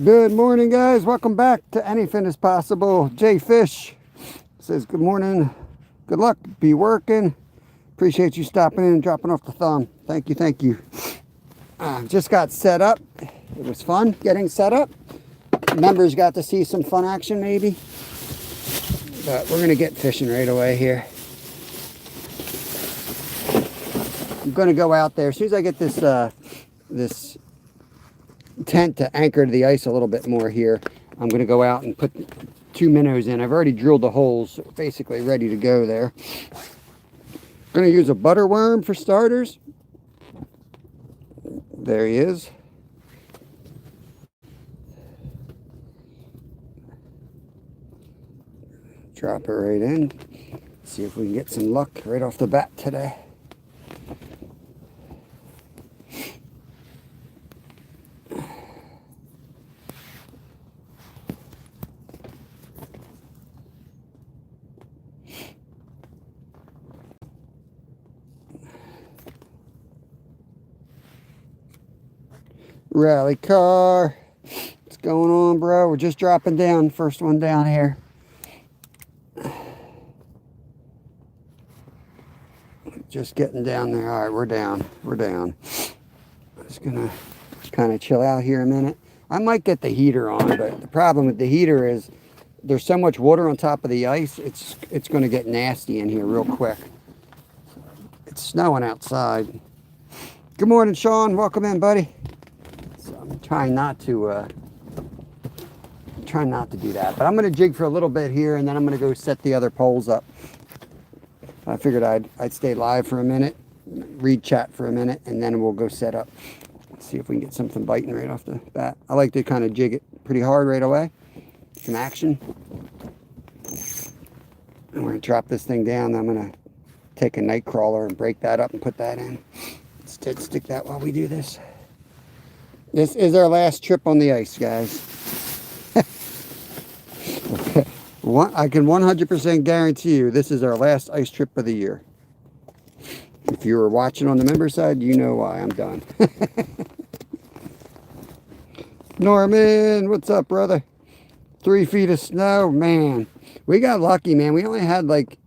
Good morning, guys. Welcome back to Anything is Possible. Jay Fish says, good morning. Good luck. Be working. Appreciate you stopping in and dropping off the thumb. Thank you. Thank you. Just got set up. It was fun getting set up. Members got to see some fun action, maybe. But we're going to get fishing right away here. I'm going to go out there. As soon as I get this tent to anchor to the ice a little bit more here, I'm going to go out and put 2 minnows in. I've already drilled the holes, so basically ready to go there. I'm going to use a butter worm for starters. There he is. Drop it right in. See if we can get some luck right off the bat today. Rally car. What's going on, bro? We're just dropping down. First one down here. Just getting down there. All right, we're down. We're down. I'm just gonna kind of chill out here a minute. I might get the heater on, but the problem with the heater is there's so much water on top of the ice. It's going to get nasty in here real quick. It's snowing outside. Good morning, Sean. Welcome in, buddy. So I'm trying not to do that, but I'm going to jig for a little bit here, and then I'm going to go set the other poles up. I figured I'd stay live for a minute, read chat for a minute, and then we'll go set up. Let's see if we can get something biting right off the bat. I like to kind of jig it pretty hard right away. Some action. And we're going to drop this thing down. I'm going to take a night crawler and break that up and put that in. Let's stick that while we do this. This is our last trip on the ice, guys. I can 100% guarantee you this is our last ice trip of the year. If you were watching on the member side, you know why. I'm done. Norman, what's up, brother? 3 feet of snow. Man, we got lucky, man. We only had like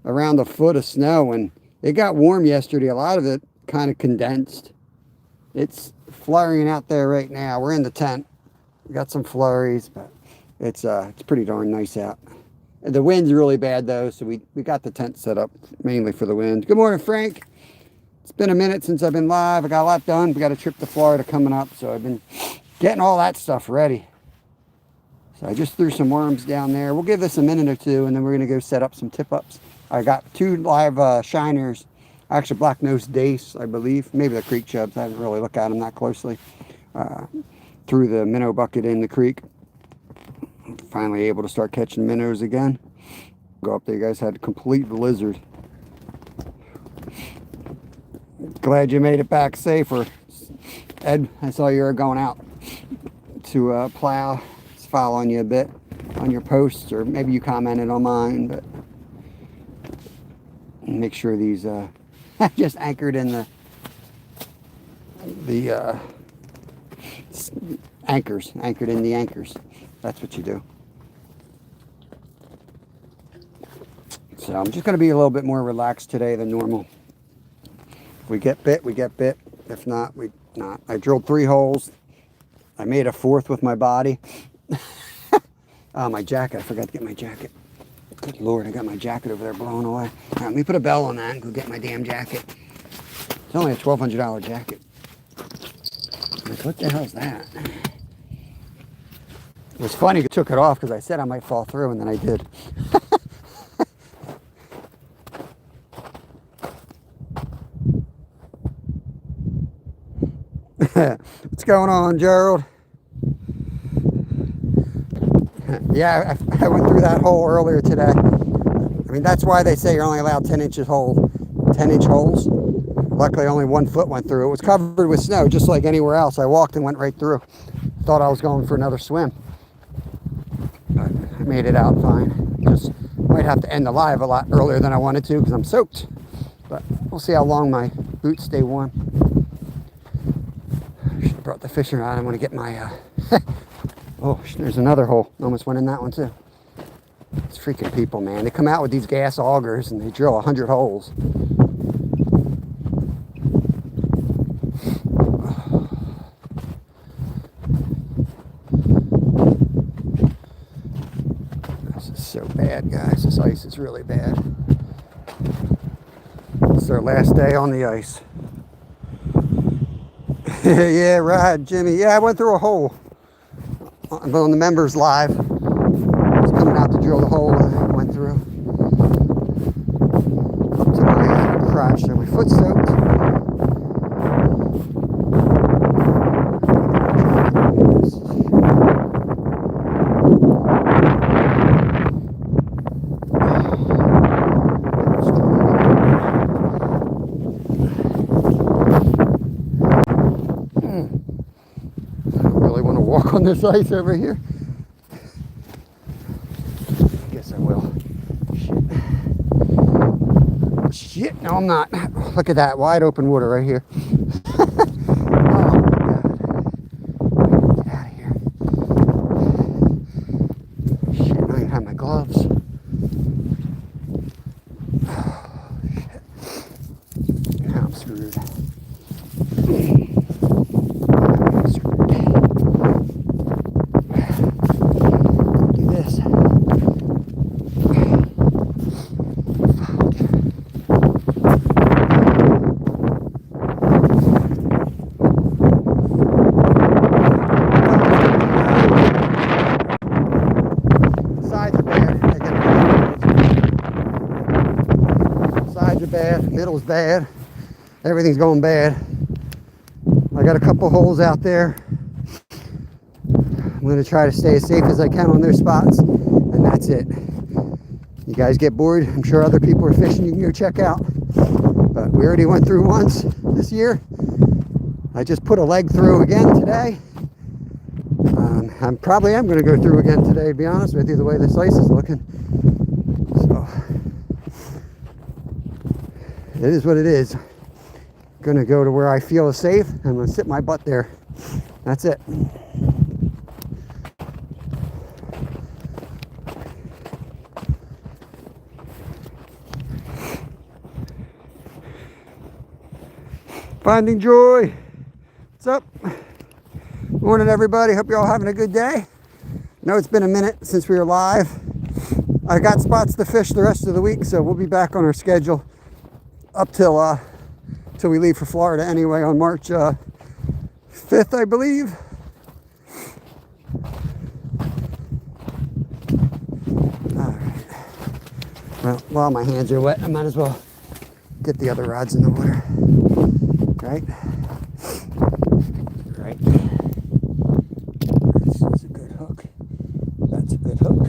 around a foot of snow, and it got warm yesterday. A lot of it kind of condensed. It's flurrying out there right now. We're in the tent. We got some flurries, but it's pretty darn nice out. And the wind's really bad though, so we got the tent set up mainly for the wind. Good morning, Frank. It's been a minute since I've been live. I got a lot done. We got a trip to Florida coming up, so I've been getting all that stuff ready. So I just threw some worms down there. We'll give this a minute or two, and then we're gonna go set up some tip-ups. I got 2 live shiners, actually black-nosed dace, I believe. Maybe the creek chubs. I haven't really looked at them that closely. Threw the minnow bucket in the creek. Finally able to start catching minnows again. Go up there, you guys had a complete blizzard. Glad you made it back safer. Ed, I saw you were going out to plow. It's following you a bit on your posts, or maybe you commented on mine, but make sure these just anchored in the anchors, anchored in the anchors. That's what you do. So I'm just going to be a little bit more relaxed today than normal. If we get bit, we get bit. If not, we not. I drilled 3 holes. I made a 4th with my body. My jacket. I forgot to get my jacket. Good Lord, I got my jacket over there blowing away. All right, let me put a bell on that and go get my damn jacket. It's only a $1,200 jacket. Like, what the hell's that? It was funny, I took it off because I said I might fall through, and then I did. What's going on, Gerald? Yeah, I went through that hole earlier today. I mean, that's why they say you're only allowed 10-inch holes. Luckily, only 1 foot went through. It was covered with snow, just like anywhere else. I walked and went right through. Thought I was going for another swim. But I made it out fine. Just might have to end the live a lot earlier than I wanted to because I'm soaked. But we'll see how long my boots stay warm. I should have brought the fishing rod. I want to get my Oh, there's another hole. Almost went in that one too. It's freaking people, man. They come out with these gas augers and they drill 100 holes. This is so bad, guys. This ice is really bad. It's our last day on the ice. Yeah, right, Jimmy. Yeah, I went through a hole on the members live. I was coming out to drill the hole and I went through up to my crotch. So my foot soaked. Walk on this ice over here. Guess I will. Shit. Shit, no I'm not. Look at that wide open water right here. Oh my God. Get out of here. Shit, I don't even have my gloves. Oh, shit. Now I'm screwed. Bad, middle's bad, everything's going bad. I got a couple holes out there. I'm going to try to stay as safe as I can on those spots, and that's it. You guys get bored, I'm sure other people are fishing you can go check out, but we already went through once this year. I just put a leg through again today. I probably am going to go through again today, to be honest with you, the way this ice is looking. So it is what it is. Gonna go to where I feel is safe. I'm gonna sit my butt there. That's it. Finding Joy. What's up? Morning, everybody. Hope you're all having a good day. I know it's been a minute since we were live. I got spots to fish the rest of the week, so we'll be back on our schedule up till we leave for Florida anyway on March 5th, I believe. All right. Well, while my hands are wet, I might as well get the other rods in the water. Right? Right. This is a good hook. That's a good hook.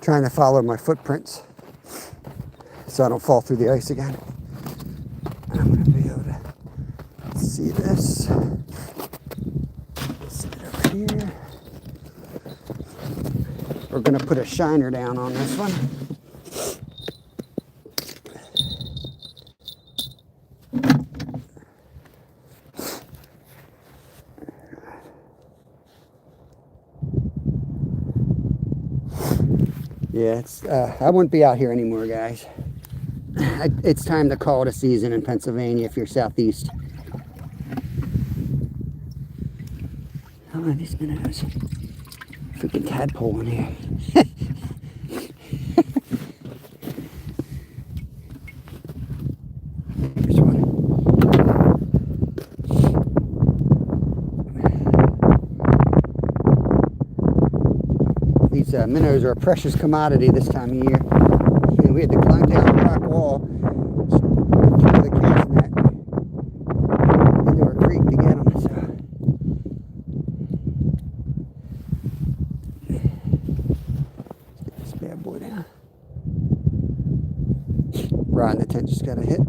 Trying to follow my footprints so I don't fall through the ice again. I'm going to be able to see this. Set it over here. We're going to put a shiner down on this one. Yeah, it's I wouldn't be out here anymore, guys. It's time to call it a season in Pennsylvania if you're southeast. How are these minnows? Freaking tadpole in here. Here's one. These minnows are a precious commodity this time of year. And we had to climb down the rock wall through the cast net into our creek to get them. So. Let's get this bad boy down. Rod in the tent just got a hit.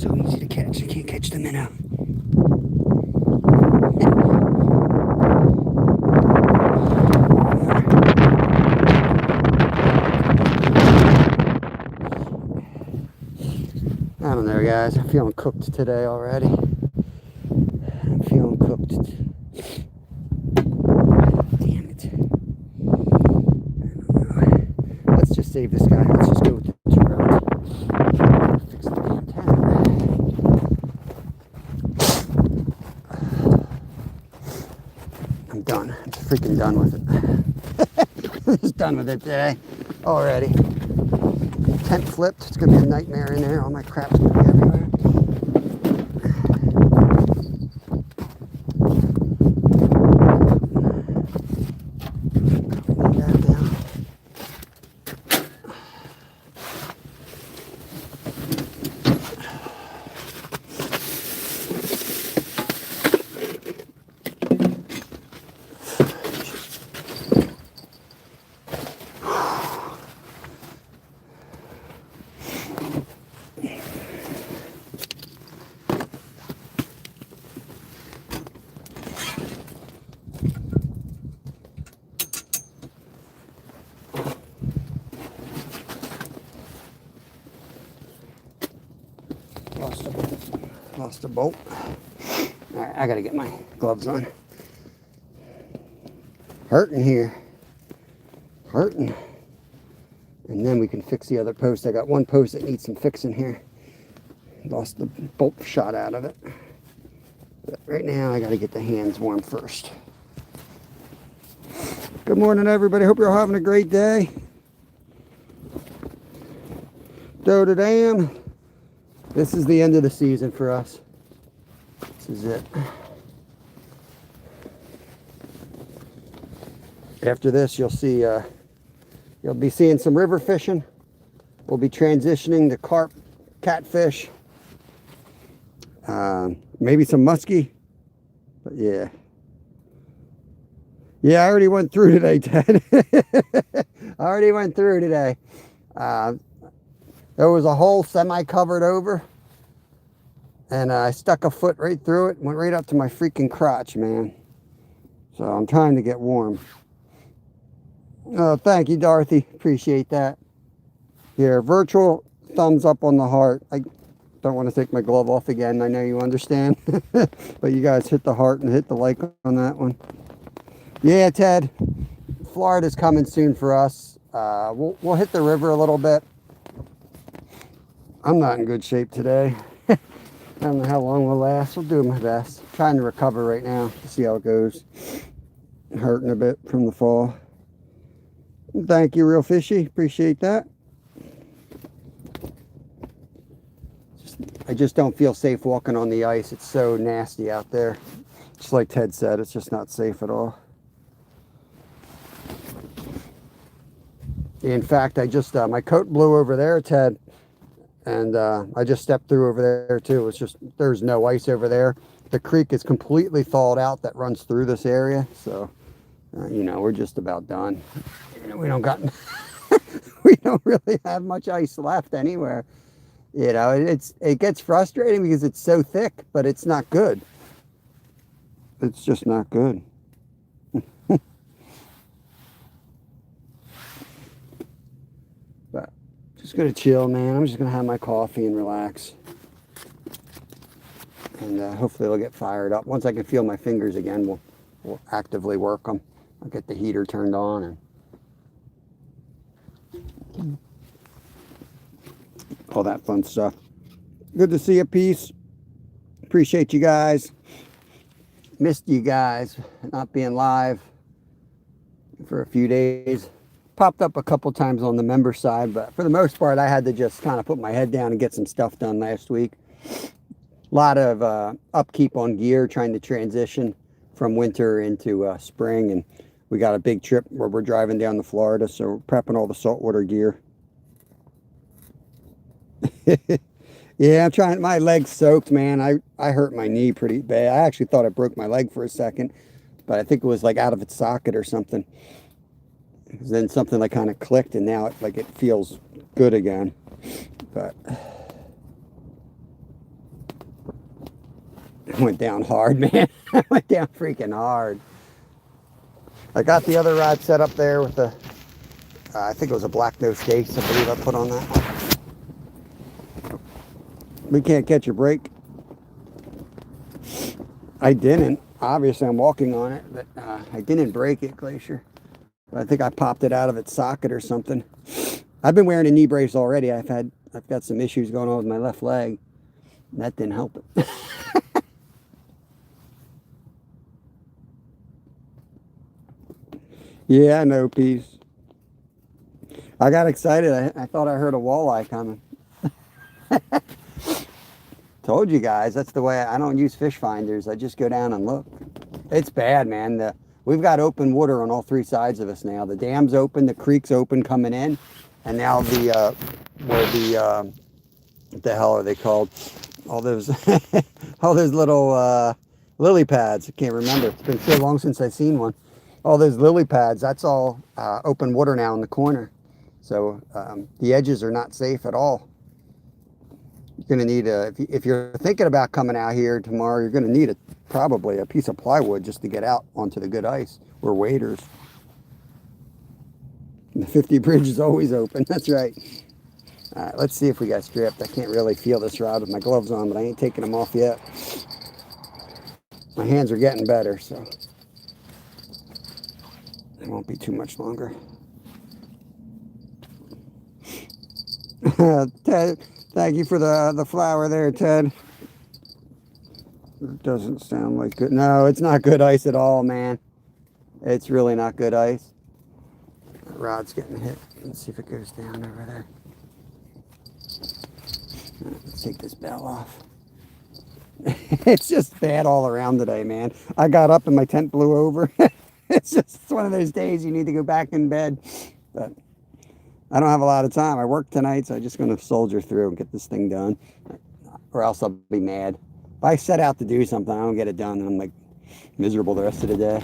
so easy to catch. I can't catch the minnow. I don't know, guys. I'm feeling cooked today already. I'm feeling cooked. Damn it. I don't know. Let's just save this guy. Let's just go with the 2 rods. Fix the damn tank. I'm done. I'm freaking done with it. I'm just done with it today already. Tent flipped. It's going to be a nightmare in there. All my crap's going to be everywhere. Lay that down. Lost a bolt. All right, I gotta get my gloves on. Hurting here. Hurting. And then we can fix the other post. I got one post that needs some fixing here. Lost the bolt shot out of it. But right now, I gotta get the hands warm first. Good morning, everybody. Hope you're all having a great day. Doe to dam. This is the end of the season for us. This is it. After this, you'll be seeing some river fishing. We'll be transitioning to carp, catfish, maybe some muskie. But yeah. Yeah, I already went through today, Ted. I already went through today. There was a hole semi-covered over, and I stuck a foot right through it, went right up to my freaking crotch, man. So I'm trying to get warm. Oh, thank you, Dorothy. Appreciate that. Here, virtual thumbs up on the heart. I don't want to take my glove off again. I know you understand. But you guys hit the heart and hit the like on that one. Yeah, Ted. Florida's coming soon for us. We'll hit the river a little bit. I'm not in good shape today. I don't know how long we'll last. We'll do my best. Trying to recover right now to see how it goes. Hurting a bit from the fall. Thank you, Real Fishy. Appreciate that. I just don't feel safe walking on the ice. It's so nasty out there. Just like Ted said, it's just not safe at all. In fact, I just, my coat blew over there, Ted. And I just stepped through over there too. It's just, there's no ice over there. The creek is completely thawed out that runs through this area. So, you know, we're just about done. We don't got, we don't really have much ice left anywhere. You know, it gets frustrating because it's so thick, but it's not good. It's just not good. But just gonna chill, man. I'm just gonna have my coffee and relax, and hopefully it'll get fired up. Once I can feel my fingers again, we'll actively work them. I'll get the heater turned on and all that fun stuff. Good to see you. Peace. Appreciate you guys. Missed you guys not being live for a few days. Popped up a couple times on the member side, but for the most part, I had to just kind of put my head down and get some stuff done last week. A lot of upkeep on gear, trying to transition from winter into spring, and we got a big trip where we're driving down to Florida, so we're prepping all the saltwater gear. Yeah, I'm trying. My leg's soaked, man. I hurt my knee pretty bad. I actually thought I broke my leg for a second, but I think it was like out of its socket or something. Then something like kind of clicked, and now it feels good again. But I went down hard, man. I went down freaking hard. I got the other rod set up there with the, I think it was a black nose case, I believe I put on that one. We can't catch a break. I didn't. Obviously, I'm walking on it, but I didn't break it, Glacier. But I think I popped it out of its socket or something. I've been wearing a knee brace already. I've got some issues going on with my left leg. And that didn't help it. Yeah, I know, peace. I got excited. I thought I heard a walleye coming. Told you guys, that's the way I don't use fish finders. I just go down and look. It's bad, man. We've got open water on all three sides of us now. The dam's open, the creek's open coming in, and now what the hell are they called? All those, all those little lily pads. I can't remember. It's been so long since I've seen one. All those lily pads. That's all open water now in the corner. So the edges are not safe at all. You're going to need if you're thinking about coming out here tomorrow, you're going to need probably a piece of plywood just to get out onto the good ice. We're waders. And the 50 bridge is always open. That's right. All right, let's see if we got stripped. I can't really feel this rod with my gloves on, but I ain't taking them off yet. My hands are getting better, so it won't be too much longer. Ted, thank you for the flower there, Ted. It doesn't sound like good. No, it's not good ice at all, man. It's really not good ice. The rod's getting hit. Let's see if it goes down over there. Let's take this bell off. It's just bad all around today, man. I got up and my tent blew over. It's one of those days you need to go back in bed. But I don't have a lot of time. I work tonight, so I'm just going to soldier through and get this thing done. Or else I'll be mad. If I set out to do something, I don't get it done, and I'm like miserable the rest of the day.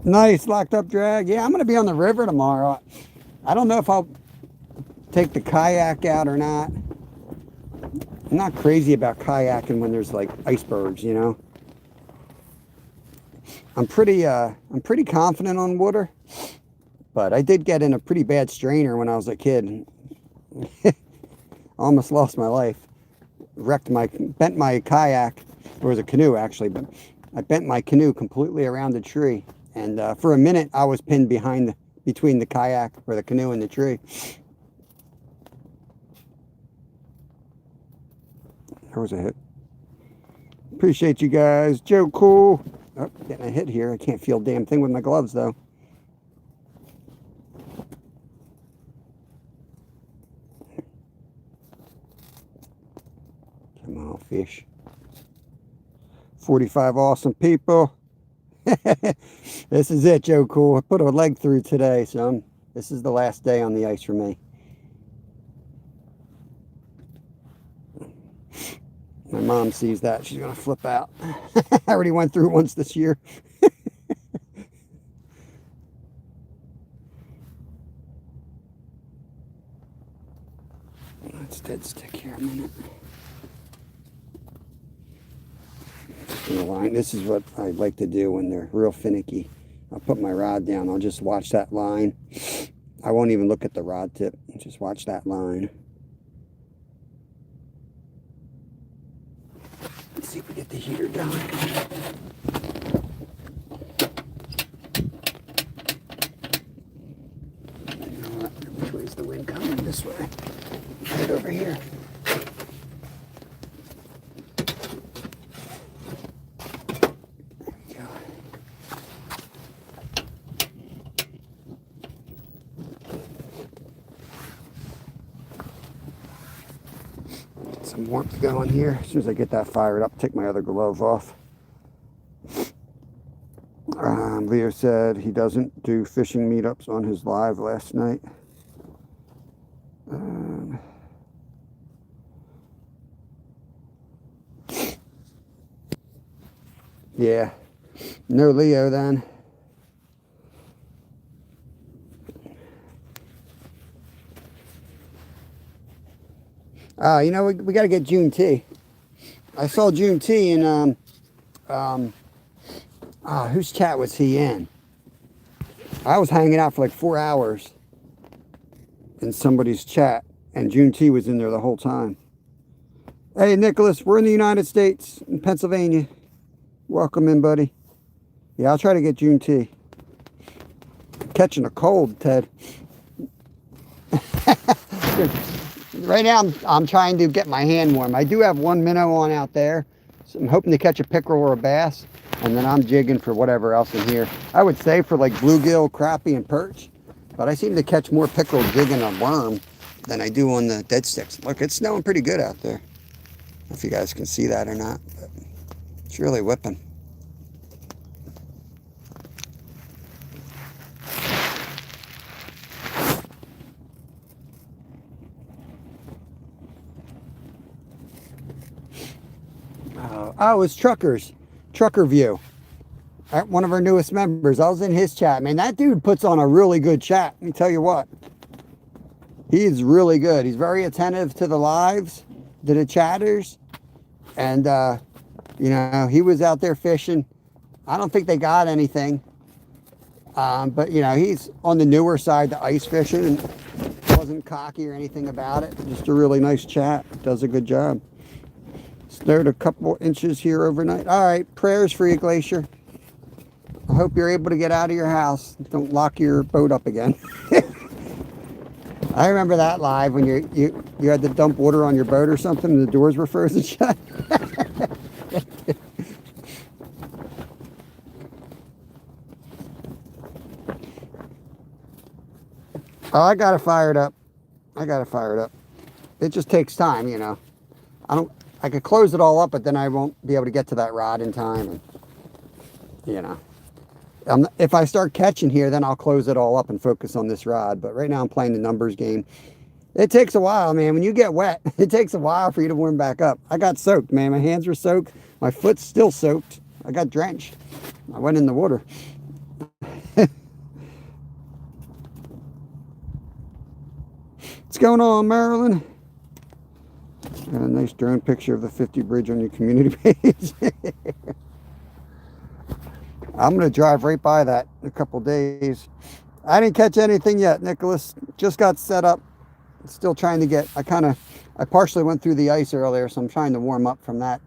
Nice, locked up drag. Yeah, I'm going to be on the river tomorrow. I don't know if I'll take the kayak out or not. I'm not crazy about kayaking when there's like icebergs, you know. I'm pretty confident on water, but I did get in a pretty bad strainer when I was a kid. Almost lost my life. Bent my kayak. It was a canoe actually, but I bent my canoe completely around the tree, and for a minute I was pinned between the kayak or the canoe and the tree. There was a hit. Appreciate you guys. Joe Cool. Oh, getting a hit here. I can't feel a damn thing with my gloves, though. Come on, fish. 45 awesome people. This is it, Joe Cool. I put a leg through today, so this is the last day on the ice for me. My mom sees that, she's going to flip out. I already went through once this year. Let's dead stick here a minute. In the line, this is what I like to do when they're real finicky. I'll put my rod down. I'll just watch that line. I won't even look at the rod tip. Just watch that line. Let's see if we get the heater going. You know what? Which way's the wind coming? This way. Right over here. There we go. Get some warmth going here. As soon as I get that fired up, take my other glove off. Leo said he doesn't do fishing meetups on his live last night. Yeah, no Leo then. You know, we got to get June T. I saw June T in, whose chat was he in? I was hanging out for like 4 hours in somebody's chat, and June T was in there the whole time. Hey, Nicholas, we're in the United States, in Pennsylvania. Welcome in, buddy. Yeah, I'll try to get June T. Catching a cold, Ted. Right now, I'm trying to get my hand warm. I do have one minnow on out there, so I'm hoping to catch a pickerel or a bass, and then I'm jigging for whatever else in here. I would say for like bluegill, crappie, and perch, but I seem to catch more pickerel jigging a worm than I do on the dead sticks. Look, it's snowing pretty good out there. I don't know if you guys can see that or not, but it's really whipping. Oh, it's Truckers. Trucker View. One of our newest members. I was in his chat. Man, that dude puts on a really good chat. Let me tell you what. He's really good. He's very attentive to the lives, to the chatters. And, you know, he was out there fishing. I don't think they got anything. But, you know, he's on the newer side to ice fishing and wasn't cocky or anything about it. Just a really nice chat. Does a good job. Snowed a couple inches here overnight. All right, prayers for you, Glacier. I hope you're able to get out of your house. Don't lock your boat up again. I remember that live when you had to dump water on your boat or something and the doors were frozen shut. Oh, I got it fired up. It just takes time, you know. I could close it all up, but then I won't be able to get to that rod in time. And, you know, if I start catching here, then I'll close it all up and focus on this rod. But right now I'm playing the numbers game. It takes a while, man. When you get wet, it takes a while for you to warm back up. I got soaked, man. My hands were soaked. My foot's still soaked. I got drenched. I went in the water. What's going on, Marilyn? Got a nice drone picture of the 50 bridge on your community page. I'm going to drive right by that in a couple days. I didn't catch anything yet, Nicholas. Just got set up. Still trying to get, I partially went through the ice earlier, so I'm trying to warm up from that.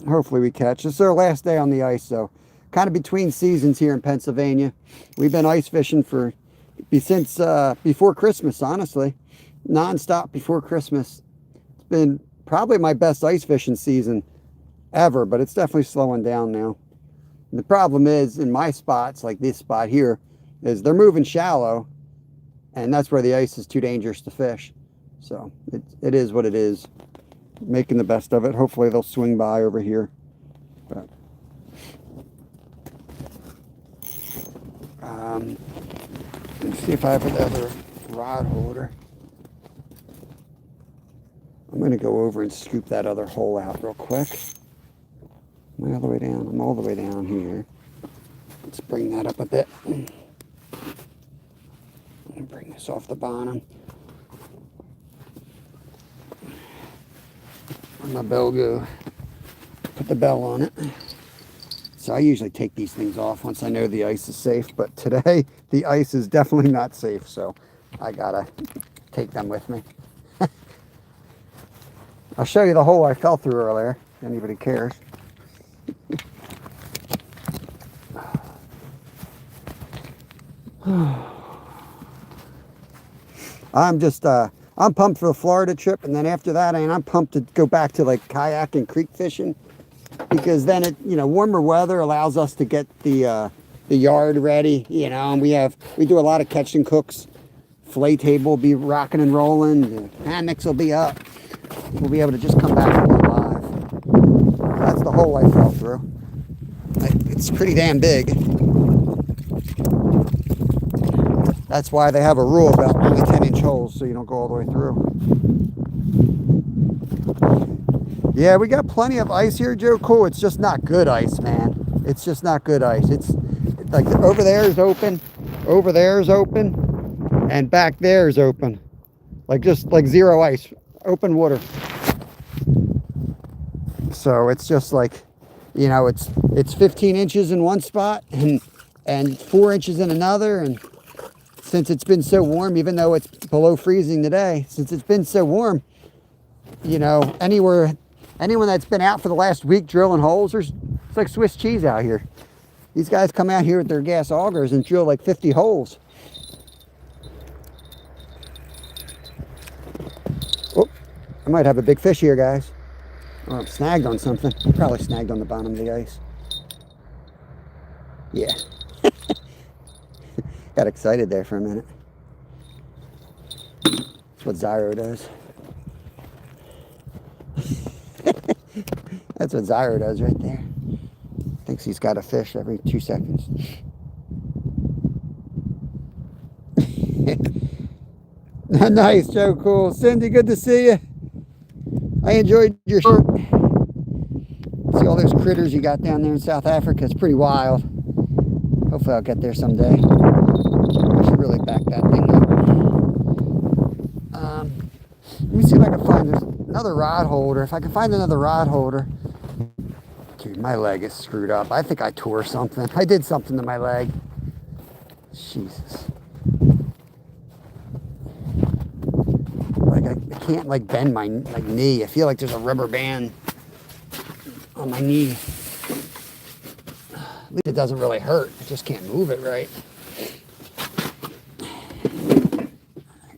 Hopefully we catch. This is our last day on the ice, so kind of between seasons here in Pennsylvania. We've been ice fishing since before Christmas, honestly. Non-stop before Christmas. It's been probably my best ice fishing season ever, but it's definitely slowing down now. And the problem is in my spots, like this spot here, is they're moving shallow, and that's where the ice is too dangerous to fish. So it is what it is. Making the best of it. Hopefully they'll swing by over here. But let's see if I have another rod holder. I'm going to go over and scoop that other hole out real quick. Am I all the way down? I'm all the way down here. Let's bring that up a bit. Bring this off the bottom. Where'd my bell go? Put the bell on it. So I usually take these things off once I know the ice is safe, but today the ice is definitely not safe, so I gotta take them with me. I'll show you the hole I fell through earlier, if anybody cares. I'm pumped for the Florida trip, and then after that, I'm pumped to go back to like kayak and creek fishing, because then warmer weather allows us to get the yard ready, and we do a lot of catch and cooks. Fillet table will be rocking and rolling, the hammocks will be up. We'll be able to just come back and go live. That's the hole I fell through. It's pretty damn big. That's why they have a rule about only 10-inch holes, so you don't go all the way through. Yeah, we got plenty of ice here, Joe. Cool. It's just not good ice, man. It's just not good ice. It's like over there is open, over there is open, and back there is open. like just like zero ice, open water. So it's just like, you know, it's 15 inches in one spot and 4 inches in another. And since it's been so warm, even though it's below freezing today, since it's been so warm, you know, anyone that's been out for the last week drilling holes, it's like Swiss cheese out here. These guys come out here with their gas augers and drill like 50 holes. Oh, I might have a big fish here, guys. Or I'm snagged on something. I'm probably snagged on the bottom of the ice. Yeah. Got excited there for a minute. That's what Zyro does. That's what Zyro does right there. Thinks he's got a fish every 2 seconds. Nice, Joe. Cool. Cindy, good to see you. I enjoyed your shirt. See all those critters you got down there in South Africa. It's pretty wild. Hopefully I'll get there someday. I should really back that thing up. Let me see if I can find another rod holder. If I can find another rod holder. Dude, my leg is screwed up. I think I tore something. I did something to my leg. Jesus. Like I can't like bend my knee. I feel like there's a rubber band on my knee. At least it doesn't really hurt. I just can't move it right. Alright,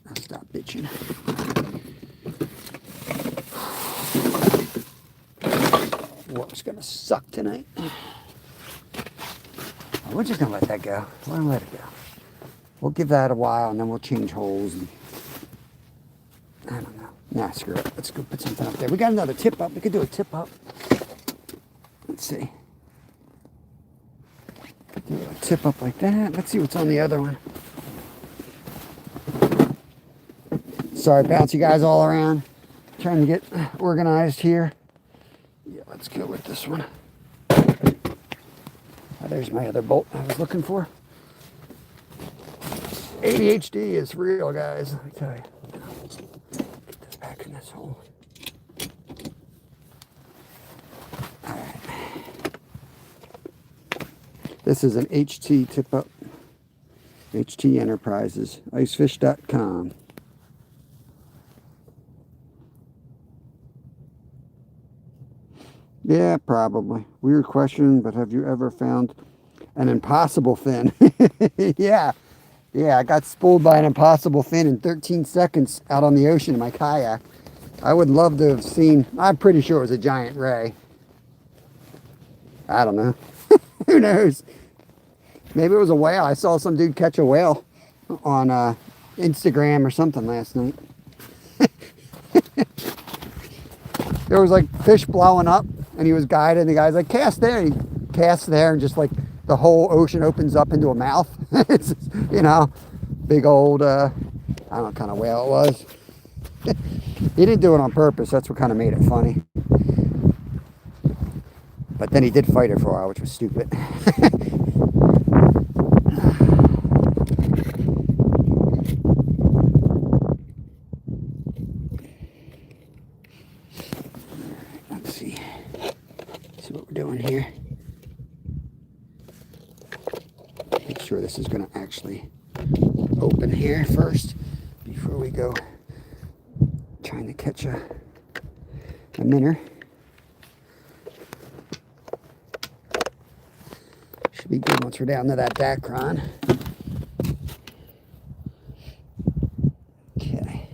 I'll stop bitching. Water's gonna suck tonight. We're just gonna let that go. We're gonna let it go. We'll give that a while and then we'll change holes. And I don't know. Nah, screw it. Let's go put something up there. We got another tip up. We could do a tip up. Let's see. Do a tip up like that. Let's see what's on the other one. Sorry, bouncy guys all around. Trying to get organized here. Yeah, let's go with this one. Oh, there's my other bolt I was looking for. ADHD is real, guys. Let me tell you. Get this back in this hole. All right. This is an HT tip up. HT Enterprises. Icefish.com. Yeah, probably. Weird question, but have you ever found an impossible fin? Yeah. Yeah, I got spooled by an impossible fin in 13 seconds out on the ocean in my kayak. I would love to have seen, I'm pretty sure it was a giant ray. I don't know. Who knows? Maybe it was a whale. I saw some dude catch a whale on Instagram or something last night. There was like fish blowing up and he was guided and the guy's like, cast there. And he casts there and just like the whole ocean opens up into a mouth. It's, you know, big old, I don't know what kind of whale it was. He didn't do it on purpose. That's what kind of made it funny. But then he did fight it for a while, which was stupid. Let's see what we're doing here. Make sure this is going to actually open here first before we go trying to catch a minnow. Should be good once we're down to that Dacron. Okay.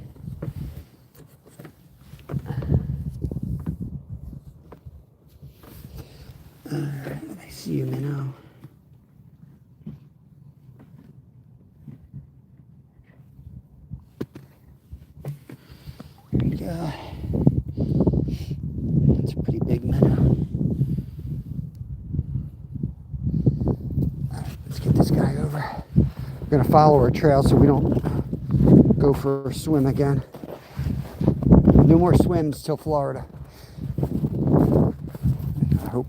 Alright, I see you, minnow. There you go. That's a pretty big minnow. Let's get this guy over. We're going to follow our trail so we don't go for a swim again. No more swims till Florida. I hope.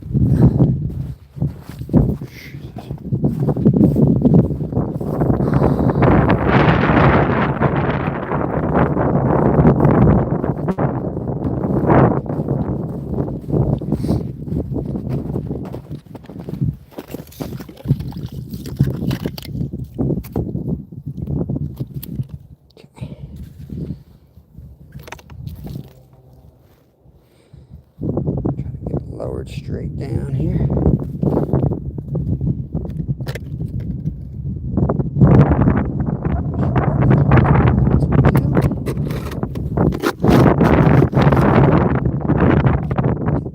straight down here.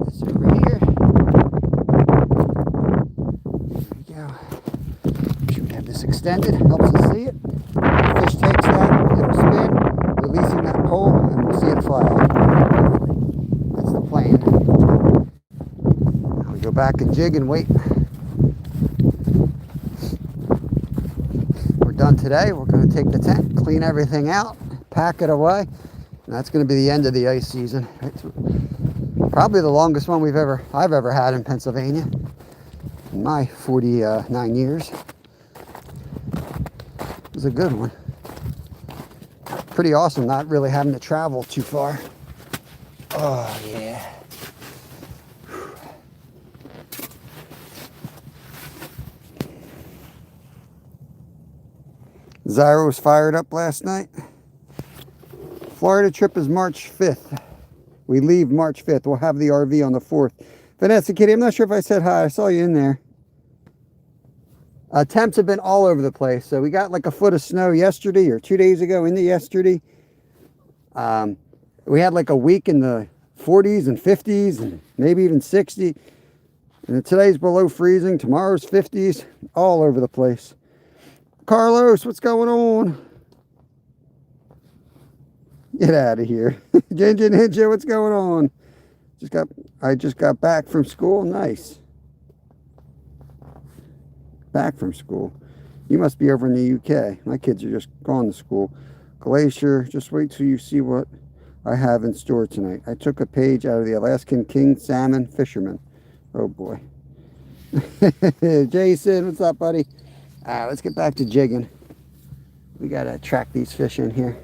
This over here. There we go. Should have this extended, helps us see it. The fish takes that, it'll spin, releasing that pole, and we'll see it fly out. That's the plan. Now we go back and jig and wait. We're done today. We're going to take the tent, clean everything out, pack it away, and that's going to be the end of the ice season. It's probably the longest one I've ever had in Pennsylvania in my 49 years. It was a good one. Pretty awesome not really having to travel too far. Oh yeah. Zyro was fired up last night. Florida trip is March 5th. We leave March 5th. We'll have the RV on the 4th. Vanessa Kitty, I'm not sure if I said hi. I saw you in there. Temps have been all over the place. So we got like a foot of snow yesterday or 2 days ago into yesterday. We had like a week in the 40s and 50s and maybe even 60. And today's below freezing. Tomorrow's 50s. All over the place. Carlos, what's going on? Get out of here. Ginger Ninja, what's going on? I just got back from school. Nice. Back from school. You must be over in the UK. My kids are just gone to school. Glacier, just wait till you see what I have in store tonight. I took a page out of the Alaskan King Salmon Fisherman. Oh boy. Jason, what's up, buddy? Let's get back to jigging. We gotta track these fish in here.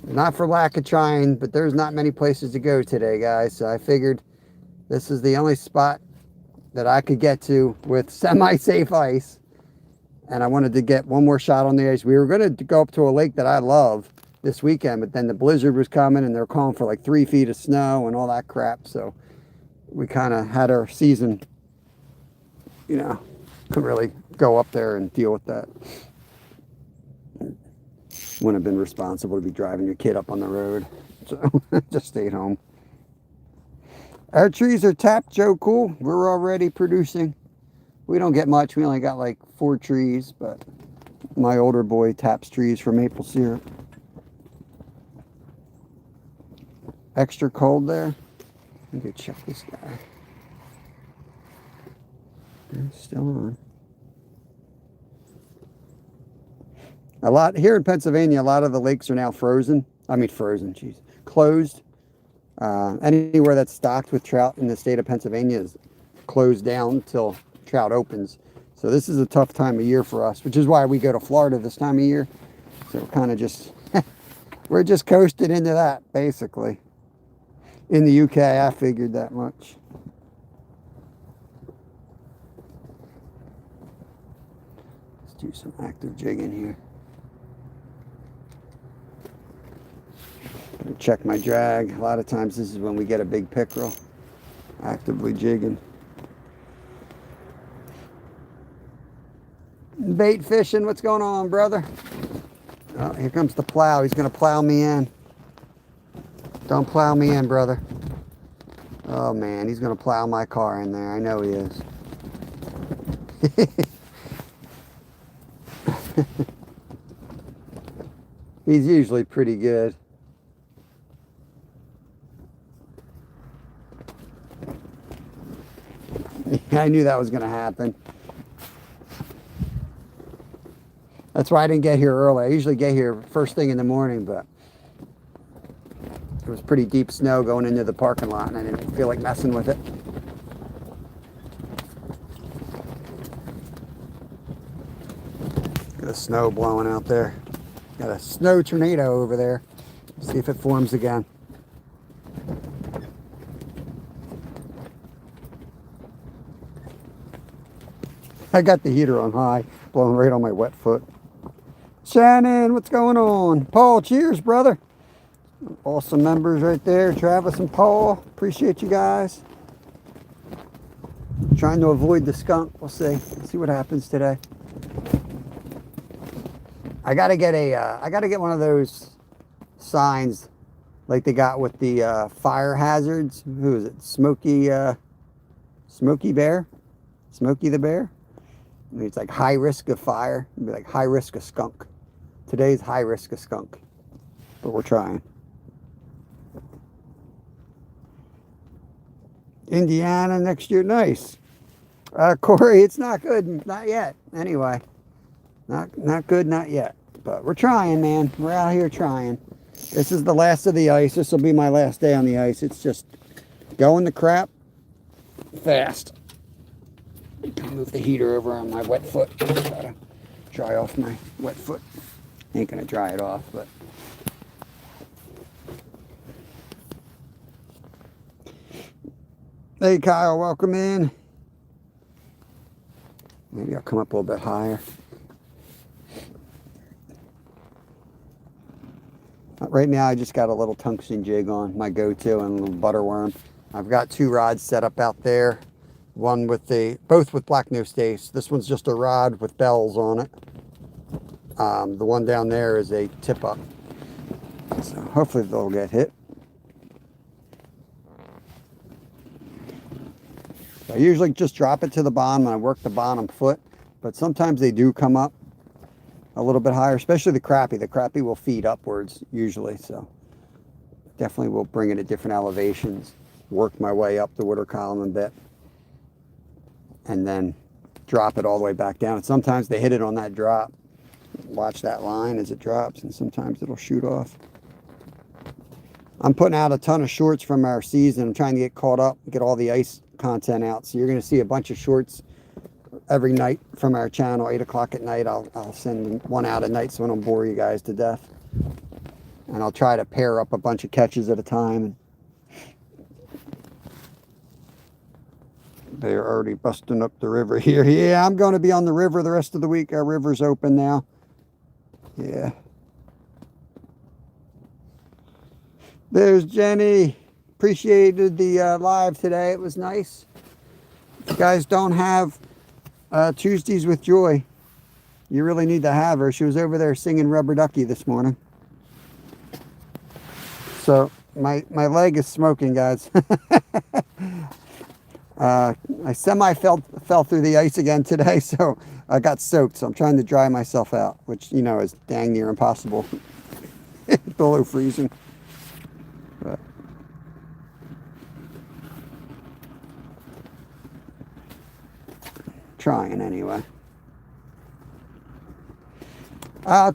Not for lack of trying, but there's not many places to go today, guys. So I figured this is the only spot that I could get to with semi-safe ice. And I wanted to get one more shot on the ice. We were going to go up to a lake that I love this weekend, but then the blizzard was coming and they're calling for like 3 feet of snow and all that crap. So we kind of had our season, you know, couldn't really go up there and deal with that. Wouldn't have been responsible to be driving your kid up on the road. So just stayed home. Our trees are tapped, Joe Cool. We're already producing. We don't get much. We only got like 4 trees, but my older boy taps trees for maple syrup. Extra cold there. Let me go check this guy. It's still on. A lot here in Pennsylvania, a lot of the lakes are now frozen. Jeez, closed. Anywhere that's stocked with trout in the state of Pennsylvania is closed down until trout opens. So this is a tough time of year for us, which is why we go to Florida this time of year. So we're kind of just, we're just coasted into that, basically. In the UK, I figured that much. Let's do some active jigging here. Check my drag. A lot of times this is when we get a big pickerel. Actively jigging. Bait fishing, what's going on, brother? Oh, here comes the plow. He's going to plow me in. Don't plow me in, brother. Oh, man, he's going to plow my car in there. I know he is. He's usually pretty good. I knew that was going to happen. That's why I didn't get here early. I usually get here first thing in the morning, but it was pretty deep snow going into the parking lot, and I didn't feel like messing with it. Got a snow blowing out there. Got a snow tornado over there. See if it forms again. I got the heater on high, blowing right on my wet foot. Shannon, what's going on? Paul, cheers, brother. Awesome members right there, Travis and Paul. Appreciate you guys. Trying to avoid the skunk. We'll see. See what happens today. I gotta get one of those signs like they got with the fire hazards. Who is it? Smokey Bear? Smokey the Bear? I mean, it's like high risk of fire. It'd be like high risk of skunk. Today's high risk of skunk. But we're trying. Indiana next year. Nice. Corey, it's not good. Not yet. Anyway. Not good, not yet. But we're trying, man. We're out here trying. This is the last of the ice. This will be my last day on the ice. It's just going to crap fast. Move the heater over on my wet foot. Gotta dry off my wet foot. Ain't gonna dry it off, but hey Kyle, welcome in. Maybe I'll come up a little bit higher. Right now I just got a little tungsten jig on, my go-to, and a little butterworm. I've got 2 rods set up out there. One with both with black no stace. This one's just a rod with bells on it. The one down there is a tip up. So hopefully they'll get hit. I usually just drop it to the bottom and I work the bottom foot, but sometimes they do come up a little bit higher, especially the crappie. The crappie will feed upwards usually, so definitely will bring it at different elevations, work my way up the water column a bit, and then drop it all the way back down. And sometimes they hit it on that drop. Watch that line as it drops, and sometimes it'll shoot off. I'm putting out a ton of shorts from our season. I'm trying to get caught up, get all the ice content out. So you're going to see a bunch of shorts every night from our channel. 8 o'clock at night, I'll send one out at night so I don't bore you guys to death. And I'll try to pair up a bunch of catches at a time. They're already busting up the river here. Yeah, I'm going to be on the river the rest of the week. Our river's open now. Yeah. There's Jenny. Appreciated the live today. It was nice. If you guys don't have Tuesdays with Joy, you really need to have her. She was over there singing Rubber Ducky this morning. So my leg is smoking, guys. I fell through the ice again today, so I got soaked. So I'm trying to dry myself out, which, you know, is dang near impossible. Below freezing. But trying anyway.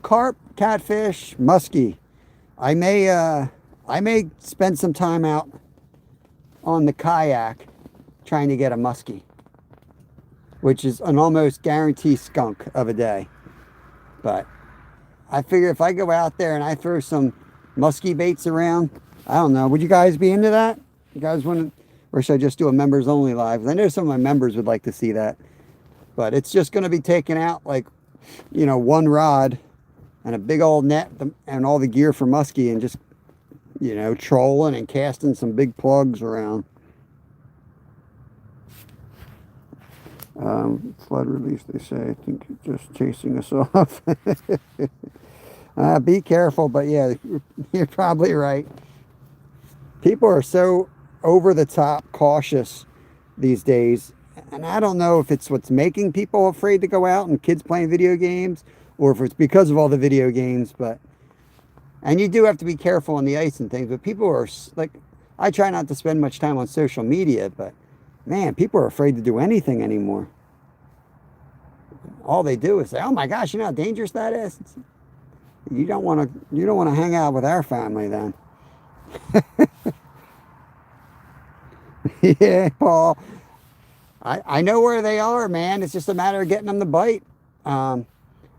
Carp, catfish, muskie. I may spend some time out on the kayak trying to get a muskie, which is an almost guaranteed skunk of a day. But I figure if I go out there and I throw some muskie baits around, I don't know, would you guys be into that? You guys want to, or should I just do a members only live? I know some of my members would like to see that, but it's just going to be taking out, like, you know, one rod and a big old net and all the gear for muskie, and just, you know, trolling and casting some big plugs around. Flood release, they say. I think you're just chasing us off. Be careful, but yeah, you're probably right. People are so over the top cautious these days, and I don't know if it's what's making people afraid to go out and kids playing video games, or if it's because of all the video games. But, and you do have to be careful on the ice and things, but people are like, I try not to spend much time on social media, but man, people are afraid to do anything anymore. All they do is say, "Oh my gosh, you know how dangerous that is." You don't want to hang out with our family then. Yeah, Paul. I know where they are, man. It's just a matter of getting them to bite. I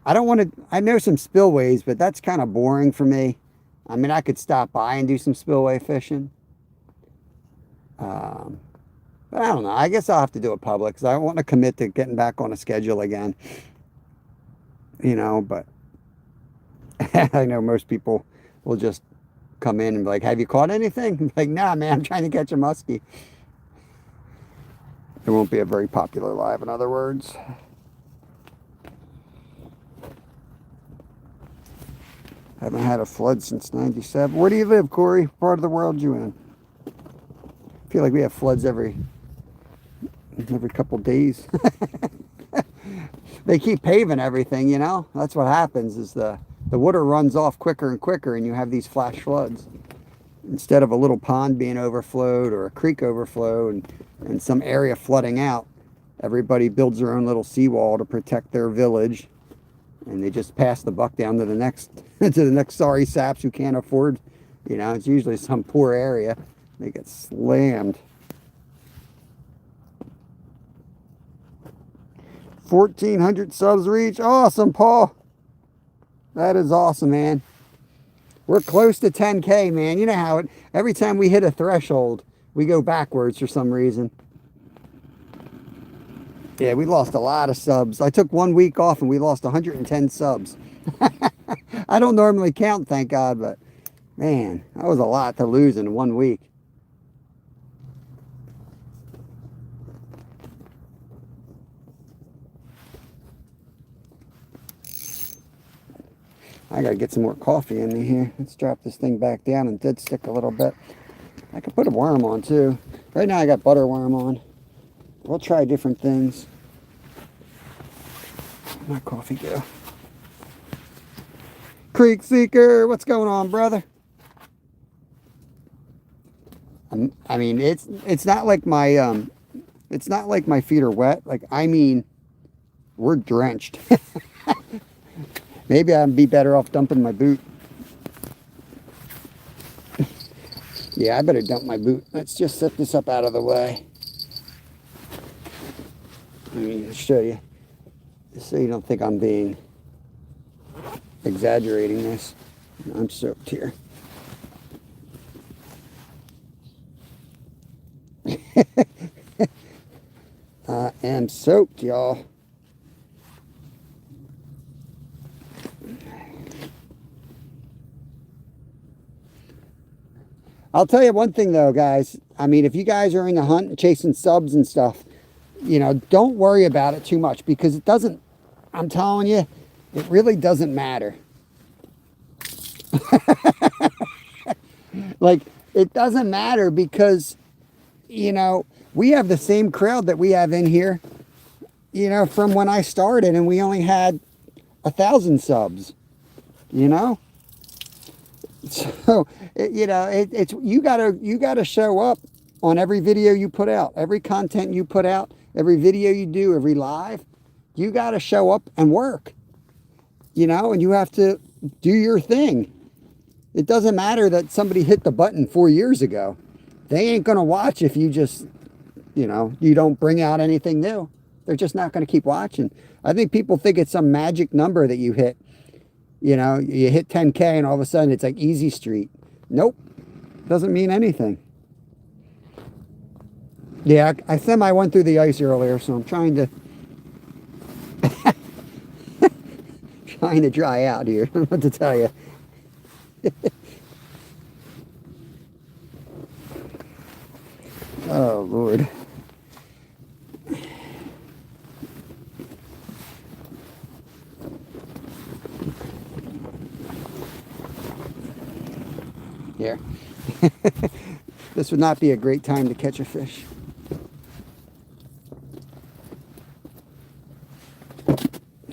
don't want to. I know some spillways, but that's kind of boring for me. I mean, I could stop by and do some spillway fishing. But I don't know. I guess I'll have to do it public, because I don't want to commit to getting back on a schedule again. You know, but I know most people will just come in and be like, have you caught anything? Like, nah, man, I'm trying to catch a muskie. It won't be a very popular live, in other words. Haven't had a flood since 97. Where do you live, Corey? What part of the world you in? I feel like we have floods every couple days. They keep paving everything, you know? That's what happens, is the water runs off quicker and quicker, and you have these flash floods. Instead of a little pond being overflowed or a creek overflowed and some area flooding out, everybody builds their own little seawall to protect their village, and they just pass the buck down to the next to the next sorry saps who can't afford, you know, it's usually some poor area. They get slammed. 1,400 subs reach. Awesome, Paul. That is awesome, man. We're close to 10K, man. You know how every time we hit a threshold, we go backwards for some reason. Yeah, we lost a lot of subs. I took 1 week off and we lost 110 subs. I don't normally count, thank God, but man, that was a lot to lose in 1 week. I gotta get some more coffee in me here. Let's drop this thing back down and dead stick a little bit. I could put a worm on too. Right now I got butter worm on. We'll try different things. Where'd my coffee go? Creek Seeker, what's going on, brother? I mean, it's not like my feet are wet. Like, I mean, we're drenched. Maybe I'd be better off dumping my boot. Yeah, I better dump my boot. Let's just set this up out of the way. Let me show you, just so you don't think I'm being exaggerating this. I'm soaked here. I am soaked, y'all. I'll tell you one thing though, guys. I mean, if you guys are in the hunt and chasing subs and stuff, you know, don't worry about it too much, because it doesn't, I'm telling you, it really doesn't matter. Like, it doesn't matter because, you know, we have the same crowd that we have in here, you know, from when I started, and we only had 1,000 subs, you know? So, you know, it's you gotta show up on every video you put out, every content you put out, every video you do, every live. You gotta show up and work, you know, and you have to do your thing. It doesn't matter that somebody hit the button 4 years ago. They ain't gonna watch if you just, you know, you don't bring out anything new. They're just not gonna keep watching. I think people think it's some magic number that you hit. You know, you hit 10K and all of a sudden it's like easy street. Nope. Doesn't mean anything. Yeah, I semi went through the ice earlier, so I'm trying to trying to dry out here. I don't know what to tell you. Oh, Lord. Here. This would not be a great time to catch a fish.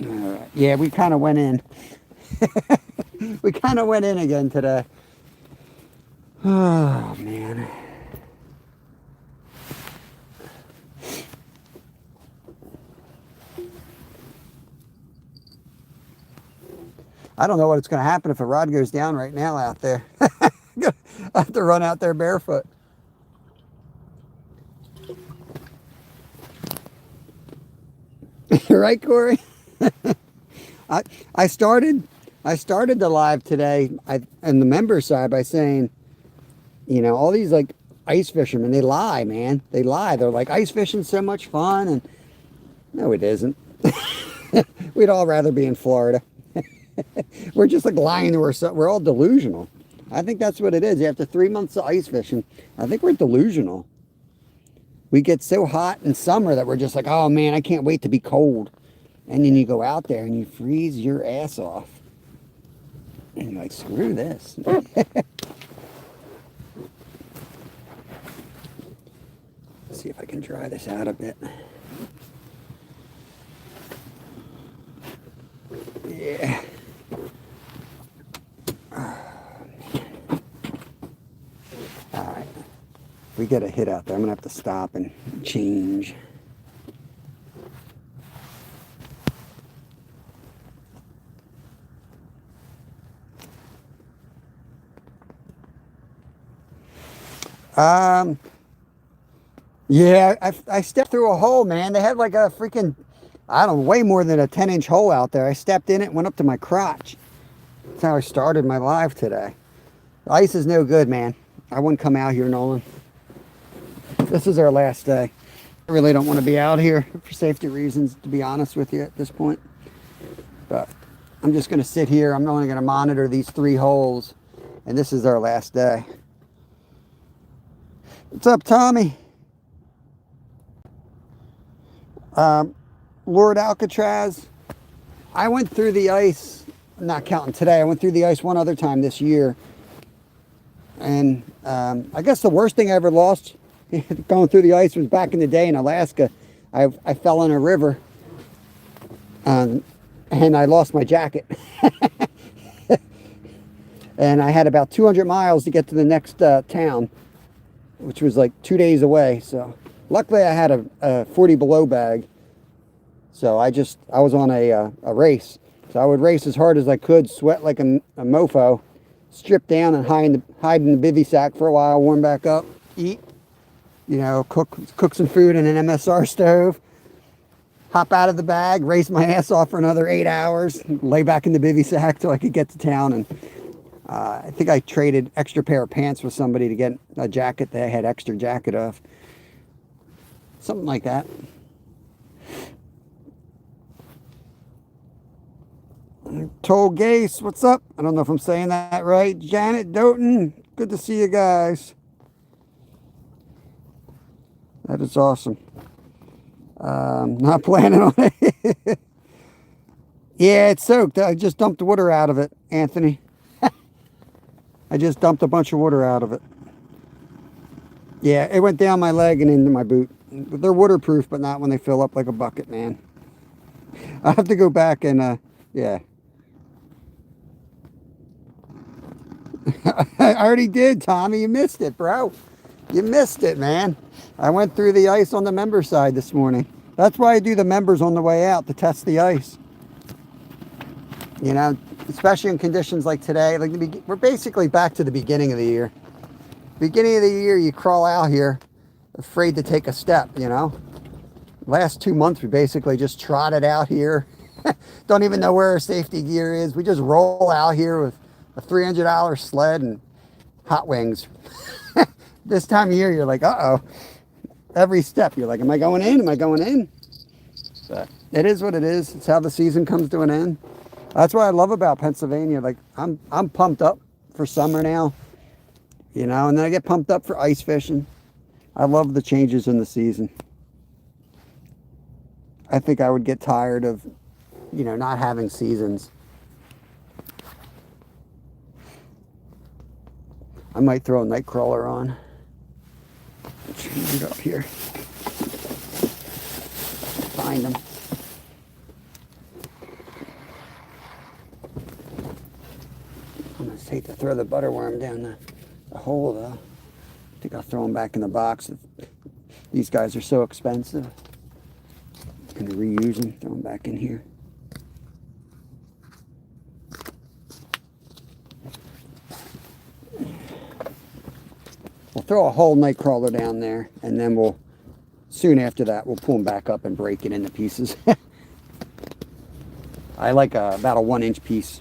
All right. Yeah, we kind of went in. We kind of went in again today. Oh, man. I don't know what's going to happen if a rod goes down right now out there. I have to run out there barefoot. Right, Corey? I started the live today on the member side by saying, you know, all these like ice fishermen, they lie, man. They lie. They're like, ice fishing's so much fun, and no, it isn't. We'd all rather be in Florida. We're just like lying to ourselves. We're all delusional. I think that's what it is. After 3 months of ice fishing, I think we're delusional. We get so hot in summer that we're just like, oh man, I can't wait to be cold. And then you go out there and you freeze your ass off. And you're like, screw this. See if I can dry this out a bit. Yeah. Alright. We get a hit out there. I'm going to have to stop and change. Yeah, I stepped through a hole, man. They had like a freaking, I don't know, way more than a 10-inch hole out there. I stepped in it, went up to my crotch. That's how I started my live today. The ice is no good, man. I wouldn't come out here, Nolan. This is our last day. I really don't want to be out here for safety reasons, to be honest with you at this point. But I'm just going to sit here. I'm only going to monitor these 3 holes. And this is our last day. What's up, Tommy? Lord Alcatraz. I went through the ice, not counting today, I went through the ice one other time this year. And I guess the worst thing I ever lost going through the ice was back in the day in Alaska. I fell in a river and I lost my jacket. And I had about 200 miles to get to the next town, which was like 2 days away. So luckily I had a 40 below bag. So I was on a race. So I would race as hard as I could, sweat like a mofo, strip down and hide in the bivy sack for a while, warm back up, eat, you know, cook some food in an MSR stove, hop out of the bag, race my ass off for another 8 hours, lay back in the bivy sack till I could get to town. And I think I traded extra pair of pants with somebody to get a jacket that I had extra jacket of. Something like that. Toll Gase, what's up? I don't know if I'm saying that right. Janet Doughton, good to see you guys. That is awesome. Not planning on it. Yeah, it's soaked. I just dumped the water out of it, Anthony. I just dumped a bunch of water out of it. Yeah, it went down my leg and into my boot. They're waterproof, but not when they fill up like a bucket, man. I have to go back and, yeah. I already did, Tommy. You missed it, bro. You missed it, man. I went through the ice on the member side this morning. That's why I do the members on the way out, to test the ice. You know, especially in conditions like today. Like we're basically back to the beginning of the year. Beginning of the year, you crawl out here afraid to take a step, you know. Last 2 months, we basically just trotted out here. Don't even know where our safety gear is. We just roll out here with a $300 sled and hot wings. This time of year, you're like, uh-oh. Every step, you're like, am I going in? Am I going in? But it is what it is. It's how the season comes to an end. That's what I love about Pennsylvania. Like, I'm pumped up for summer now, you know, and then I get pumped up for ice fishing. I love the changes in the season. I think I would get tired of, you know, not having seasons. I might throw a night crawler on. Change it up here. Find them. I'm going to hate to throw the butterworm down the hole, though. I think I'll throw them back in the box. These guys are so expensive. I'm going to reuse them, throw them back in here. We'll throw a whole night crawler down there, and then we'll, soon after that, we'll pull them back up and break it into pieces. I like about a 1-inch piece.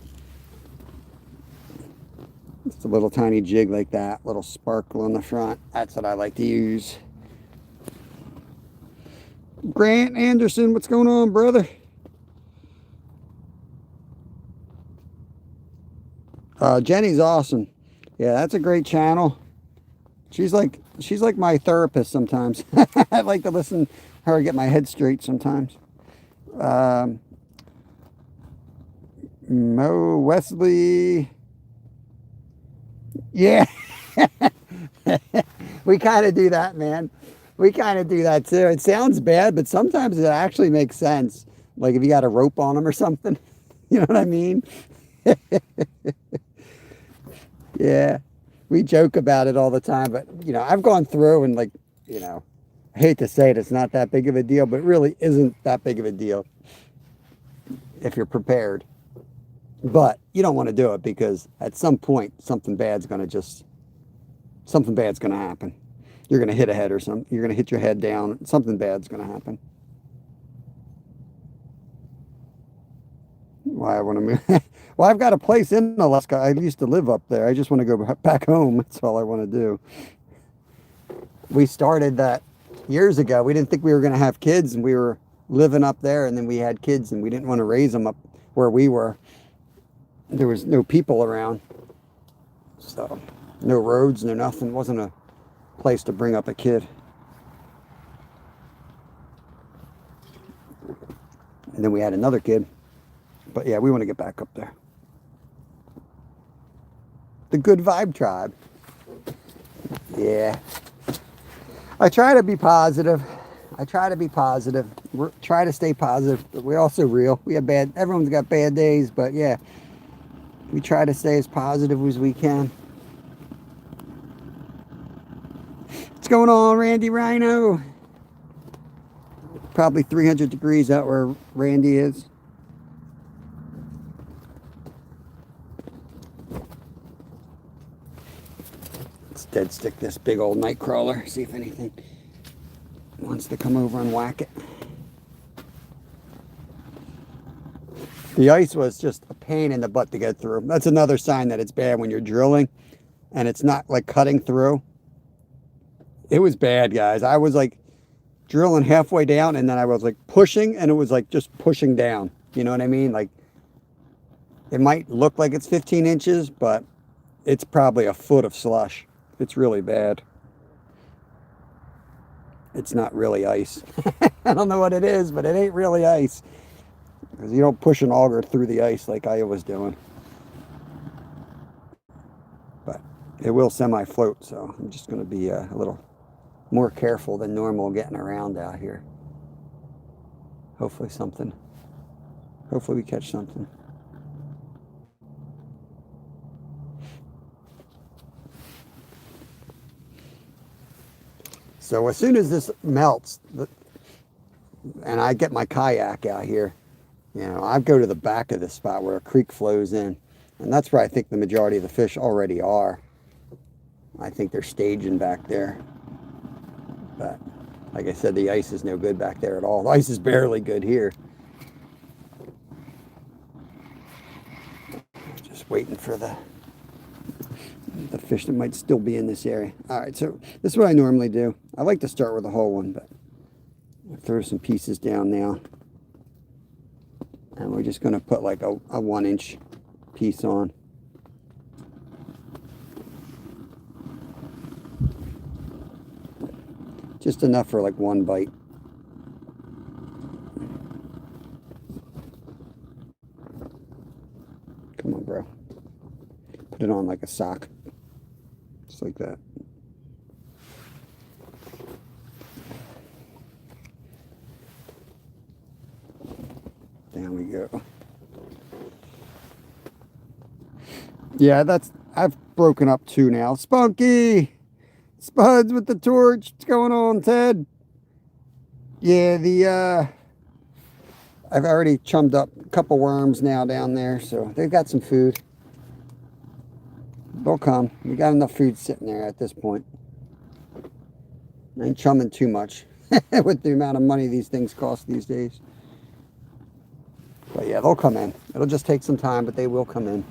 Just a little tiny jig like that, little sparkle on the front. That's what I like to use. Grant Anderson, what's going on, brother? Jenny's awesome. Yeah, that's a great channel. She's like my therapist sometimes. I like to listen to her get my head straight sometimes. Um, Mo Wesley. Yeah, we kind of do that, man. We kind of do that too. It sounds bad, but sometimes it actually makes sense. Like if you got a rope on them or something. You know what I mean? Yeah. We joke about it all the time, but I've gone through and you know, I hate to say it, it's not that big of a deal, but it really isn't that big of a deal if you're prepared. But you don't want to do it because at some point something bad's gonna happen. You're gonna hit a head or something. You're gonna hit your head down. Something bad's gonna happen. Why I want to move? Well, I've got a place in Alaska. I used to live up there. I just want to go back home. That's all I want to do. We started that years ago. We didn't think we were going to have kids, and we were living up there, and then we had kids, and we didn't want to raise them up where we were. There was no people around, so no roads, no nothing. It wasn't a place to bring up a kid. And then we had another kid. But yeah, we want to get back up there. The Good Vibe Tribe. Yeah. I try to be positive. Try to stay positive, but we're also real. Everyone's got bad days, but yeah, we try to stay as positive as we can. What's going on, Randy Rhino? Probably 300 degrees out where Randy is. Let's dead stick this big old night crawler, see if anything wants to come over and whack it. The ice was just a pain in the butt to get through. That's another sign that it's bad when you're drilling and it's not like cutting through. It was bad, guys. I was like drilling halfway down and then I was like pushing and it was like just pushing down. You know what I mean? Like it might look like it's 15 inches, but it's probably a foot of slush. It's really bad. It's not really ice. I don't know what it is, but it ain't really ice. Because you don't push an auger through the ice like I was doing. But it will semi-float, so I'm just going to be a little more careful than normal getting around out here. Hopefully we catch something. So as soon as this melts, and I get my kayak out here, I go to the back of this spot where a creek flows in. And that's where I think the majority of the fish already are. I think they're staging back there. But like I said, the ice is no good back there at all. The ice is barely good here. Just waiting for the fish that might still be in this area. All right, so this is what I normally do. I like to start with a whole one, but I'll throw some pieces down now. And we're just going to put like a 1-inch piece on. Just enough for like one bite. Come on, bro. Put it on like a sock. Just like that. Down we go. Yeah, I've broken up 2 now. Spunky! Spuds with the torch. What's going on, Ted? Yeah, I've already chummed up a couple worms now down there, so they've got some food. They'll come. We got enough food sitting there at this point. I ain't chumming too much with the amount of money these things cost these days. But yeah, they'll come in. It'll just take some time, but they will come in.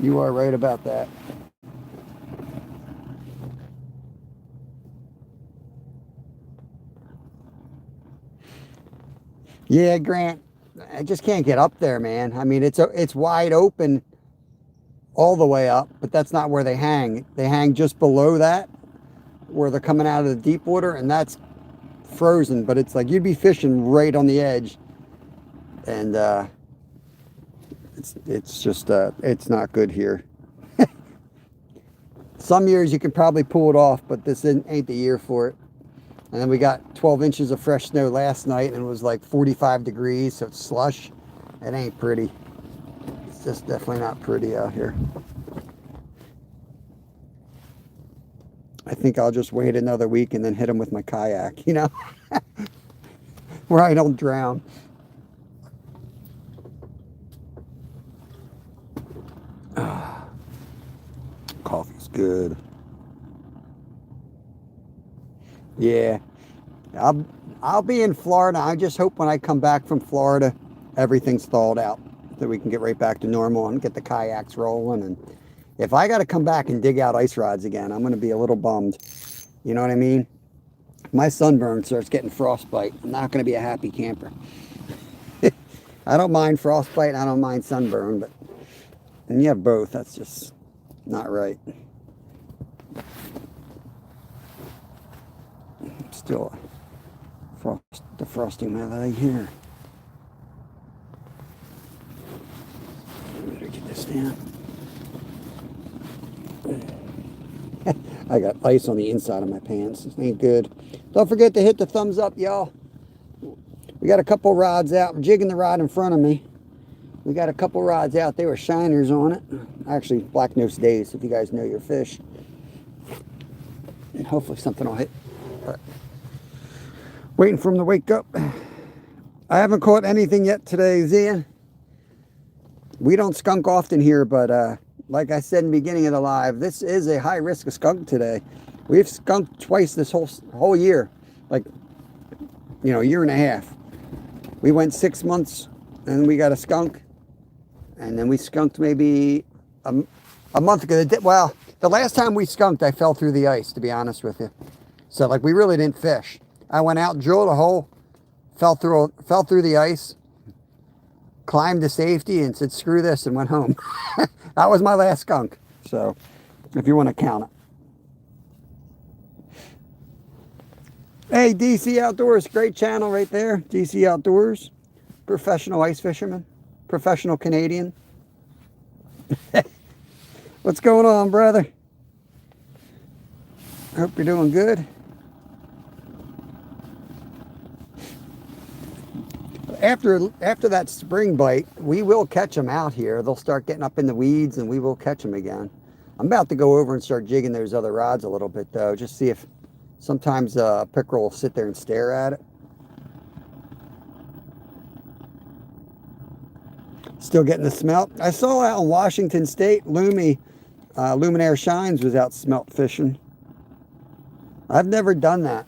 You are right about that. Yeah, Grant, I just can't get up there, man. I mean, it's wide open. all the way up, but that's not where they hang. They hang just below that, where they're coming out of the deep water, and that's frozen. But it's like you'd be fishing right on the edge, and it's just it's not good here. Some years you can probably pull it off, but this ain't the year for it. And then we got 12 inches of fresh snow last night, and it was like 45 degrees, so it's slush. It ain't pretty. It's just definitely not pretty out here. I think I'll just wait another week and then hit them with my kayak, you know, where I don't drown. Coffee's good. Yeah, I'll be in Florida. I just hope when I come back from Florida, everything's thawed out, that we can get right back to normal and get the kayaks rolling. And if I got to come back and dig out ice rods again, I'm going to be a little bummed. You know what I mean? My sunburn starts getting frostbite. I'm not going to be a happy camper. I don't mind frostbite and I don't mind sunburn, but when you have both, that's just not right. Still defrosting my leg here. Better get this down. I got ice on the inside of my pants. This ain't good. Don't forget to hit the thumbs up, y'all. We got a couple rods out. I'm jigging the rod in front of me. We got a couple rods out. They were shiners on it. Actually, black nose days, if you guys know your fish. And hopefully something will hit. But waiting for him to wake up. I haven't caught anything yet today, Zian. We don't skunk often here, but like I said in the beginning of the live, this is a high risk of skunk today. We've skunked twice this whole year, like, you know, a year and a half. We went 6 months and we got a skunk, and then we skunked maybe a month ago. Well, the last time we skunked, I fell through the ice, to be honest with you. So like we really didn't fish. I went out, drilled a hole, fell through the ice, climbed to safety, and said, screw this, and went home. That was my last skunk. So, if you want to count it. Hey, DC Outdoors, great channel right there. DC Outdoors, professional ice fisherman, professional Canadian. What's going on, brother? Hope you're doing good. After that spring bite, we will catch them out here. They'll start getting up in the weeds, and we will catch them again. I'm about to go over and start jigging those other rods a little bit, though, just see if sometimes a pickerel will sit there and stare at it. Still getting the smelt. I saw out in Washington State, Luminaire Shines was out smelt fishing. I've never done that.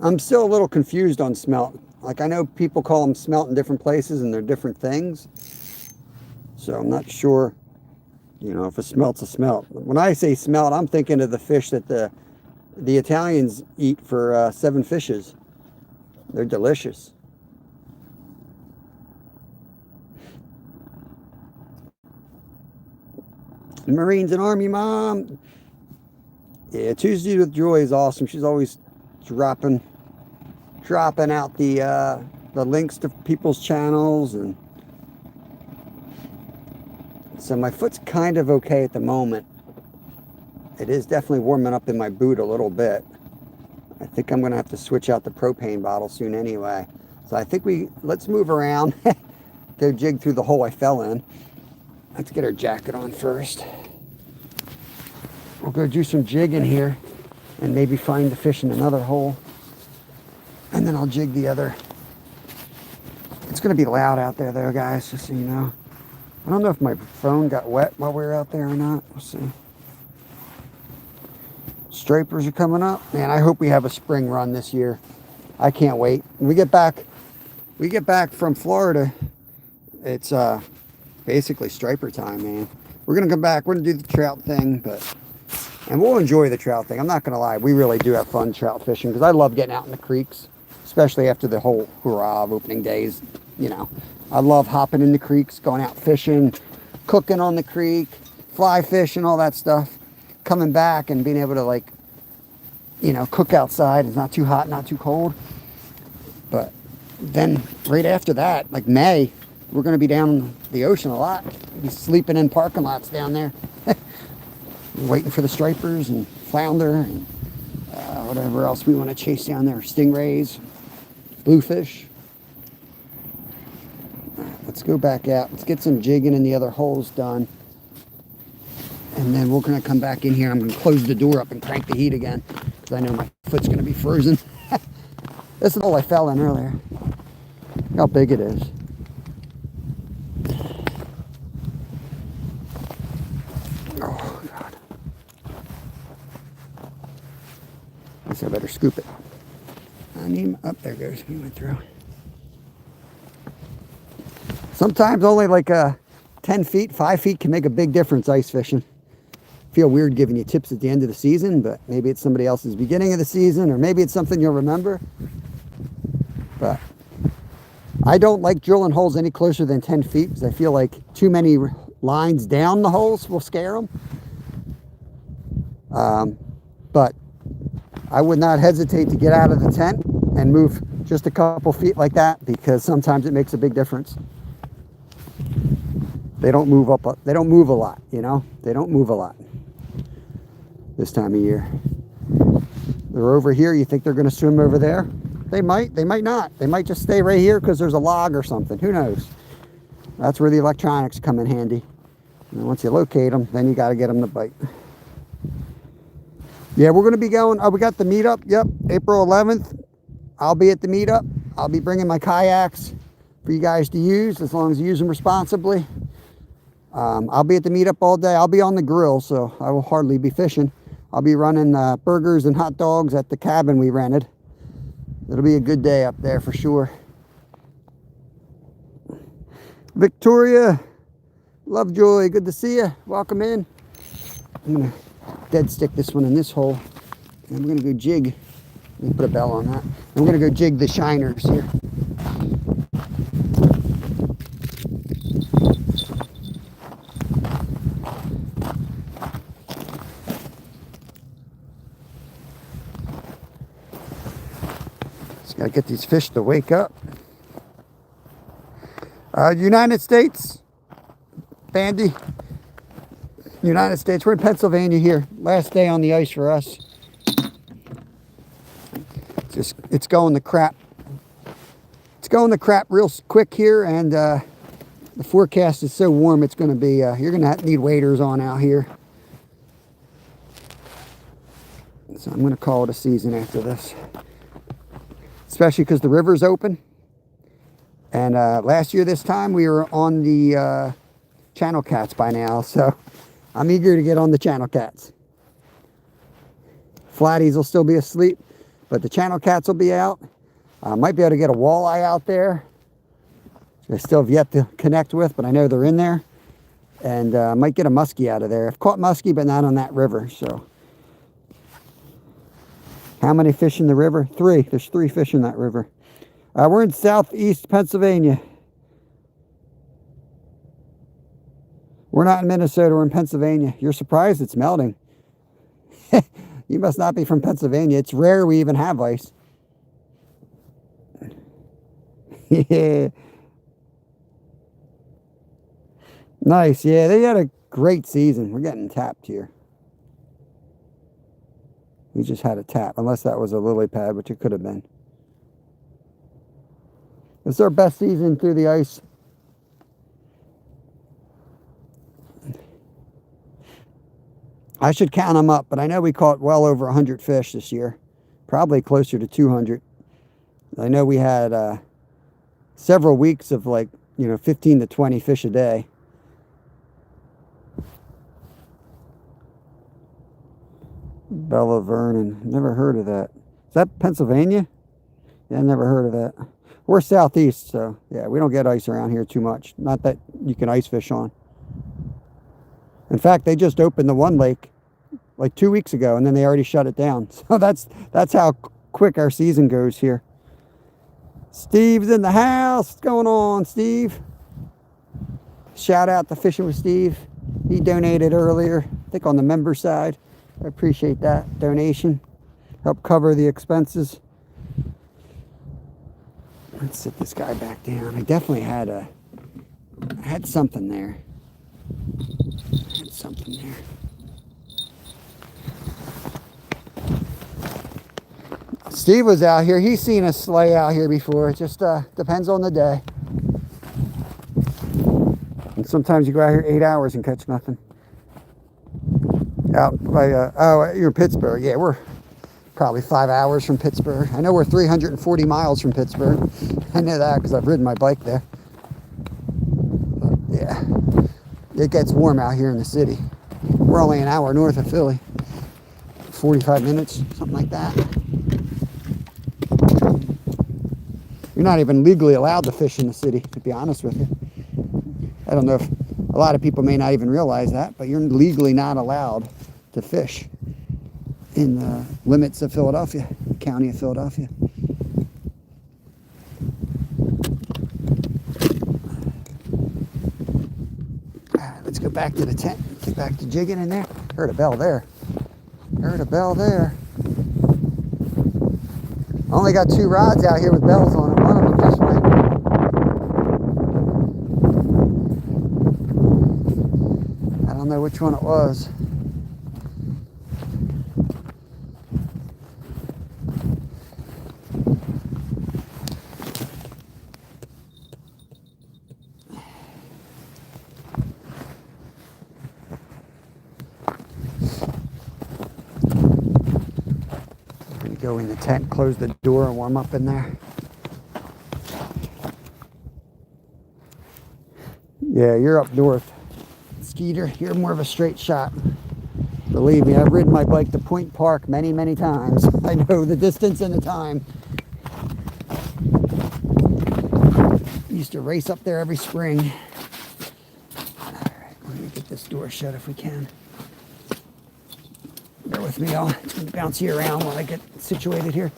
I'm still a little confused on smelt. Like, I know people call them smelt in different places and they're different things. So I'm not sure, you know, if a smelt's a smelt. When I say smelt, I'm thinking of the fish that the Italians eat for 7 fishes. They're delicious. Marines and Army Mom. Yeah, Tuesday with Joy is awesome. She's always dropping out the links to people's channels, and so my foot's kind of okay at the moment. It is definitely warming up in my boot a little bit. I think I'm gonna have to switch out the propane bottle soon anyway. So I think let's move around. Go jig through the hole I fell in. Let's get our jacket on first. We'll go do some jigging here and maybe find the fish in another hole. And then I'll jig the other. It's going to be loud out there, though, guys, just so you know. I don't know if my phone got wet while we were out there or not. We'll see. Stripers are coming up. Man, I hope we have a spring run this year. I can't wait. When we get back from Florida, it's basically striper time, man. We're going to come back. We're going to do the trout thing, and we'll enjoy the trout thing. I'm not going to lie. We really do have fun trout fishing because I love getting out in the creeks, especially after the whole hurrah of opening days. You know, I love hopping in the creeks, going out fishing, cooking on the creek, fly fishing, all that stuff. Coming back and being able to, like, you know, cook outside. It's not too hot, not too cold. But then right after that, like May, we're going to be down the ocean a lot. We'll be sleeping in parking lots down there. Waiting for the stripers and flounder and whatever else we want to chase down there. Stingrays, bluefish. Let's go back out. Let's get some jigging in the other holes done. And then we're going to come back in here. I'm going to close the door up and crank the heat again, because I know my foot's going to be frozen. This is the hole I fell in earlier. Look how big it is. Oh, God. I guess I better scoop it. I need, oh, there it goes. He went through. Sometimes only like 10 feet, 5 feet can make a big difference ice fishing. Feel weird giving you tips at the end of the season, but maybe it's somebody else's beginning of the season, or maybe it's something you'll remember. But I don't like drilling holes any closer than 10 feet because I feel like too many lines down the holes will scare them. But I would not hesitate to get out of the tent and move just a couple feet like that, because sometimes it makes a big difference. They don't move up, they don't move a lot, you know? They don't move a lot this time of year. They're over here, you think they're going to swim over there? They might not. They might just stay right here because there's a log or something. Who knows? That's where the electronics come in handy. And once you locate them, then you got to get them to bite. Yeah, we're going to be going, oh, we got the meetup. Yep, April 11th. I'll be at the meetup. I'll be bringing my kayaks for you guys to use, as long as you use them responsibly. I'll be at the meetup all day. I'll be on the grill, so I will hardly be fishing. I'll be running burgers and hot dogs at the cabin we rented. It'll be a good day up there for sure. Victoria, Lovejoy, good to see you. Welcome in. I'm going to dead stick this one in this hole. And we're going to go jig. Let me put a bell on that. I'm going to go jig the shiners here. Gotta get these fish to wake up. United States, Bandy. United States, we're in Pennsylvania here. Last day on the ice for us. It's going to crap. It's going to crap real quick here, and the forecast is so warm. It's going to be. You're going to need waders on out here. So I'm going to call it a season after this. Especially because the river's open. And last year this time we were on the channel cats by now, so I'm eager to get on the channel cats. Flatties will still be asleep, but the channel cats will be out. I might be able to get a walleye out there. I still have yet to connect with, but I know they're in there. And I might get a muskie out of there. I've caught muskie, but not on that river, so. How many fish in the river? 3. There's 3 fish in that river. We're in southeast Pennsylvania. We're not in Minnesota. We're in Pennsylvania. You're surprised it's melting. You must not be from Pennsylvania. It's rare we even have ice. Yeah. Nice. Yeah, they had a great season. We're getting tapped here. We just had a tap, unless that was a lily pad, which it could have been. It's our best season through the ice. I should count them up, but I know we caught well over 100 fish this year. Probably closer to 200. I know we had several weeks of 15 to 20 fish a day. Bella Vernon. Never heard of that. Is that Pennsylvania? Yeah, I never heard of that. We're southeast, so yeah, we don't get ice around here too much. Not that you can ice fish on. In fact, they just opened the one lake like 2 weeks ago, and then they already shut it down. So that's how quick our season goes here. Steve's in the house. What's going on, Steve? shout out to Fishing with Steve. He donated earlier, I think on the member side. I appreciate that donation. Help cover the expenses. Let's sit this guy back down. I definitely had something there. Something there. Steve was out here. He's seen a sleigh out here before. It just depends on the day. And sometimes you go out here 8 hours and catch nothing. Out by you're in Pittsburgh. Yeah, we're probably 5 hours from Pittsburgh. I know we're 340 miles from Pittsburgh. I know that because I've ridden my bike there. But yeah, it gets warm out here in the city. We're only an hour north of Philly. 45 minutes, something like that. You're not even legally allowed to fish in the city, to be honest with you. I don't know if a lot of people may not even realize that, but you're legally not allowed to fish in the limits of Philadelphia, the county of Philadelphia. All right, let's go back to the tent. Get back to jigging in there. Heard a bell there. Heard a bell there. Only got 2 rods out here with bells on them. One of them just went. I don't know which one it was. Go in the tent, close the door, and warm up in there. Yeah, you're up north. Skeeter, you're more of a straight shot. Believe me, I've ridden my bike to Point Park many, many times. I know the distance and the time. Used to race up there every spring. All right, let me get this door shut if we can. Bear with me, y'all. It's going to bounce you around while I get situated here.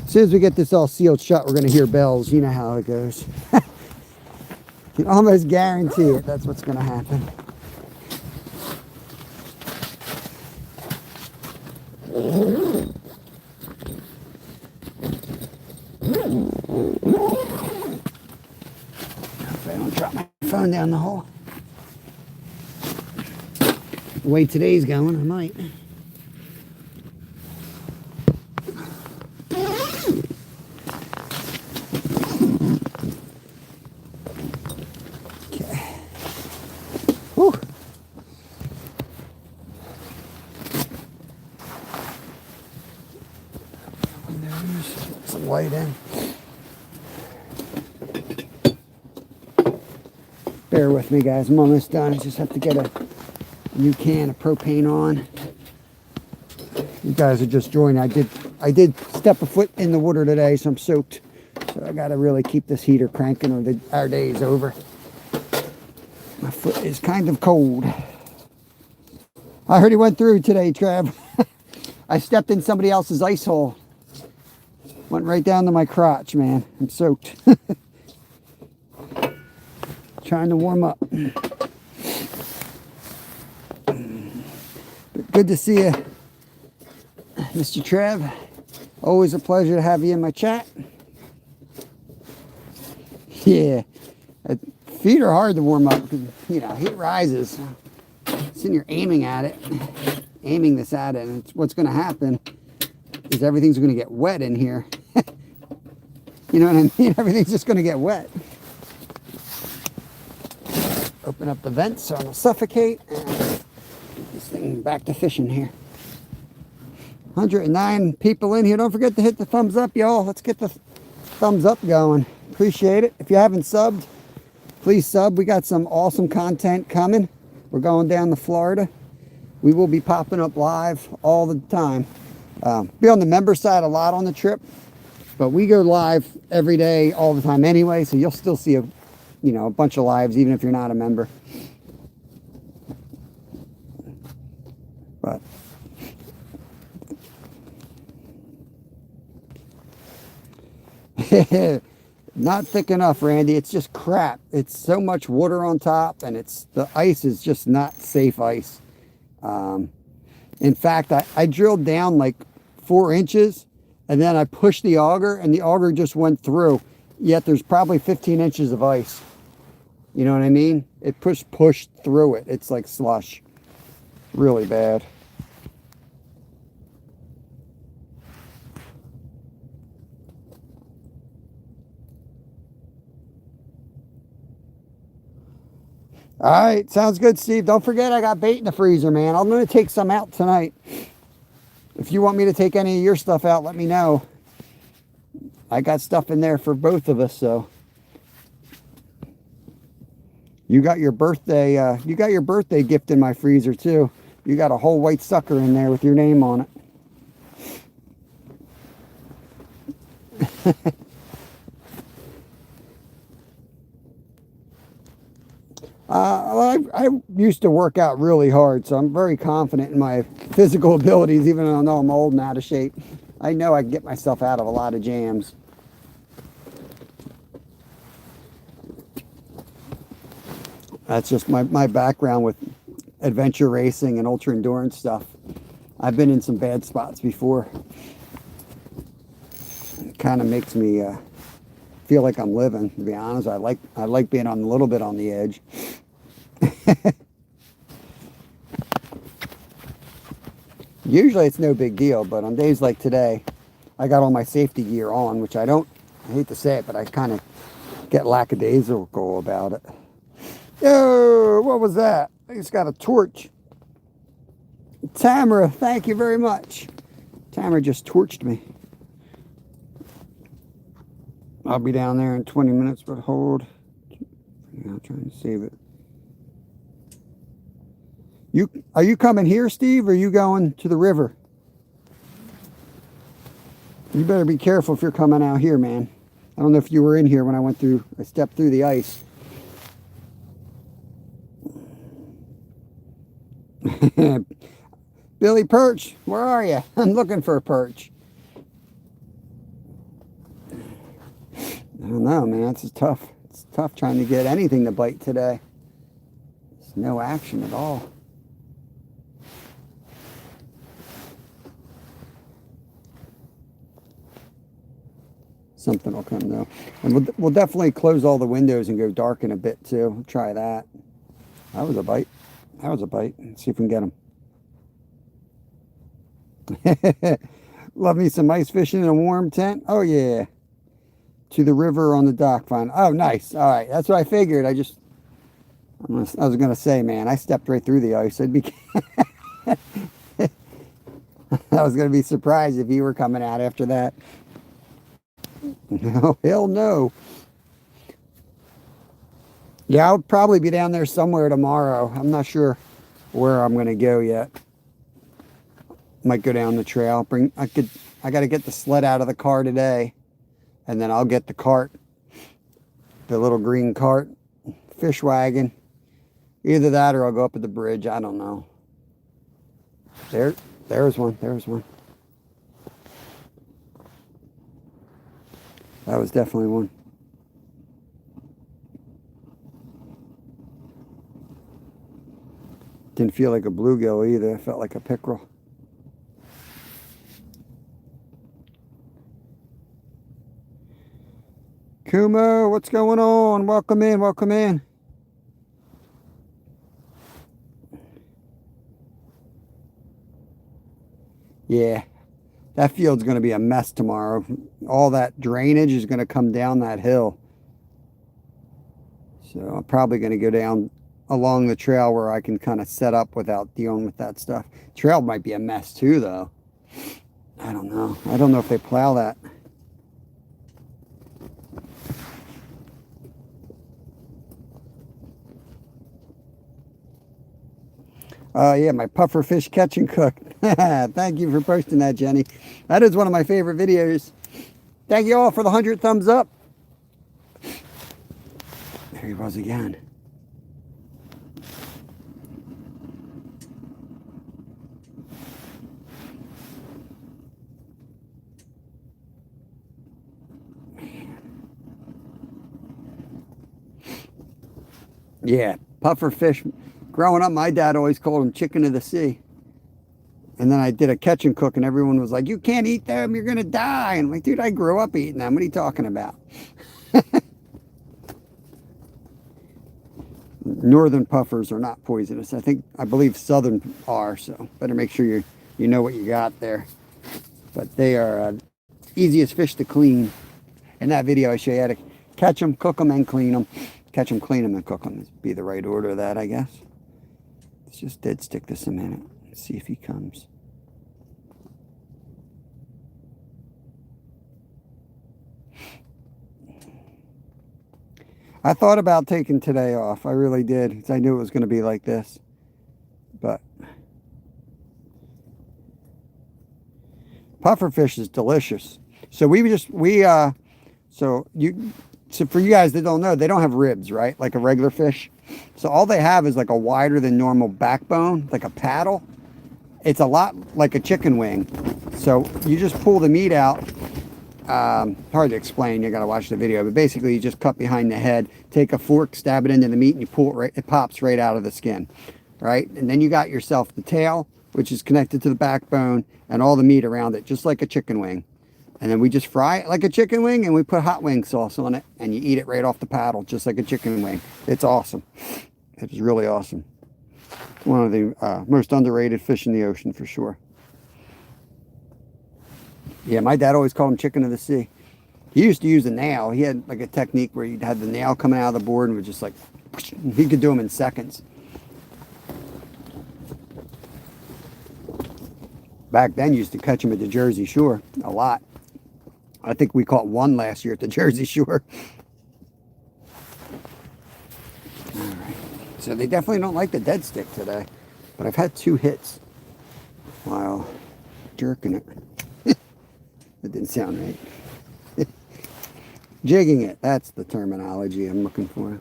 As soon as we get this all sealed shut, we're going to hear bells. You know how it goes. You can almost guarantee it. That's what's going to happen. Phone down the hole. The way today's going, I might. Okay. Whew. There's some light in. Bear with me, guys. I'm almost done. I just have to get a new can of propane on. You guys are just joining. I did step a foot in the water today, so I'm soaked. So I got to really keep this heater cranking or our day is over. My foot is kind of cold. I heard he went through today, Trev. I stepped in somebody else's ice hole. Went right down to my crotch, man. I'm soaked. Trying to warm up. But good to see you, Mr. Trev. Always a pleasure to have you in my chat. Yeah, feet are hard to warm up because, you know, heat rises. Sitting here aiming at it, aiming this at it, and what's going to happen is everything's going to get wet in here. You know what I mean? Everything's just going to get wet. Open up the vents so it'll suffocate, and get this thing back to fishing here. 109 people in here. Don't forget to hit the thumbs up, y'all. Let's get the thumbs up going. Appreciate it. If you haven't subbed, please sub. We got some awesome content coming. We're going down to Florida. We will be popping up live all the time. Be on the member side a lot on the trip, but we go live every day, all the time anyway, so you'll still see a bunch of lives, even if you're not a member. But Not thick enough, Randy. It's just crap. It's so much water on top, and the ice is just not safe ice. Um, in fact, I drilled down like 4 inches, and then I pushed the auger, and the auger just went through. Yet there's probably 15 inches of ice. You know what I mean? It pushed through it. It's like slush. Really bad. All right, sounds good, Steve. Don't forget I got bait in the freezer, man. I'm going to take some out tonight. If you want me to take any of your stuff out, let me know. I got stuff in there for both of us, so. You got your birthday gift in my freezer too. You got a whole white sucker in there with your name on it. I used to work out really hard, so I'm very confident in my physical abilities, even though I'm old and out of shape. I know I can get myself out of a lot of jams. That's just my background with adventure racing and ultra endurance stuff. I've been in some bad spots before. It kind of makes me feel like I'm living, to be honest. I like being on a little bit on the edge. Usually it's no big deal, but on days like today, I got all my safety gear on, which I hate to say it, but I kind of get lackadaisical about it. Yo, what was that? I just got a torch. Tamara, thank you very much. Tamara just torched me. I'll be down there in 20 minutes, but hold. Yeah, I'm trying to save it. Are you coming here, Steve, or are you going to the river? You better be careful if you're coming out here, man. I don't know if you were in here when I stepped through the ice. Billy Perch, where are you? I'm looking for a perch. I don't know, man. It's tough. It's tough trying to get anything to bite today. There's no action at all. Something will come though. And we'll definitely close all the windows and go darken a bit too. We'll try that. That was a bite. That was a bite. Let's see if we can get him. Love me some ice fishing in a warm tent. Oh yeah. To the river on the dock. Fine. Oh, nice. All right. That's what I figured. I was going to say, man, I stepped right through the ice. I was going to be surprised if you were coming out after that. No, hell no. Yeah, I'll probably be down there somewhere tomorrow. I'm not sure where I'm going to go yet. Might go down the trail. I got to get the sled out of the car today. And then I'll get the cart, the little green cart, fish wagon. Either that or I'll go up at the bridge. I don't know. There's one. There's one. That was definitely one. Didn't feel like a bluegill either. It felt like a pickerel. Kumo, what's going on? Welcome in, welcome in. Yeah, that field's going to be a mess tomorrow. All that drainage is going to come down that hill. So I'm probably going to go down along the trail where I can kind of set up without dealing with that stuff. Trail might be a mess too, though. I don't know. I don't know if they plow that. Yeah, my puffer fish catch and cook. Thank you for posting that, Jenny. That is one of my favorite videos. Thank you all for the 100 thumbs up. There he was again. Man. Yeah, puffer fish. Growing up, my dad always called them chicken of the sea. And then I did a catch and cook, and everyone was like, "You can't eat them. You're gonna die." And I'm like, "Dude, I grew up eating them. What are you talking about?" Northern puffers are not poisonous. I believe southern are. So better make sure you know what you got there. But they are easiest fish to clean. In that video, I show you how to catch them, cook them, and clean them. Catch them, clean them, and cook them. It'd be the right order of that, I guess. Let's just dead stick this a minute. Let's see if he comes. I thought about taking today off. I really did, because I knew it was going to be like this. But puffer fish is delicious. So so for you guys that don't know, they don't have ribs, right? Like a regular fish. So all they have is like a wider than normal backbone, like a paddle. It's a lot like a chicken wing. So you just pull the meat out. Hard to explain, you gotta watch the video, but basically you just cut behind the head, take a fork, stab it into the meat, and you pull it right, it pops right out of the skin, right? And then you got yourself the tail, which is connected to the backbone, and all the meat around it, just like a chicken wing. And then we just fry it like a chicken wing, and we put hot wing sauce on it, and you eat it right off the paddle, just like a chicken wing. It's awesome. It's really awesome. One of the most underrated fish in the ocean for sure. Yeah, my dad always called him chicken of the sea. He used to use a nail. He had like a technique where he'd have the nail coming out of the board and would just like, he could do them in seconds. Back then, you used to catch them at the Jersey Shore a lot. I think we caught one last year at the Jersey Shore. All right. So they definitely don't like the dead stick today. But I've had 2 hits while jerking it. That didn't sound right. Jigging it. That's the terminology I'm looking for.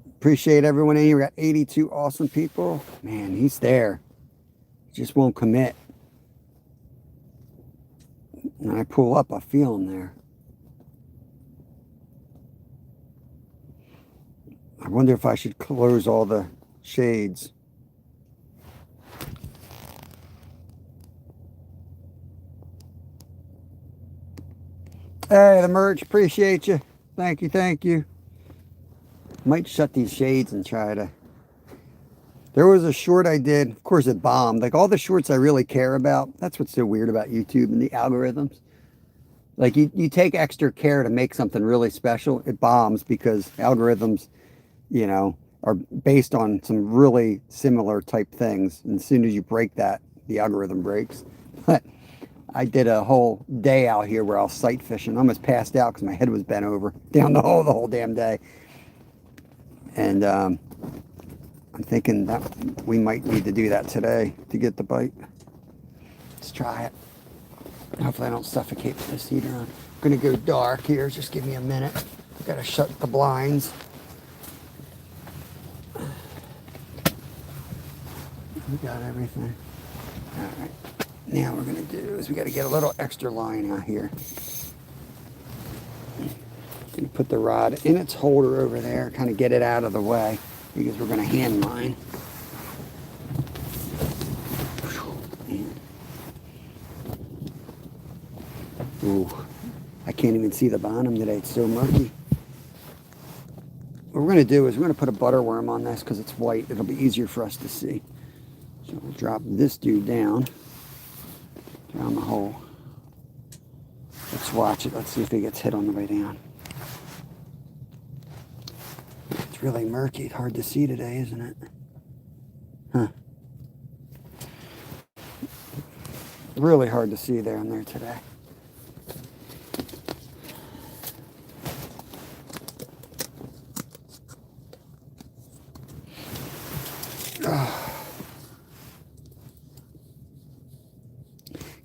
Appreciate everyone in here. We got 82 awesome people. Man, he's there. Just won't commit. When I pull up, I feel him there. I wonder if I should close all the shades. Hey, the merch, appreciate you. Thank you, thank you. Might shut these shades and try to... There was a short I did, of course it bombed. Like all the shorts I really care about, that's what's so weird about YouTube and the algorithms. Like you take extra care to make something really special, it bombs because algorithms, you know, are based on some really similar type things. And as soon as you break that, the algorithm breaks. But I did a whole day out here where I was sight fishing. I almost passed out because my head was bent over down the whole damn day. And I'm thinking that we might need to do that today to get the bite. Let's try it. Hopefully I don't suffocate with this heater on. I'm gonna go dark here. Just give me a minute. I've got to shut the blinds. We got everything. All right. Now what we're gonna do is we got to get a little extra line out here. Gonna put the rod in its holder over there, kind of get it out of the way because we're gonna hand line. Ooh, I can't even see the bottom today. It's so murky. What we're gonna do is we're gonna put a butter worm on this because it's white. It'll be easier for us to see. So we'll drop this dude down the hole. Let's watch it. Let's see if he gets hit on the way down. It's really murky. It's hard to see today, isn't it? Huh. Really hard to see there and there today.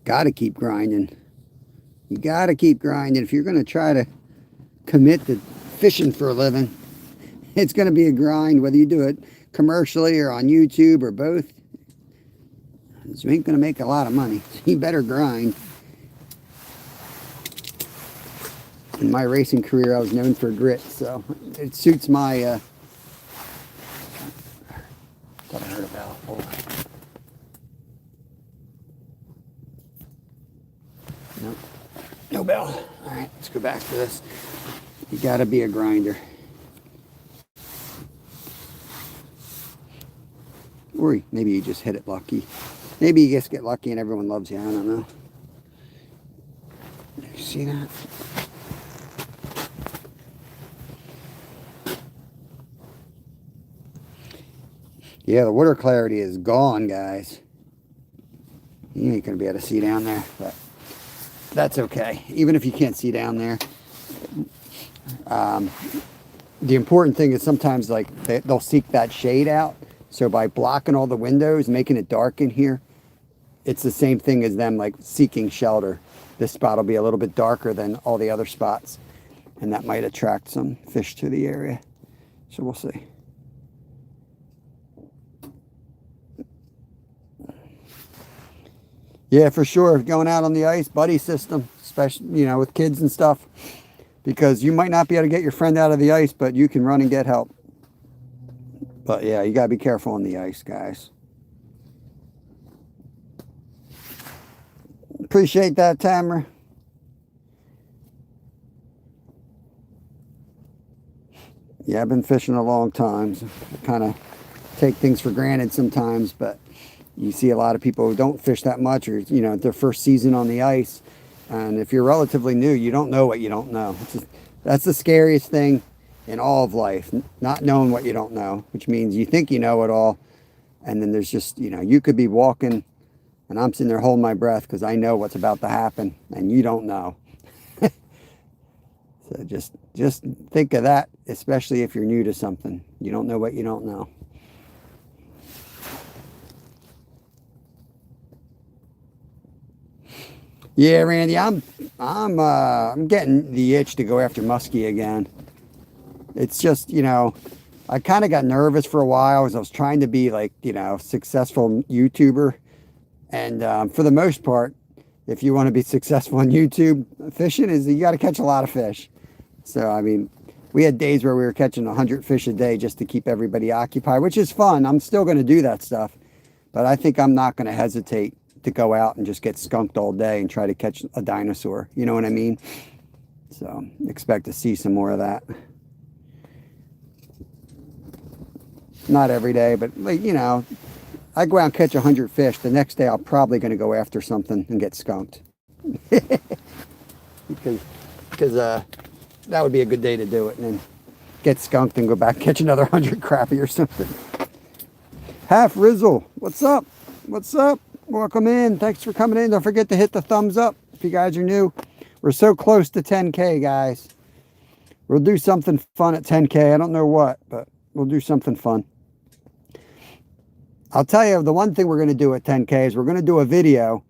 Gotta keep grinding. You gotta keep grinding. If you're gonna try to commit to fishing for a living, it's gonna be a grind, whether you do it commercially or on YouTube or both. You ain't gonna make a lot of money. So you better grind. In my racing career, I was known for grit, so it suits my, thought I heard a bell. Hold on. Nope. No bell. All right, let's go back to this. You gotta be a grinder. Or maybe you just hit it lucky. Maybe you just get lucky and everyone loves you. I don't know. You see that? Yeah, the water clarity is gone, guys. You ain't gonna be able to see down there, but that's okay. Even if you can't see down there, the important thing is sometimes like they'll seek that shade out. So by blocking all the windows, making it dark in here, it's the same thing as them like seeking shelter. This spot will be a little bit darker than all the other spots, and that might attract some fish to the area. So we'll see. Yeah, for sure. Going out on the ice, buddy system, especially, you know, with kids and stuff, because you might not be able to get your friend out of the ice, but you can run and get help. But yeah, you gotta be careful on the ice, guys. Appreciate that, Tamara. Yeah, I've been fishing a long time. So I kind of take things for granted sometimes, but you see a lot of people who don't fish that much, or, you know, their first season on the ice. And if you're relatively new, you don't know what you don't know. That's the scariest thing in all of life, not knowing what you don't know, which means you think you know it all. And then there's just, you know, you could be walking and I'm sitting there holding my breath because I know what's about to happen and you don't know. So just think of that, especially if you're new to something. You don't know what you don't know. Yeah, Randy, I'm getting the itch to go after muskie again. It's just, you know, I kind of got nervous for a while as I was trying to be like, you know, successful YouTuber. And for the most part, if you want to be successful on YouTube, fishing is, you got to catch a lot of fish. So, I mean, we had days where we were catching 100 fish a day just to keep everybody occupied, which is fun. I'm still going to do that stuff. But I think I'm not going to hesitate to go out and just get skunked all day and try to catch a dinosaur. You know what I mean? So expect to see some more of that. Not every day, but like, you know, I go out and catch 100 fish. The next day I'm probably going to go after something and get skunked. because that would be a good day to do it, and then get skunked and go back and catch another 100 crappie or something. Half Rizzle, what's up? What's up? Welcome in. Thanks for coming in. Don't forget to hit the thumbs up if you guys are new. We're so close to 10K, guys. We'll do something fun at 10K. I don't know what, but we'll do something fun. I'll tell you, the one thing we're going to do at 10K is we're going to do a video,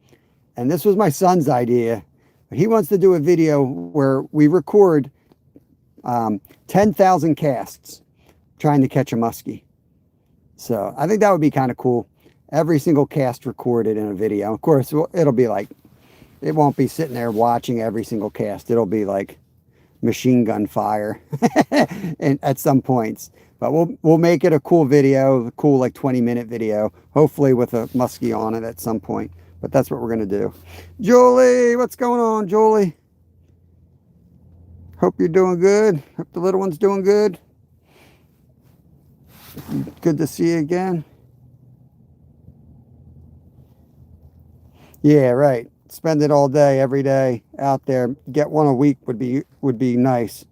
and this was my son's idea. He wants to do a video where we record 10,000 casts trying to catch a muskie. So I think that would be kind of cool. Every single cast recorded in a video. Of course, it'll be like, it won't be sitting there watching every single cast. It'll be like machine gun fire and at some points. But we'll make it a cool video, a cool like 20-minute video, hopefully with a muskie on it at some point. But that's what we're going to do. Julie, what's going on, Julie? Hope you're doing good. Hope the little one's doing good. Good to see you again. Yeah, right. Spend it all day, every day out there. Get one a week would be nice.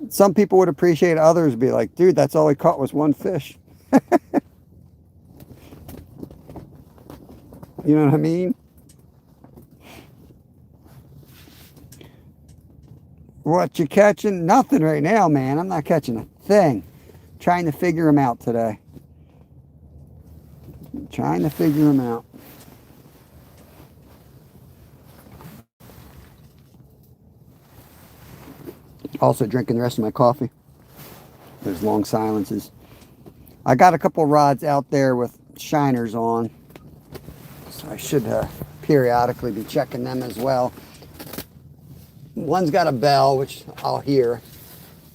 Some people would appreciate it. Others would be like, dude, that's all he caught was one fish. You know what I mean? What you catching? Nothing right now, man. I'm not catching a thing. Trying to figure them out today. Trying to figure them out. Also drinking the rest of my coffee. There's long silences. I got a couple rods out there with shiners on. So I should periodically be checking them as well. One's got a bell, which I'll hear.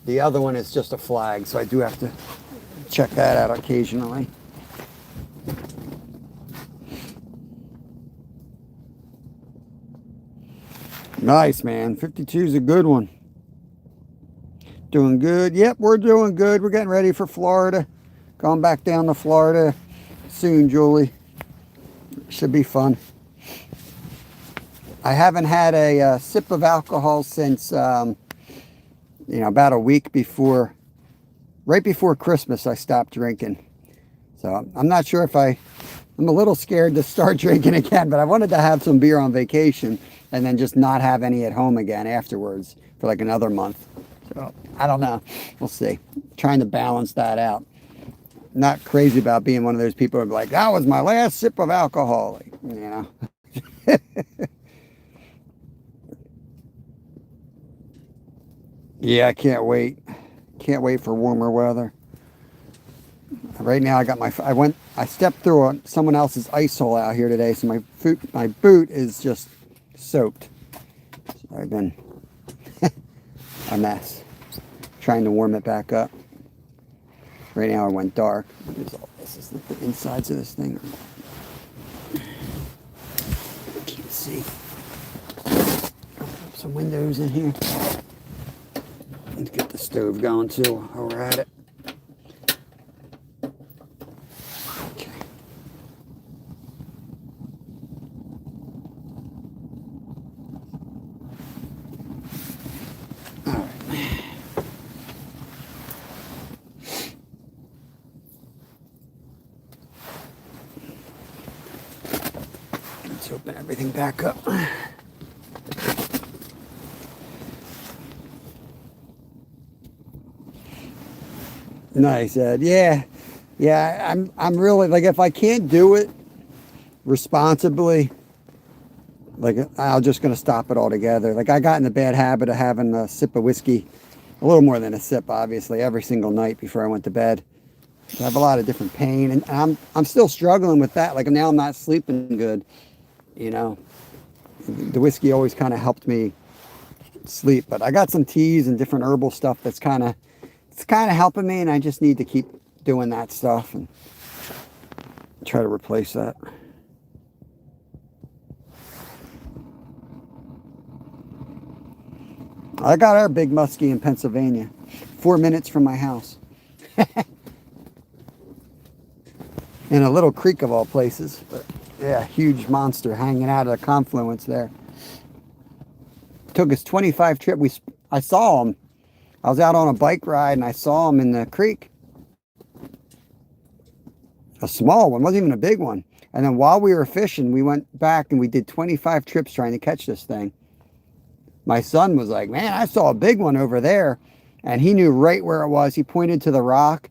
The other one is just a flag, so I do have to check that out occasionally. Nice, man. 52 is a good one. Doing good. Yep, we're doing good. We're getting ready for Florida. Going back down to Florida soon, Julie. Should be fun. I haven't had a sip of alcohol since, about a week before, right before Christmas, I stopped drinking. So I'm not sure if I'm a little scared to start drinking again, but I wanted to have some beer on vacation and then just not have any at home again afterwards for like another month. So I don't know. We'll see. Trying to balance that out. Not crazy about being one of those people who are like, that was my last sip of alcohol. Yeah, I can't wait. Can't wait for warmer weather. Right now, I stepped through someone else's ice hole out here today, so my boot is just soaked. So I've been a mess trying to warm it back up. Right now, it went dark. This is the insides of this thing. Can't see. Open up some windows in here. Let's get the stove going too while we're at it. Okay. All right. Let's open everything back up. Nice, Ed. Yeah. I'm really like, if I can't do it responsibly, like I'm just gonna stop it altogether. Like I got in the bad habit of having a sip of whiskey, a little more than a sip, obviously, every single night before I went to bed. I have a lot of different pain, and I'm still struggling with that. Like now I'm not sleeping good. The whiskey always kind of helped me sleep, but I got some teas and different herbal stuff that's kind of helping me, and I just need to keep doing that stuff and try to replace that. I got our big muskie in Pennsylvania, 4 minutes from my house. In a little creek of all places, but yeah, huge monster hanging out of the confluence there. Took us 25 trips. I saw him. I was out on a bike ride and I saw him in the creek. A small one, wasn't even a big one. And then while we were fishing, we went back and we did 25 trips trying to catch this thing. My son was like, man, I saw a big one over there. And he knew right where it was. He pointed to the rock.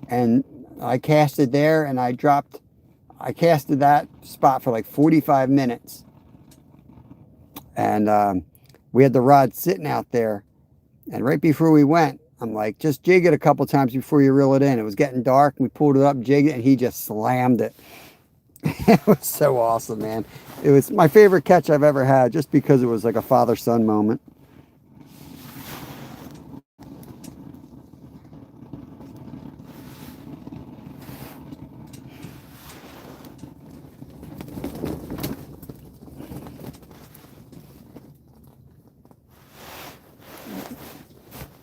And I casted there and I casted that spot for like 45 minutes. And we had the rod sitting out there. And right before we went, I'm like, just jig it a couple times before you reel it in. It was getting dark. We pulled it up, jigged it, and he just slammed it. It was so awesome, man. It was my favorite catch I've ever had, just because it was like a father-son moment.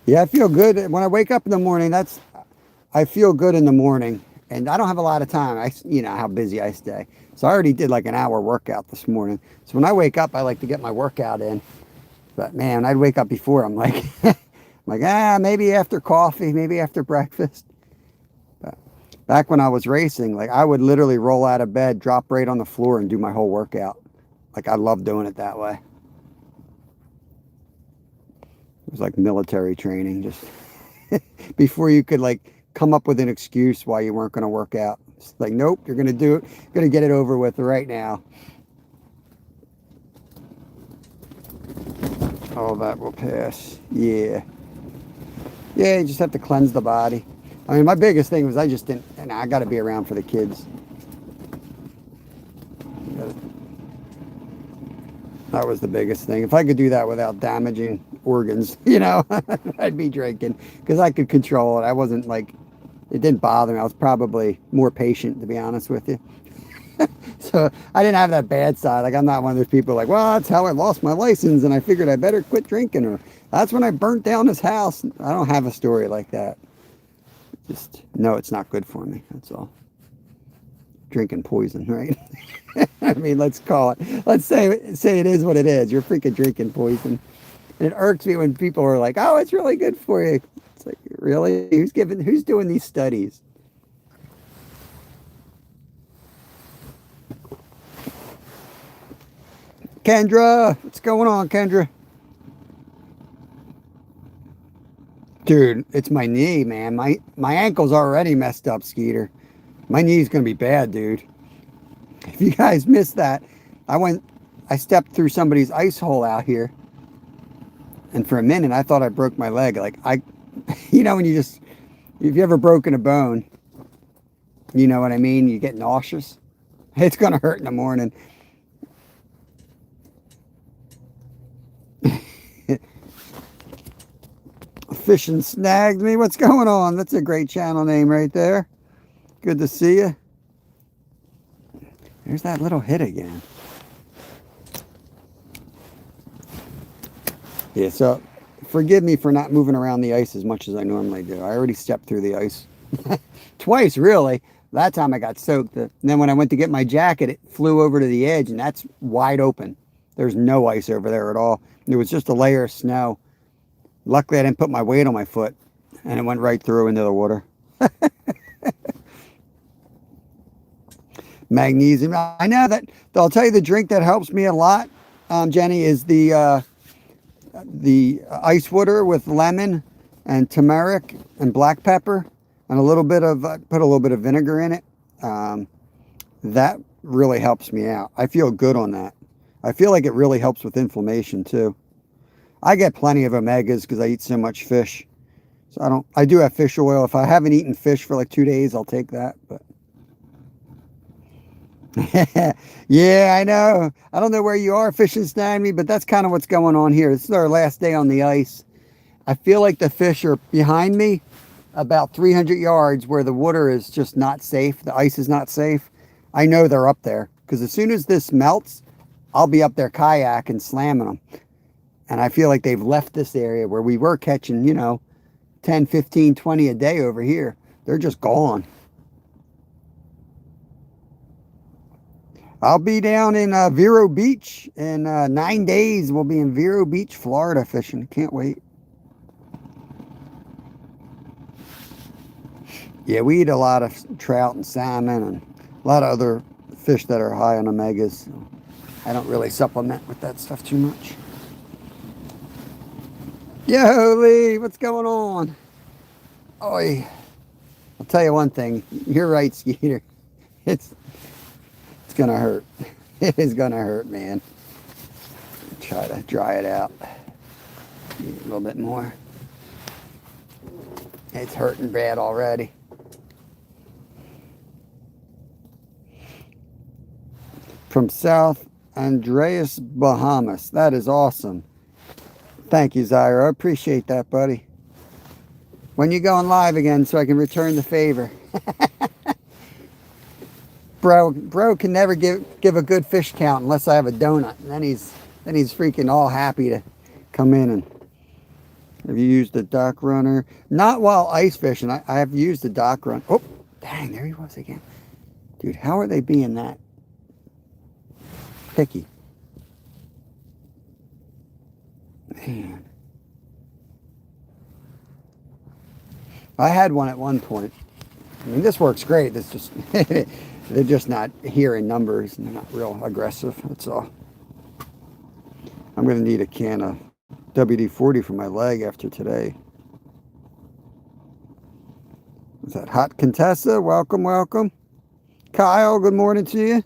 Yeah, I feel good when I wake up in the morning. I feel good in the morning, and I don't have a lot of time. You know how busy I stay. So I already did like an hour workout this morning. So when I wake up, I like to get my workout in. But man, I'd wake up before. I'm like, maybe after coffee, maybe after breakfast. But back when I was racing, like I would literally roll out of bed, drop right on the floor, and do my whole workout. Like I love doing it that way. It was like military training, just before you could like come up with an excuse why you weren't going to work out. It's like, nope, you're going to do it. You're going to get it over with right now. All that will pass. Yeah. Yeah, you just have to cleanse the body. I mean, my biggest thing was I just didn't, and I got to be around for the kids. That was the biggest thing. If I could do that without damaging organs, you know, I'd be drinking because I could control it. I wasn't like, it didn't bother me. I was probably more patient, to be honest with you. So I didn't have that bad side. Like, I'm not one of those people like, well, that's how I lost my license and I figured I better quit drinking, or that's when I burnt down his house. I don't have a story like that. Just know it's not good for me. That's all. Drinking poison, right? I mean, let's call it. Let's say it is what it is. You're freaking drinking poison. And it irks me when people are like, "Oh, it's really good for you." It's like, really? Who's doing these studies? Kendra, what's going on, Kendra? Dude, it's my knee, man. My ankle's already messed up, Skeeter. My knee's gonna be bad, dude. If you guys missed that, I stepped through somebody's ice hole out here, and for a minute I thought I broke my leg. Like, you know, if you ever broken a bone, you know what I mean? You get nauseous. It's gonna hurt in the morning. Fishing snagged me. What's going on? That's a great channel name right there. Good to see you. There's that little hit again. Yeah, so forgive me for not moving around the ice as much as I normally do. I already stepped through the ice. Twice, really. That time I got soaked. And then when I went to get my jacket, it flew over to the edge, and that's wide open. There's no ice over there at all. There was just a layer of snow. Luckily, I didn't put my weight on my foot, and it went right through into the water. Magnesium. I know that. I'll tell you the drink that helps me a lot, Jenny, is the ice water with lemon and turmeric and black pepper and a little bit of put a little bit of vinegar in it. That really helps me out. I feel good on that. I feel like it really helps with inflammation too. I get plenty of omegas because I eat so much fish. So I do have fish oil. If I haven't eaten fish for like 2 days, I'll take that. But yeah, I know. I don't know where you are fishing, snagged me, but that's kind of what's going on here. This is our last day on the ice. I feel like the fish are behind me about 300 yards where the water is just not safe. The ice is not safe. I know they're up there because as soon as this melts, I'll be up there kayaking, slamming them. And I feel like they've left this area where we were catching, 10, 15, 20 a day over here. They're just gone. I'll be down in Vero Beach in 9 days. We'll be in Vero Beach, Florida fishing. Can't wait. Yeah, we eat a lot of trout and salmon and a lot of other fish that are high on omegas. So I don't really supplement with that stuff too much. Yo, Lee, what's going on? Oi. I'll tell you one thing. You're right, Skeeter. It's gonna hurt. It is gonna hurt, man. Try to dry it out. Need a little bit more. It's hurting bad already. From South Andreas, Bahamas. That is awesome. Thank you, Zyra. I appreciate that, buddy. When you going live again so I can return the favor? Bro can never give a good fish count unless I have a donut. And then he's freaking all happy to come in. And have you used the dock runner? Not while ice fishing. I have used the dock run. Oh, dang, there he was again. Dude, how are they being that picky? Man. I had one at one point. I mean, this works great. It's just they're just not here in numbers and they're not real aggressive. That's all. I'm going to need a can of WD-40 for my leg after today. Is that Hot Contessa? Welcome, welcome. Kyle, good morning to you.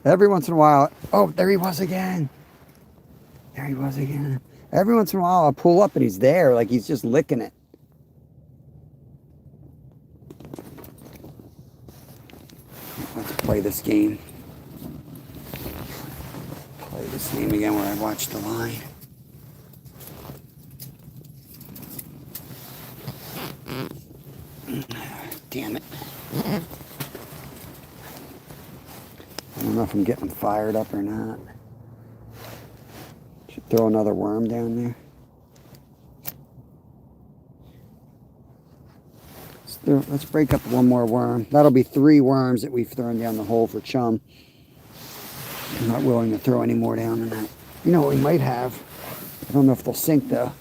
Every once in a while, oh, there he was again. There he was again. Every once in a while, I'll pull up and he's there, like he's just licking it. Let's play this game. this name again where I watched the line. Damn it. I don't know if I'm getting fired up or not. Should throw another worm down there. Let's break up one more worm. That'll be 3 worms that we've thrown down the hole for chum. I'm not willing to throw any more down in that. You know what we might have? I don't know if they'll sink though.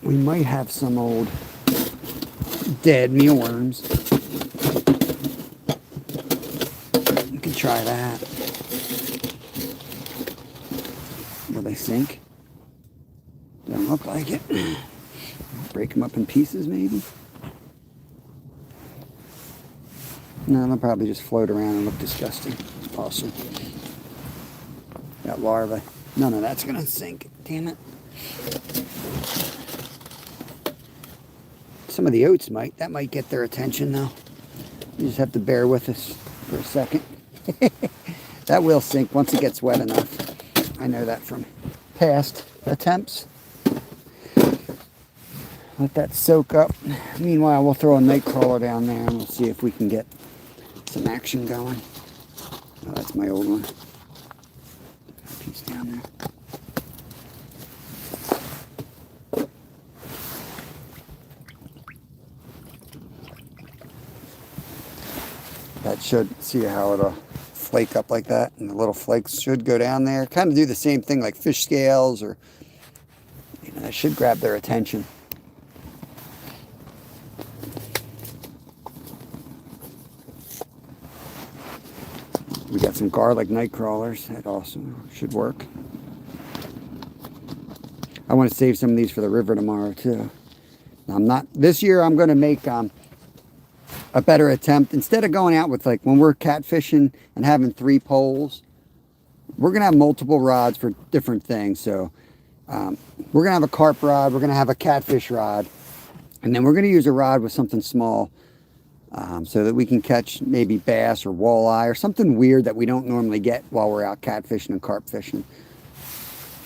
We might have some old dead mealworms. We can try that. Will they sink? Doesn't look like it. Break them up in pieces maybe? No, they'll probably just float around and look disgusting. Awesome. That larva. None of that's going to sink. Damn it. Some of the oats might. That might get their attention though. You just have to bear with us for a second. That will sink once it gets wet enough. I know that from past attempts. Let that soak up. Meanwhile, we'll throw a night crawler down there and we'll see if we can get some action going. Oh, that's my old one. Piece down there. That should, see how it'll flake up like that, and the little flakes should go down there. Kind of do the same thing like fish scales, or that should grab their attention. We got some garlic night crawlers. That also should work. I want to save some of these for the river tomorrow too. This year I'm going to make a better attempt. Instead of going out with, like, when we're catfishing and having 3 poles, we're going to have multiple rods for different things. So we're going to have a carp rod, we're going to have a catfish rod, and then we're going to use a rod with something small so that we can catch maybe bass or walleye or something weird that we don't normally get while we're out catfishing and carp fishing.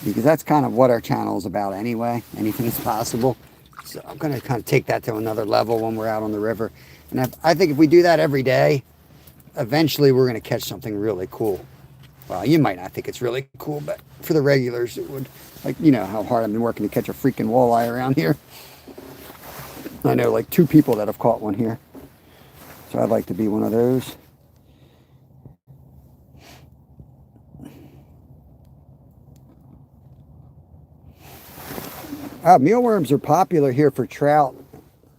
Because that's kind of what our channel is about anyway. Anything is possible. So I'm going to kind of take that to another level when we're out on the river. And I think if we do that every day, eventually we're going to catch something really cool. Well, you might not think it's really cool, but for the regulars it would. Like, you know how hard I've been working to catch a freaking walleye around here. I know like 2 people that have caught one here. So I'd like to be one of those. Mealworms are popular here for trout.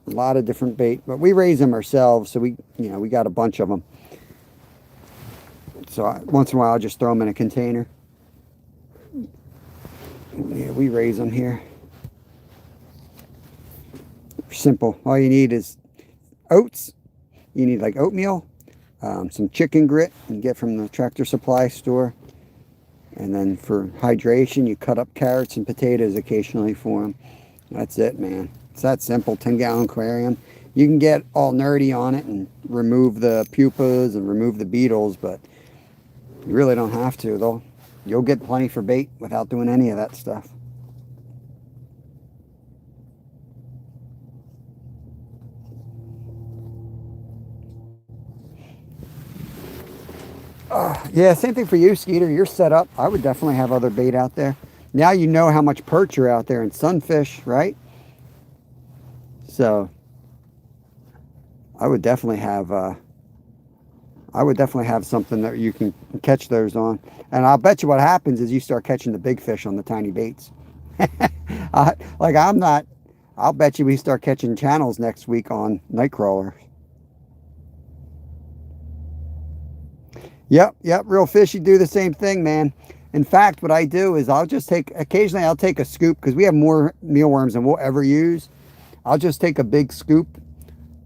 A lot of different bait, but we raise them ourselves, so we got a bunch of them. So once in a while, I'll just throw them in a container. Yeah, we raise them here. Simple. All you need is oats. You need like oatmeal, some chicken grit you can get from the Tractor Supply store. And then for hydration, you cut up carrots and potatoes occasionally for them. That's it, man. It's that simple. 10-gallon aquarium. You can get all nerdy on it and remove the pupas and remove the beetles, but you really don't have to, though. You'll get plenty for bait without doing any of that stuff. Yeah, same thing for you, Skeeter. You're set up. I would definitely have other bait out there. Now you know how much perch are out there and sunfish, right? So I would definitely have something that you can catch those on. And I'll bet you what happens is you start catching the big fish on the tiny baits. I'll bet you we start catching channels next week on night crawlers. Yep, real fishy do the same thing, man. In fact, what I do is occasionally I'll take a scoop, because we have more mealworms than we'll ever use. I'll just take a big scoop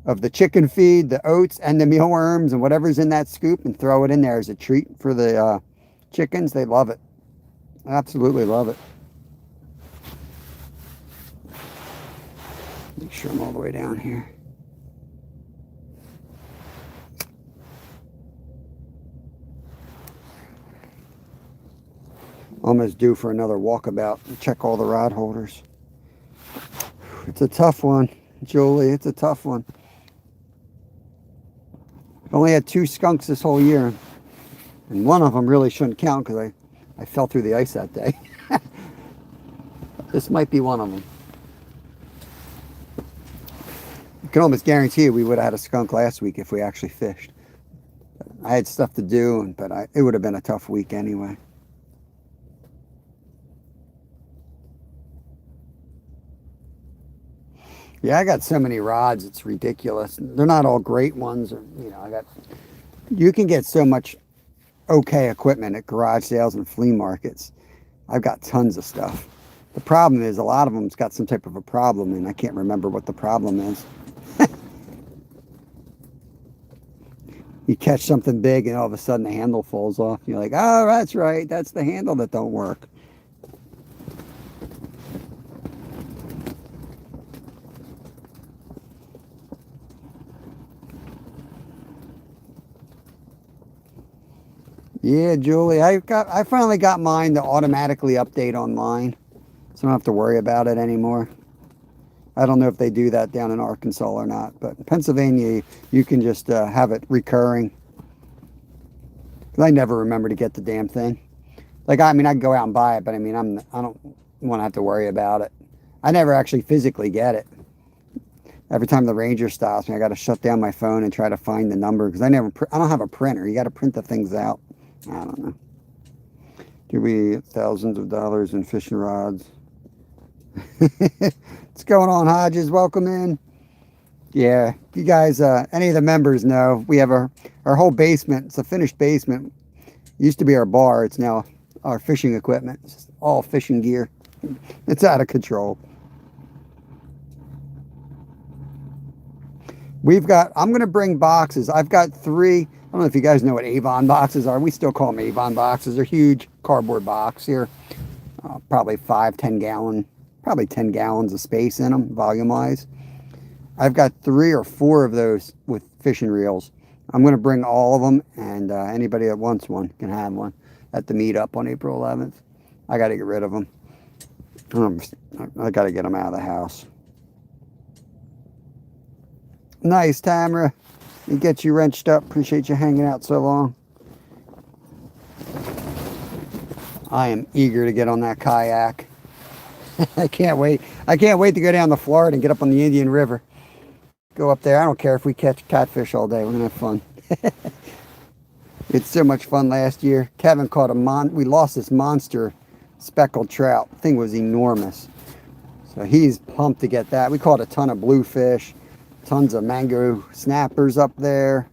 of the chicken feed, the oats, and the mealworms, and whatever's in that scoop, and throw it in there as a treat for the chickens. They love it. Absolutely love it. Make sure I'm all the way down here. Almost due for another walkabout. Check all the rod holders. It's a tough one, Julie. It's a tough one. I've only had 2 skunks this whole year. And one of them really shouldn't count because I fell through the ice that day. This might be one of them. I can almost guarantee you we would have had a skunk last week if we actually fished. I had stuff to do, but it would have been a tough week anyway. Yeah, I got so many rods, it's ridiculous. They're not all great ones. You can get so much okay equipment at garage sales and flea markets. I've got tons of stuff. The problem is a lot of them's got some type of a problem, and I can't remember what the problem is. You catch something big, and all of a sudden the handle falls off. You're like, oh, that's right. That's the handle that don't work. Yeah, Julie, I finally got mine to automatically update online, so I don't have to worry about it anymore. I don't know if they do that down in Arkansas or not, but in Pennsylvania, you can just have it recurring. I never remember to get the damn thing. Like, I mean, I can go out and buy it, but I mean, I don't want to have to worry about it. I never actually physically get it. Every time the ranger stops me, I got to shut down my phone and try to find the number because I don't have a printer. You got to print the things out. I don't know. Do we thousands of dollars in fishing rods? What's going on, Hodges? Welcome in. Yeah, you guys, any of the members know, we have our whole basement. It's a finished basement. It used to be our bar. It's now our fishing equipment. It's all fishing gear. It's out of control. I'm going to bring boxes. I've got 3. I don't know if you guys know what Avon boxes are. We still call them Avon boxes. They're huge cardboard box here. Probably 10 gallon, probably 10 gallons of space in them, volume-wise. I've got 3 or 4 of those with fishing reels. I'm going to bring all of them, and anybody that wants one can have one at the meetup on April 11th. I got to get rid of them. I got to get them out of the house. Nice, Tamara. It gets you wrenched up. Appreciate you hanging out so long. I am eager to get on that kayak. I can't wait. I can't wait to go down to Florida and get up on the Indian River. Go up there. I don't care if we catch catfish all day. We're going to have fun. It's so much fun last year. Kevin caught we lost this monster speckled trout. The thing was enormous. So he's pumped to get that. We caught a ton of bluefish. Tons of mango snappers up there.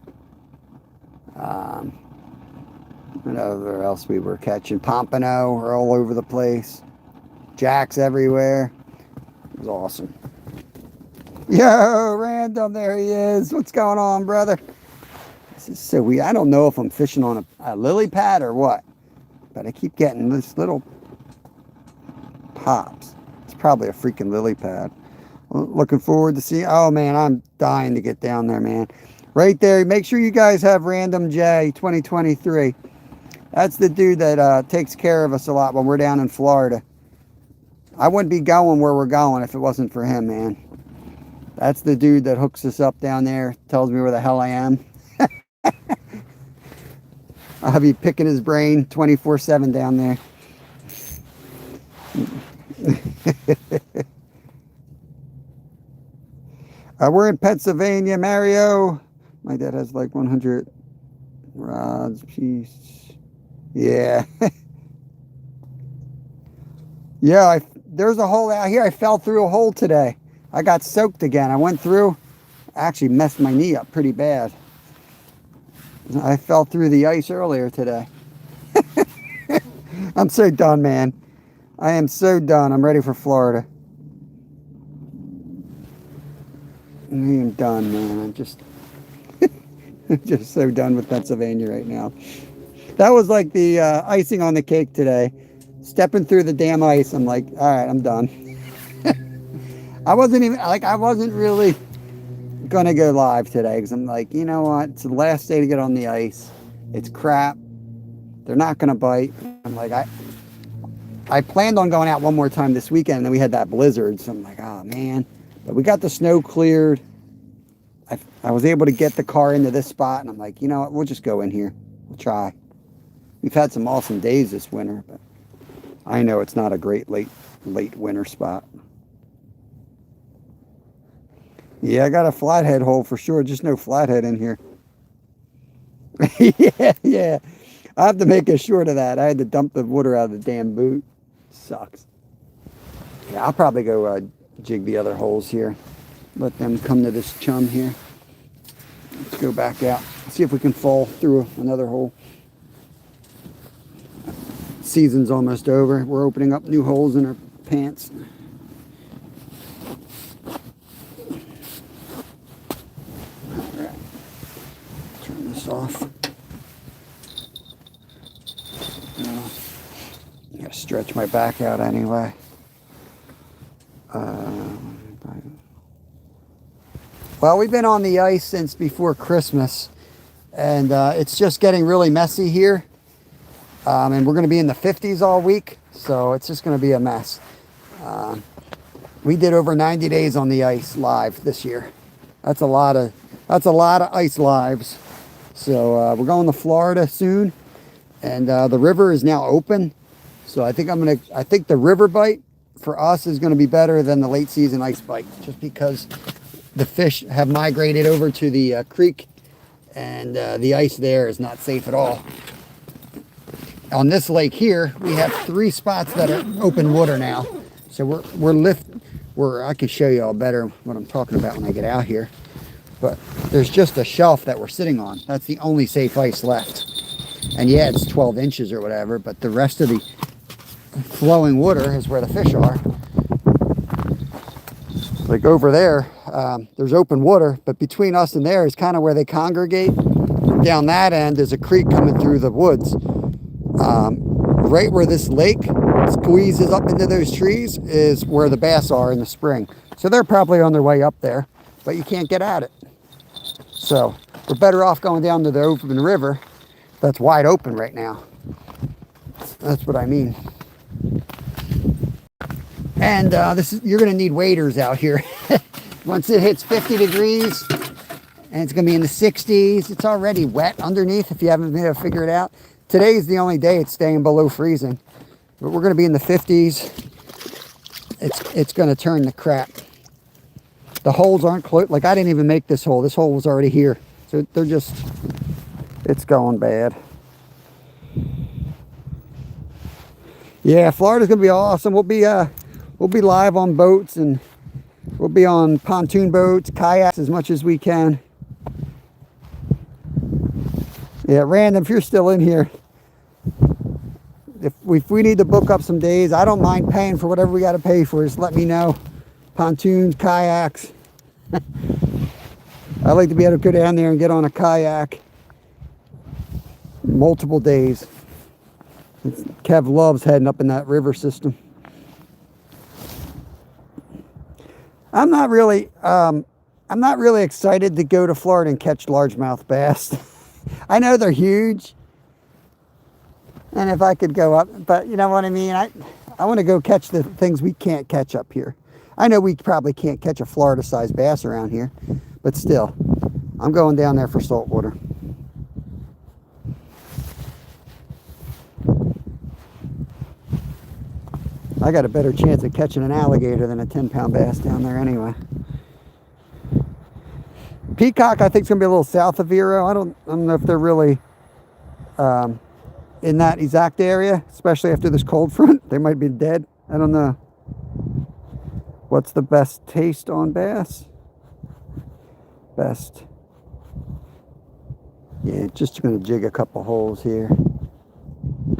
Whatever else we were catching. Pompano are all over the place. Jacks everywhere. It was awesome. Yo, Random, there he is. What's going on, brother? This is so weird. I don't know if I'm fishing on a lily pad or what, but I keep getting this little pops. It's probably a freaking lily pad. Looking forward to see. Oh man, I'm dying to get down there, man. Right there. Make sure you guys have Random J 2023. That's the dude that takes care of us a lot when we're down in Florida. I wouldn't be going where we're going if it wasn't for him, man. That's the dude that hooks us up down there, tells me where the hell I am. I'll be picking his brain 24/7 down there. We're in Pennsylvania, Mario. My dad has like 100 rods piece. Yeah. Yeah, there's a hole out here. I fell through a hole today. I got soaked again. I went through, actually messed my knee up pretty bad. I fell through the ice earlier today. I'm so done, man. I am so done. I'm ready for Florida. I am done, man. I'm just so done with Pennsylvania right now. That was like the icing on the cake today. Stepping through the damn ice, I'm like, all right, I'm done. I wasn't really gonna go live today because I'm like, you know what? It's the last day to get on the ice. It's crap. They're not gonna bite. I'm like, I planned on going out one more time this weekend, and then we had that blizzard. So I'm like, oh man. But we got the snow cleared. I was able to get the car into this spot, and I'm like, you know what? We'll just go in here. We'll try. We've had some awesome days this winter, but I know it's not a great late winter spot. Yeah, I got a flathead hole for sure. Just no flathead in here. yeah. I have to make sure of that. I had to dump the water out of the damn boot. Sucks. Yeah, I'll probably go jig the other holes here. Let them come to this chum here. Let's go back out. See if we can fall through another hole. Season's almost over. We're opening up new holes in our pants. All right. Turn this off. I gotta stretch my back out anyway. Well, we've been on the ice since before Christmas, and it's just getting really messy here. And we're going to be in the 50s all week, so it's just going to be a mess. We did over 90 days on the ice live this year. That's a lot of ice lives. So we're going to Florida soon, and the river is now open. So I think the river bite for us is going to be better than the late season ice bite, just because the fish have migrated over to the creek, and the ice there is not safe at all. On this lake here, we have 3 spots that are open water now. So I can show you all better what I'm talking about when I get out here. But there's just a shelf that we're sitting on. That's the only safe ice left. And yeah, it's 12 inches or whatever, but the rest of the flowing water is where the fish are. Like over there, there's open water, but between us and there is kind of where they congregate. Down that end is a creek coming through the woods. Right where this lake squeezes up into those trees is where the bass are in the spring. So they're probably on their way up there, but you can't get at it. So we're better off going down to the open river that's wide open right now. That's what I mean. And you're going to need waders out here. Once it hits 50 degrees and it's going to be in the 60s, it's already wet underneath if you haven't been able to figure it out. Today's the only day it's staying below freezing, but we're going to be in the 50s. It's going to turn to crap. The holes aren't closed. Like, I didn't even make this hole. This hole was already here. So it's going bad. Yeah, Florida's going to be awesome. We'll be live on boats, and we'll be on pontoon boats, kayaks as much as we can. Yeah, Random, if you're still in here, if we need to book up some days, I don't mind paying for whatever we got to pay for. Just let me know. Pontoons, kayaks. I like to be able to go down there and get on a kayak multiple days. Kev loves heading up in that river system. I'm not really excited to go to Florida and catch largemouth bass. I know they're huge, and if I could go up, but you know what I mean? I want to go catch the things we can't catch up here. I know we probably can't catch a Florida-sized bass around here, but still, I'm going down there for saltwater. I got a better chance of catching an alligator than a 10-pound bass down there anyway. Peacock, I think, is going to be a little south of Vero. I don't know if they're really in that exact area, especially after this cold front. They might be dead. I don't know. What's the best taste on bass? Best. Yeah, just going to jig a couple holes here.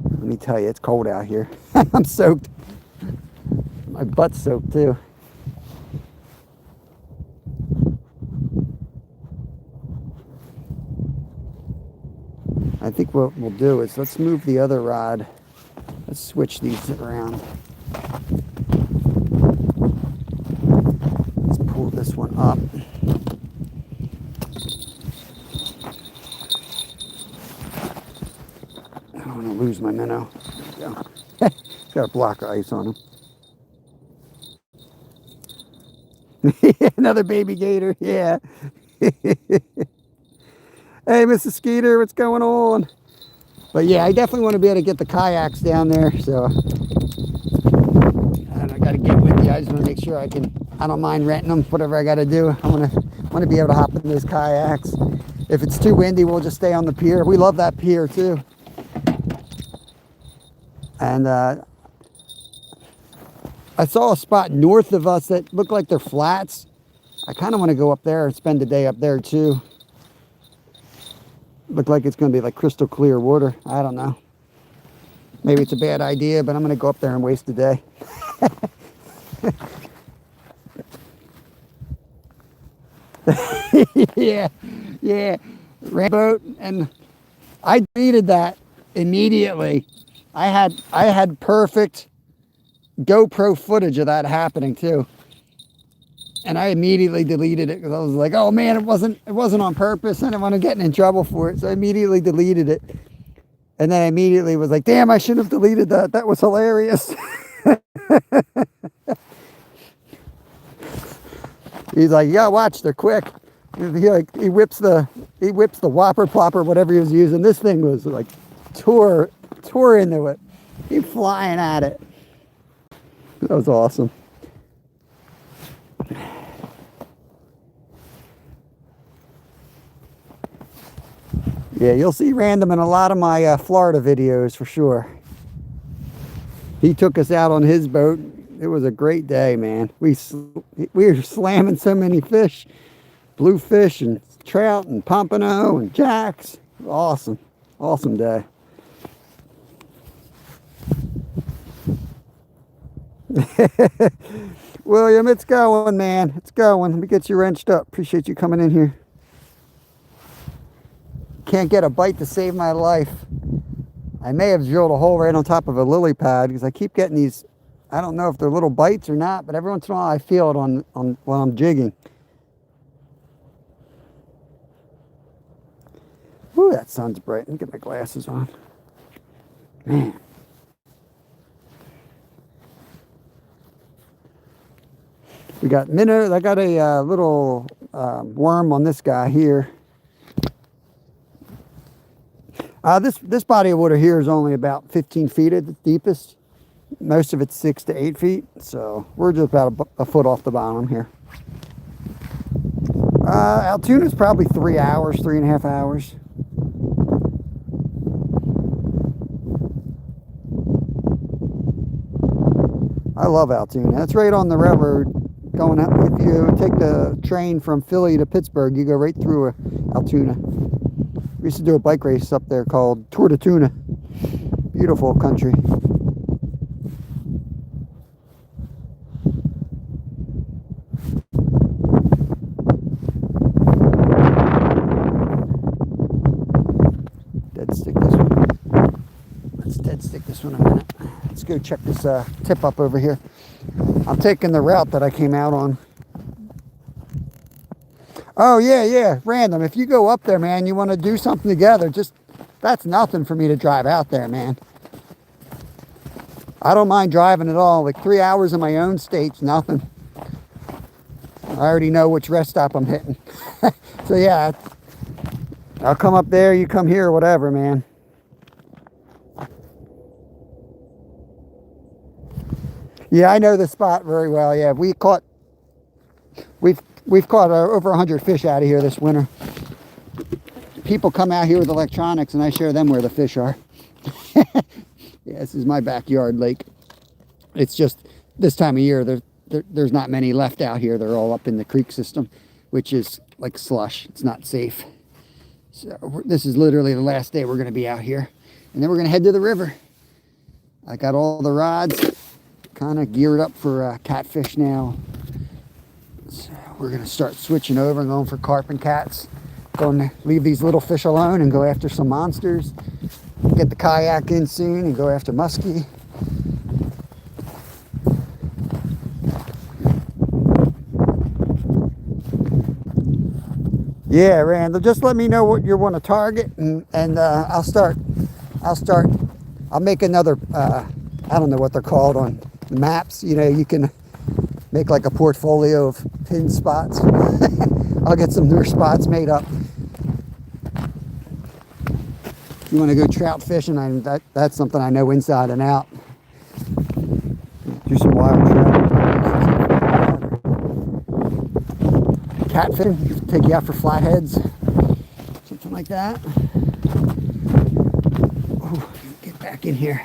Let me tell you, it's cold out here. I'm soaked. My butt's soaked too. I think what we'll do is let's move the other rod. Let's switch these around. Let's pull this one up. I don't want to lose my minnow. There we go. It's got a block of ice on him. Another baby gator, yeah. Hey, Mrs. Skeeter, what's going on? But yeah, I definitely want to be able to get the kayaks down there. So and I got to get with you. I just want to make sure I don't mind renting them, whatever I got to do. I want to be able to hop in those kayaks. If it's too windy, we'll just stay on the pier. We love that pier too. And I saw a spot north of us that looked like they're flats. I kind of want to go up there and spend the day up there too. Look like it's going to be like crystal clear water. I don't know. Maybe it's a bad idea, but I'm going to go up there and waste the day. yeah. Boat, and I deleted that immediately. I had perfect GoPro footage of that happening too. And I immediately deleted it because I was like, oh man, it wasn't on purpose. I didn't want to get in trouble for it. So I immediately deleted it. And then I immediately was like, damn, I shouldn't have deleted that. That was hilarious. He's like, yeah, watch, they're quick. He whips the whopper plopper, whatever he was using. This thing was like tore into it. He flying at it. That was awesome. Yeah, you'll see Random in a lot of my Florida videos for sure. He took us out on his boat. It was a great day, man. We were slamming so many fish, bluefish and trout and pompano and jacks. Awesome day. William, it's going, man. It's going. Let me get you wrenched up. Appreciate you coming in here. Can't get a bite to save my life. I may have drilled a hole right on top of a lily pad because I keep getting these, I don't know if they're little bites or not, but every once in a while I feel it on while I'm jigging. Ooh, that sun's bright. Let me get my glasses on. Man. We got minnows. I got a little worm on this guy here. This body of water here is only about 15 feet at the deepest. Most of it's 6 to 8 feet, so we're just about a foot off the bottom here. Altoona is probably 3 hours, 3.5 hours. I love Altoona. That's right on the railroad. Going up, if you take the train from Philly to Pittsburgh, you go right through Altoona. We used to do a bike race up there called Tour de Tuna. Beautiful country. Dead stick this one. Let's dead stick this one a minute. Let's go check this tip up over here. I'm taking the route that I came out on. Oh, yeah, Random. If you go up there, man, you want to do something together, that's nothing for me to drive out there, man. I don't mind driving at all. Like 3 hours in my own state's nothing. I already know which rest stop I'm hitting. So, yeah, I'll come up there, you come here, whatever, man. Yeah, I know the spot very well. Yeah, we've caught over 100 fish out of here this winter. People come out here with electronics and I show them where the fish are. Yeah, this is my backyard lake. It's just this time of year there's not many left out here. They're all up in the creek system, which is like slush. It's not safe. So this is literally the last day we're going to be out here, and then we're going to head to the river. I got all the rods kind of geared up for catfish now. So we're going to start switching over and going for carp and cats. Going to leave these little fish alone and go after some monsters. Get the kayak in soon and go after muskie. Yeah, Randall, just let me know what you want to target, and I'll make another I don't know what they're called on the maps. You know, you can make like a portfolio of pin spots. I'll get some newer spots made up. If you want to go trout fishing, that's something I know inside and out. Do some wild trout. Catfishing, take you out for flatheads, something like that. Oh, get back in here.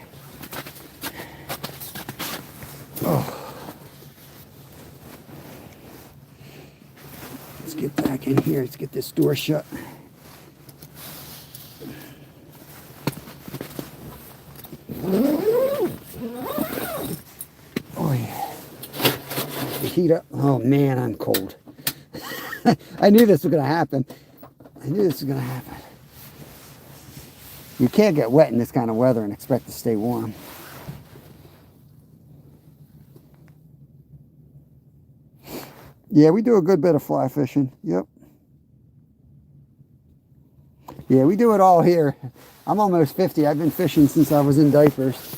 Oh, let's get back in here. Let's get this door shut. Oh yeah, the heat up. Oh man, I'm cold. I knew this was going to happen. You can't get wet in this kind of weather and expect to stay warm. Yeah, we do a good bit of fly fishing. Yep. Yeah, we do it all here. I'm almost 50. I've been fishing since I was in diapers.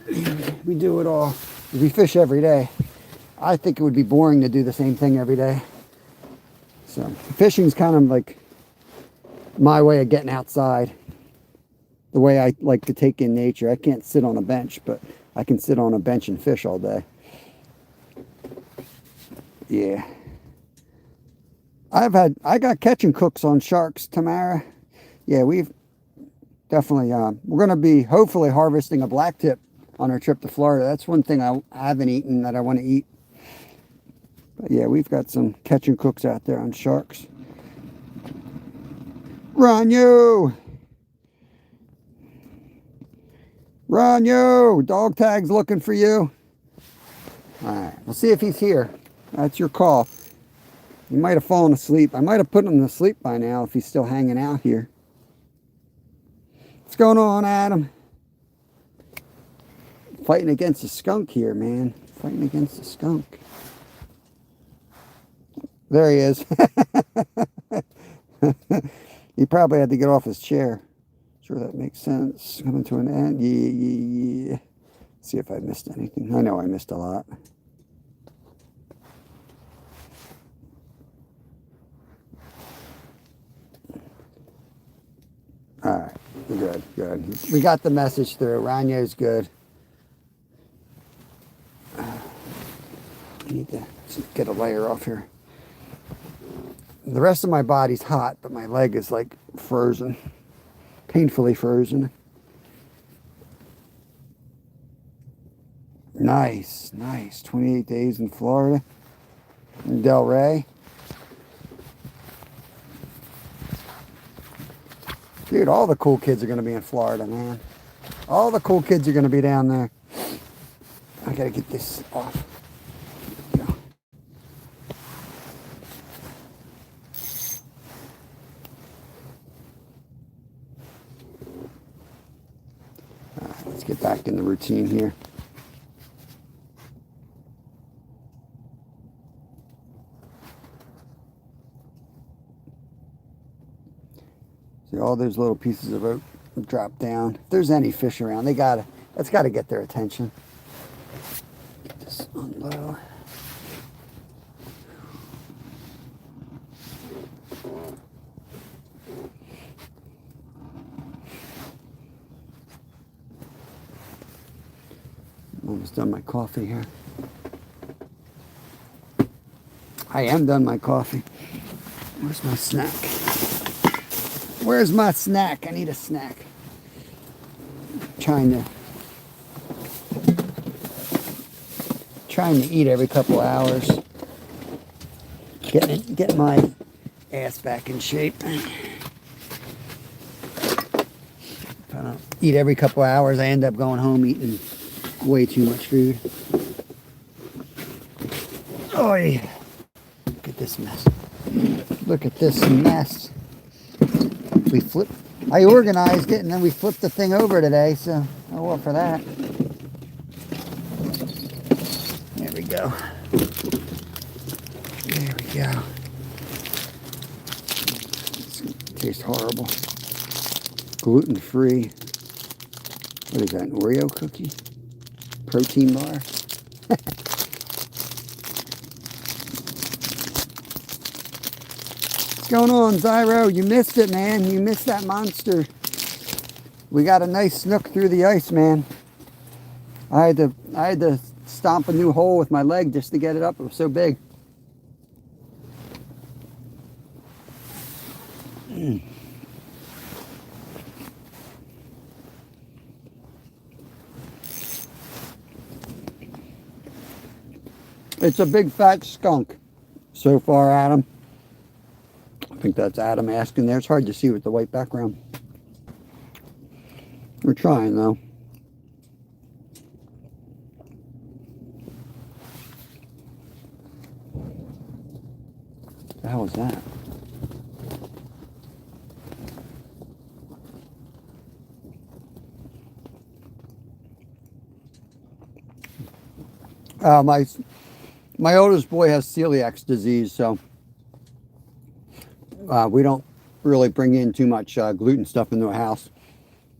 We do it all. We fish every day. I think it would be boring to do the same thing every day. So fishing's kind of like my way of getting outside. The way I like to take in nature. I can't sit on a bench, but I can sit on a bench and fish all day. Yeah. I got catching cooks on sharks, Tamara. Yeah, we've definitely, we're going to be hopefully harvesting a black tip on our trip to Florida. That's one thing I haven't eaten that I want to eat. But yeah, we've got some catching cooks out there on sharks. Ronyo! Ronyo! Dog tag's looking for you. Alright, we'll see if he's here. That's your call. He might have fallen asleep. I might have put him to sleep by now if he's still hanging out here. What's going on, Adam? Fighting against a skunk here, man. Fighting against a skunk. There he is. He probably had to get off his chair. Sure, that makes sense. Coming to an end. Yeah. See if I missed anything. I know I missed a lot. All right, good. We got the message through. Ranyo's good. I need to get a layer off here. The rest of my body's hot, but my leg is like frozen, painfully frozen. Nice. 28 days in Florida, in Del Rey. Dude, all the cool kids are going to be in Florida, man. All the cool kids are going to be down there. I got to get this off. Let's get back in the routine here. See all those little pieces of oak drop down. If there's any fish around, that's got to get their attention. Get this on low. Almost done my coffee here. I am done my coffee. Where's my snack? Where's my snack? I need a snack. Trying to eat every couple hours. Getting my ass back in shape. If I don't eat every couple hours, I end up going home eating way too much food. Oh yeah. Look at this mess. Look at this mess. I organized it and then we flipped the thing over today, so oh well for that. There we go. Tastes horrible. Gluten-free. What is that, an Oreo cookie? Protein bar? What's going on, Zyro? You missed it, man. You missed that monster. We got a nice snook through the ice, man. I had to stomp a new hole with my leg just to get it up. It was so big. It's a big fat skunk so far, Adam. I think that's Adam asking there. It's hard to see with the white background. We're trying, though. What the hell was that? My oldest boy has celiac disease, so we don't really bring in too much gluten stuff into the house,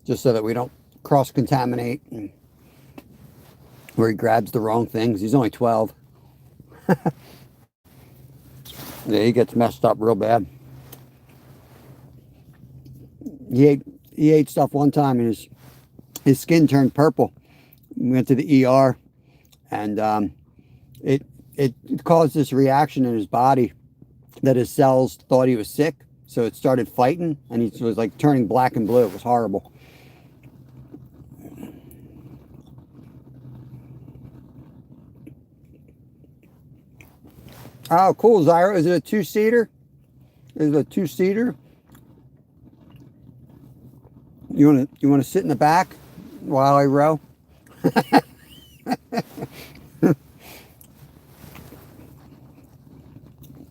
just so that we don't cross-contaminate where he grabs the wrong things. He's only 12. Yeah, he gets messed up real bad. He ate stuff one time and his skin turned purple. We went to the ER, and it caused this reaction in his body that his cells thought he was sick, so it started fighting, and he was like turning black and blue. It was horrible. Oh, cool, Zyra. Is it a two-seater? Is it a two-seater? You wanna sit in the back while I row?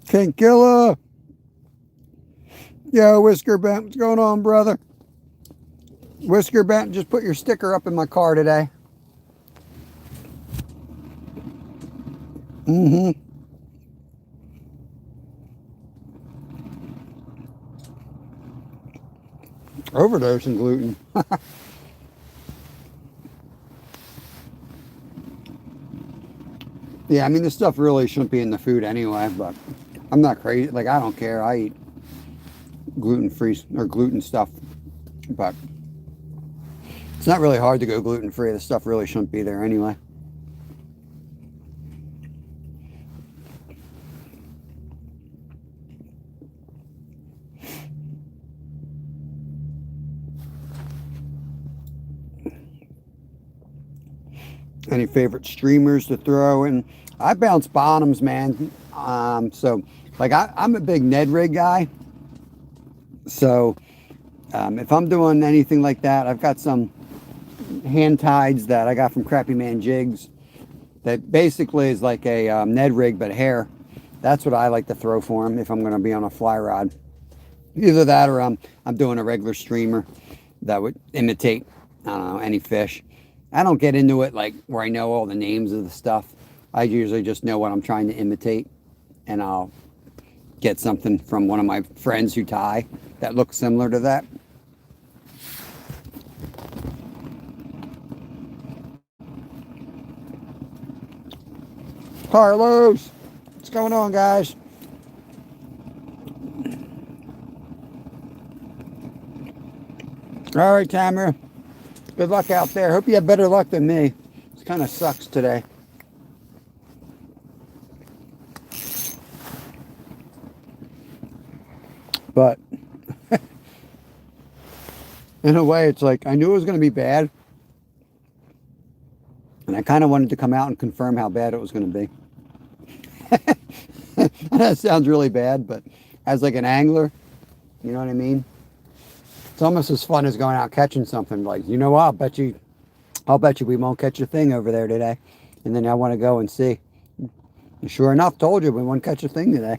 King Killer. Yo, Whisker Bent, what's going on, brother? Whisker Bent, just put your sticker up in my car today. Overdosing gluten. Yeah, I mean, this stuff really shouldn't be in the food anyway, but I'm not crazy. Like, I don't care. I eat gluten-free or gluten stuff, but it's not really hard to go gluten-free. This stuff really shouldn't be there anyway. Any favorite streamers to throw in? I bounce bottoms, man. So, like, I'm a big Ned rig guy. So, if I'm doing anything like that, I've got some hand tides that I got from Crappy Man Jigs that basically is like a Ned rig but hair. That's what I like to throw for him if I'm going to be on a fly rod. Either that or I'm doing a regular streamer that would imitate, I don't know, any fish. I don't get into it like where I know all the names of the stuff. I usually just know what I'm trying to imitate, and I'll get something from one of my friends who tie that looks similar to that. Carlos, what's going on, guys? All right, Tamara. Good luck out there. Hope you have better luck than me. It kind of sucks today. But in a way, it's like I knew it was going to be bad. And I kind of wanted to come out and confirm how bad it was going to be. That sounds really bad, but as like an angler, you know what I mean? It's almost as fun as going out catching something. Like, you know what, I'll bet you we won't catch a thing over there today. And then I want to go and see. And sure enough, told you we won't catch a thing today.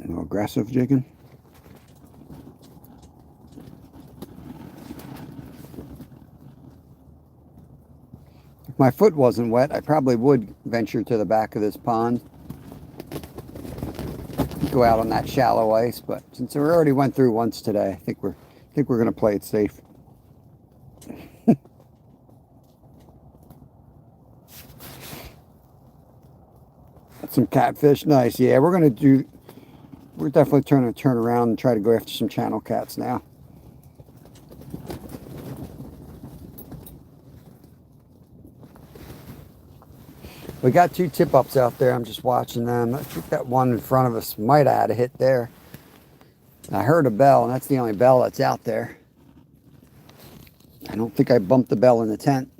No aggressive jigging. If my foot wasn't wet, I probably would venture to the back of this pond. Go out on that shallow ice, but since we already went through once today, I think we're going to play it safe. Some catfish, nice. Yeah, we're definitely trying to turn around and try to go after some channel cats now. We got 2 tip-ups out there. I'm just watching them. I think that one in front of us might have had a hit there. I heard a bell, and that's the only bell that's out there. I don't think I bumped the bell in the tent.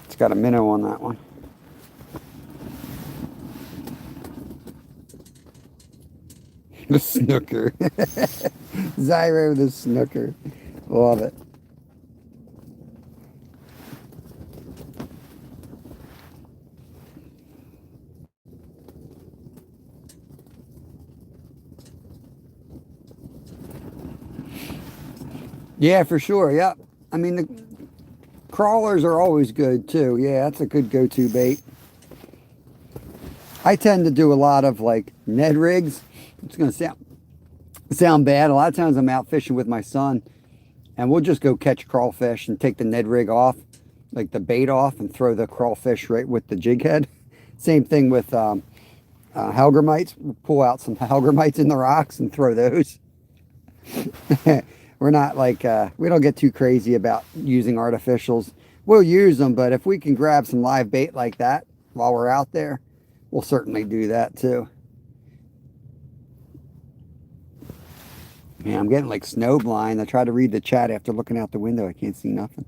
It's got a minnow on that one. The snooker. Zyro the snooker. Love it. Yeah, for sure. Yep. I mean, the crawlers are always good too. Yeah, that's a good go-to bait. I tend to do a lot of like Ned rigs. It's going to sound bad. A lot of times I'm out fishing with my son, and we'll just go catch crawfish and take the Ned rig off, like the bait off, and throw the crawfish right with the jig head. Same thing with hellgrammites. We'll pull out some hellgrammites in the rocks and throw those. We're not like, we don't get too crazy about using artificials. We'll use them, but if we can grab some live bait like that while we're out there, we'll certainly do that too. Man, I'm getting like snow blind. I try to read the chat after looking out the window. I can't see nothing.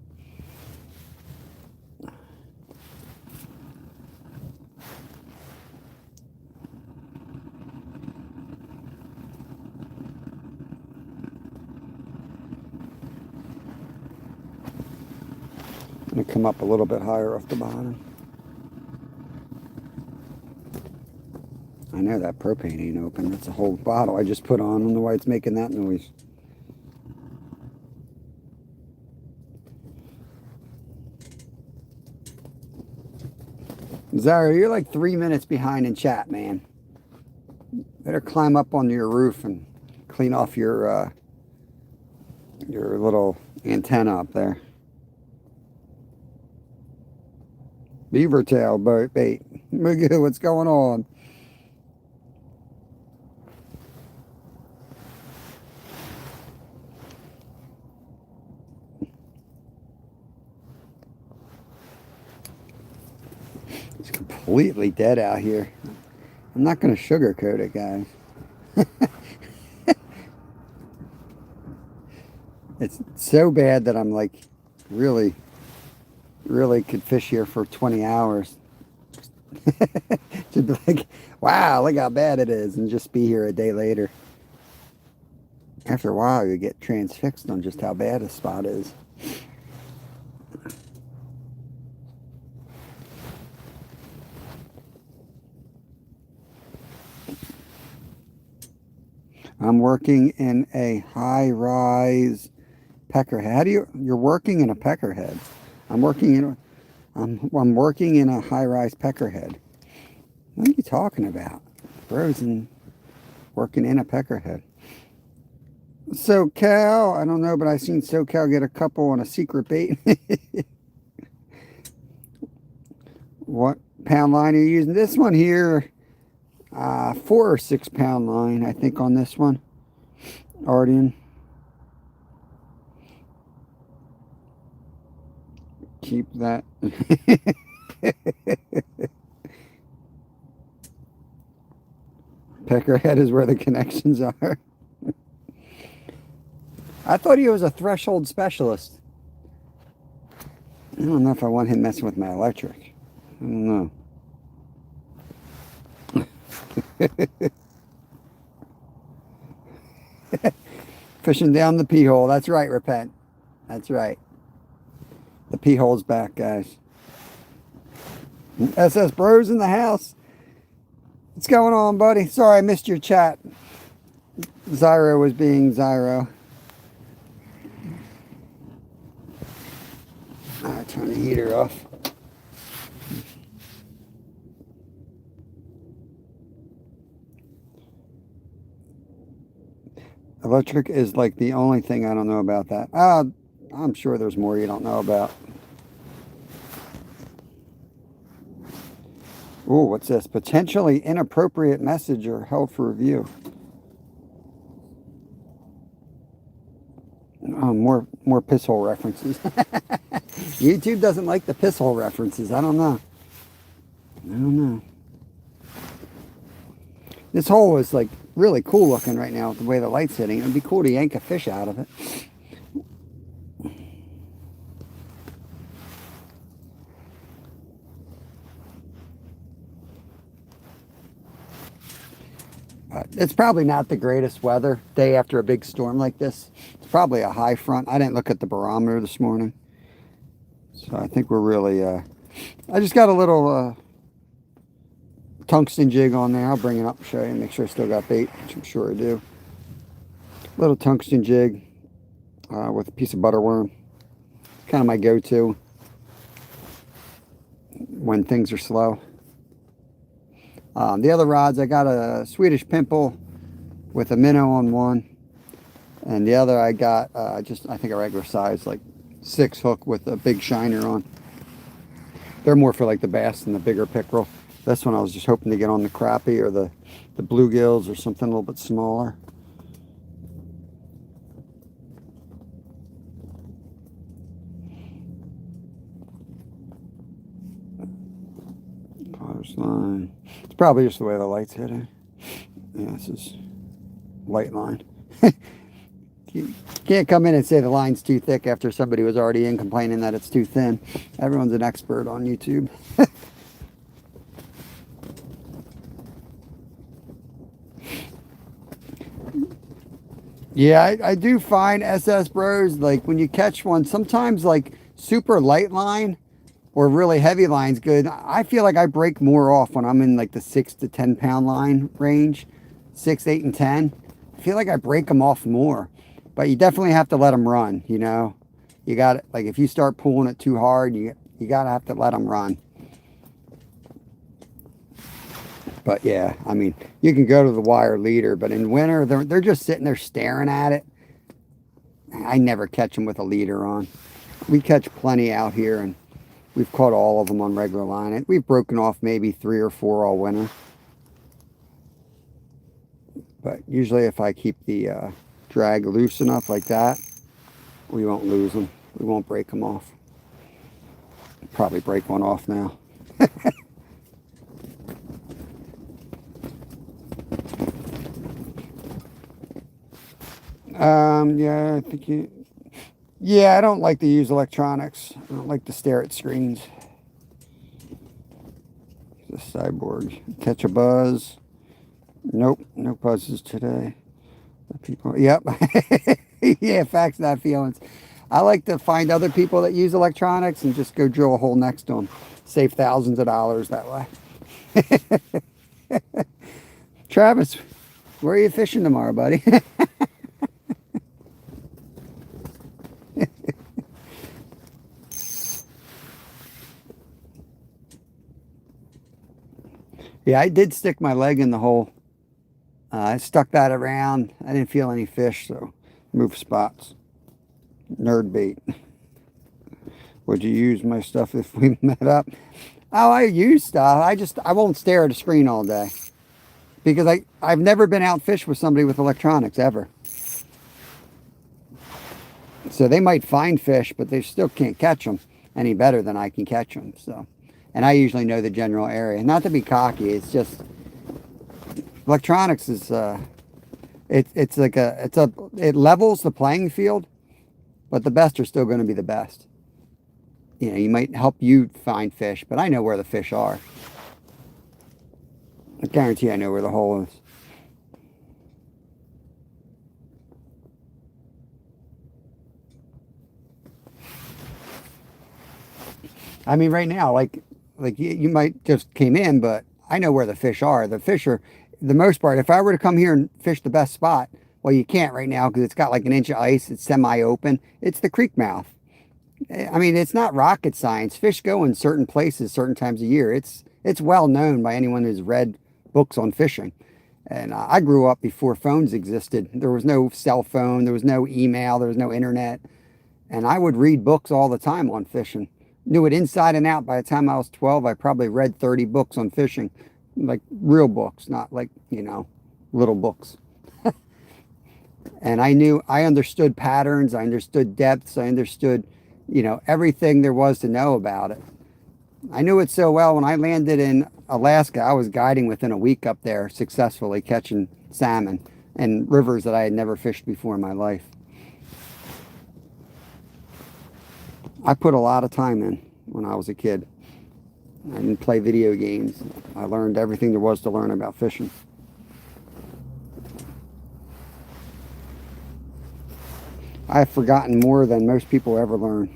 I'm going to come up a little bit higher off the bottom. I know that propane ain't open. That's a whole bottle I just put on. I don't know why it's making that noise. Zara, you're like 3 minutes behind in chat, man. Better climb up on your roof and clean off your little antenna up there. Beaver tail bait. What's going on? It's completely dead out here. I'm not going to sugarcoat it, guys. It's so bad that I'm like really could fish here for 20 hours. To be like, wow, look how bad it is, and just be here a day later. After a while, you get transfixed on just how bad a spot is. I'm working in a high-rise peckerhead. How do you're working in a peckerhead? I'm working in a high-rise peckerhead. What are you talking about? Frozen, working in a peckerhead. SoCal, I don't know, but I've seen SoCal get a couple on a secret bait. What pound line are you using? This one here, 4 or 6 pound line, I think, on this one. Ardian. Keep that. Peckerhead is where the connections are. I thought he was a threshold specialist. I don't know if I want him messing with my electric. I don't know. Fishing down the pee hole. That's right, Repent. That's right. The pee hole's back, guys. SS Bros in the house. What's going on, buddy? Sorry I missed your chat. Zyro was being Zyro. Turn the heater off. Electric is like the only thing I don't know about that. I'm sure there's more you don't know about. Oh, what's this? Potentially inappropriate message or held for review. Oh, more piss hole references. YouTube doesn't like the piss hole references. I don't know. This hole is like really cool looking right now with the way the light's hitting. It would be cool to yank a fish out of it. It's probably not the greatest weather day after a big storm like this. It's probably a high front. I didn't look at the barometer this morning. So I think we're really, I just got a little tungsten jig on there. I'll bring it up and show you and make sure I still got bait, which I'm sure I do. Little tungsten jig with a piece of butterworm. Kind of my go-to when things are slow. The other rods, I got a Swedish pimple with a minnow on one. And the other I got just, I think a regular size, like 6 hook with a big shiner on. They're more for like the bass and the bigger pickerel. This one I was just hoping to get on the crappie or the bluegills or something a little bit smaller. Line. It's probably just the way the light's hitting. Yeah, this is light line. You can't come in and say the line's too thick after somebody was already in complaining that it's too thin. Everyone's an expert on YouTube. Yeah, I do find SS Bros, like when you catch one, sometimes like super light line or really heavy line's good. I feel like I break more off when I'm in like the 6 to 10 pound line range. 6, 8, and 10. I feel like I break them off more. But you definitely have to let them run, you know. You got it. Like if you start pulling it too hard, you got to have to let them run. But yeah, I mean, you can go to the wire leader, but in winter, they're just sitting there staring at it. I never catch them with a leader on. We catch plenty out here, and we've caught all of them on regular line. We've broken off maybe 3 or 4 all winter. But usually if I keep the drag loose enough like that, we won't lose them. We won't break them off. Probably break one off now. Yeah, I think you... Yeah, I don't like to use electronics. I don't like to stare at screens. The cyborg. Catch a buzz. Nope, no buzzes today. People, yep. Yeah, facts, not feelings. I like to find other people that use electronics and just go drill a hole next to them. Save thousands of dollars that way. Travis, where are you fishing tomorrow, buddy? Yeah, I did stick my leg in the hole. I stuck that around. I didn't feel any fish, so move spots. Nerd bait. Would you use my stuff if we met up? Oh, I use stuff. I won't stare at a screen all day. Because I've never been out fish with somebody with electronics, ever. So they might find fish, but they still can't catch them any better than I can catch them, so... And I usually know the general area. Not to be cocky, it's just electronics is it levels the playing field, but the best are still going to be the best. You know, you might help you find fish, but I know where the fish are. I guarantee I know where the hole is. I mean, right now, like you might just came in, but I know where the fish are. The fish are, the most part, if I were to come here and fish the best spot, well, you can't right now because it's got like an inch of ice. It's semi-open. It's the creek mouth. I mean, it's not rocket science. Fish go in certain places certain times of year. It's well known by anyone who's read books on fishing. And I grew up before phones existed. There was no cell phone, there was no email, there was no internet. And I would read books all the time on fishing. Knew it inside and out. By the time I was 12, I probably read 30 books on fishing. Like real books, not like, little books. And I understood patterns, I understood depths, I understood, everything there was to know about it. I knew it so well when I landed in Alaska. I was guiding within a week up there, successfully catching salmon in rivers that I had never fished before in my life. I put a lot of time in when I was a kid. I didn't play video games. I learned everything there was to learn about fishing. I've forgotten more than most people ever learn.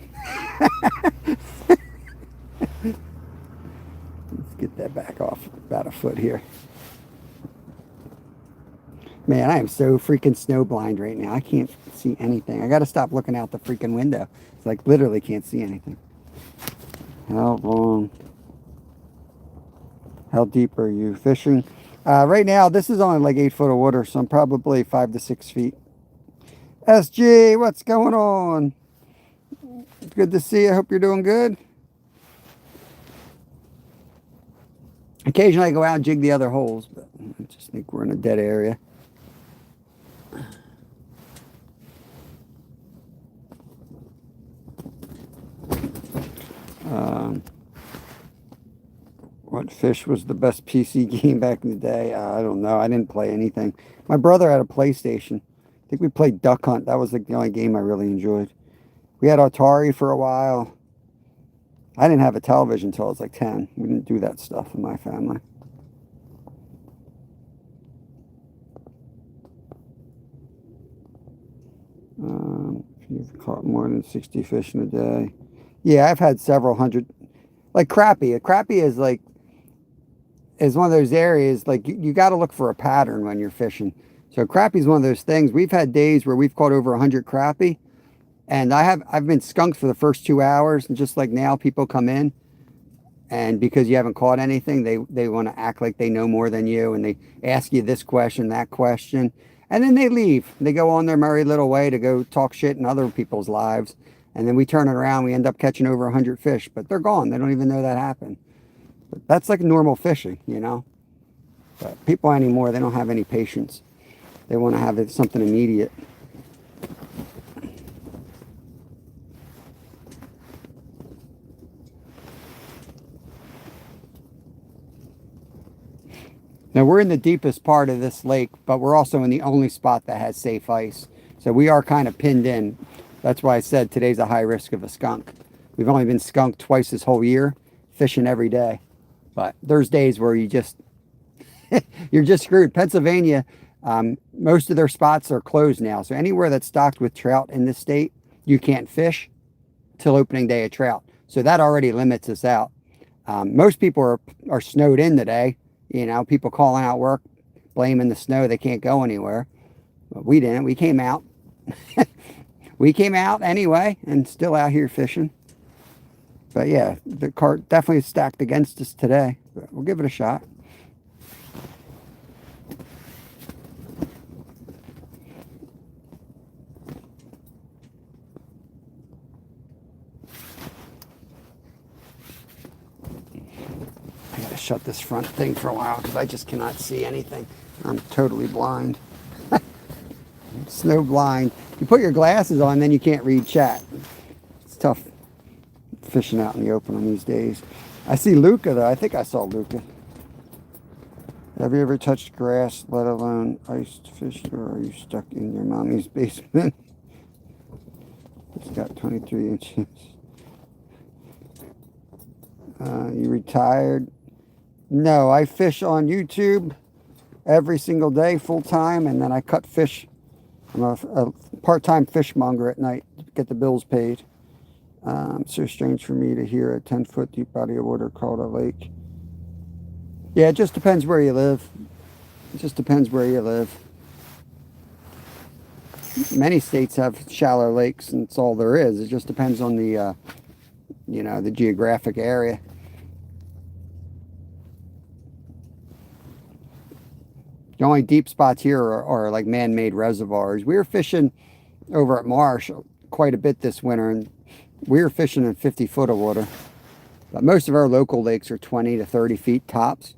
Let's get that back off about a foot here. Man, I am so freaking snowblind right now. I can't see anything. I got to stop looking out the freaking window. It's like literally can't see anything. How long? How deep are you fishing? Right now, this is only like 8 foot of water, so I'm probably 5 to 6 feet. SG, what's going on? It's good to see you. I hope you're doing good. Occasionally I go out and jig the other holes, but I just think we're in a dead area. What fish was the best PC game back in the day? I don't know. I didn't play anything. My brother had a PlayStation. I think we played Duck Hunt. That was like the only game I really enjoyed. We had Atari for a while. I didn't have a television until I was like 10. We didn't do that stuff in my family. If you've caught more than 60 fish in a day. Yeah, I've had several hundred. Like crappie. A crappie is one of those areas, like you got to look for a pattern when you're fishing. So crappie is one of those things. We've had days where we've caught over 100 crappie. And I've been skunked for the first 2 hours, and just like now, people come in, and because you haven't caught anything, they want to act like they know more than you, and they ask you this question, that question, and then they leave. They go on their merry little way to go talk shit in other people's lives, and then we turn it around. We end up catching over 100 fish, but they're gone. They don't even know that happened. But that's like normal fishing, But people anymore, they don't have any patience. They want to have something immediate. Now, we're in the deepest part of this lake, but we're also in the only spot that has safe ice. So we are kind of pinned in. That's why I said today's a high risk of a skunk. We've only been skunked twice this whole year, fishing every day. But there's days where you're just screwed. Pennsylvania, most of their spots are closed now. So anywhere that's stocked with trout in this state, you can't fish till opening day of trout. So that already limits us out. Most people are snowed in today. People calling out work, blaming the snow. They can't go anywhere. But we didn't. We came out. We came out anyway and still out here fishing. But yeah, the cart definitely stacked against us today. But we'll give it a shot. Shut this front thing for a while because I just cannot see anything. I'm totally blind. Snow blind. You put your glasses on, then you can't read chat. It's tough fishing out in the open on these days. I see Luca though. I think I saw Luca. Have you ever touched grass, let alone iced fish, or are you stuck in your mommy's basement? It's got 23 inches. You retired? No, I fish on YouTube every single day, full time, and then I cut fish. I'm a part-time fishmonger at night to get the bills paid. It's so strange for me to hear a 10-foot deep body of water called a lake. Yeah, it just depends where you live. It just depends where you live. Many states have shallow lakes, and it's all there is. It just depends on the, the geographic area. The only deep spots here are like man-made reservoirs. We were fishing over at Marsh quite a bit this winter, and we were fishing in 50 foot of water. But most of our local lakes are 20 to 30 feet tops.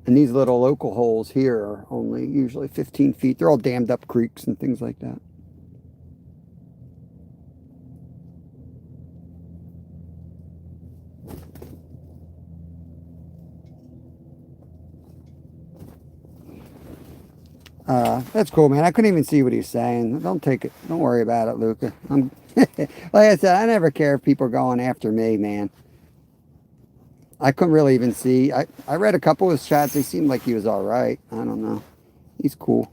And these little local holes here are only usually 15 feet. They're all dammed up creeks and things like that. That's cool, man. I couldn't even see what he's saying. Don't take it. Don't worry about it, Luca. Like I said, I never care if people are going after me, man. I couldn't really even see. I read a couple of his chats. They seemed like he was all right. I don't know. He's cool.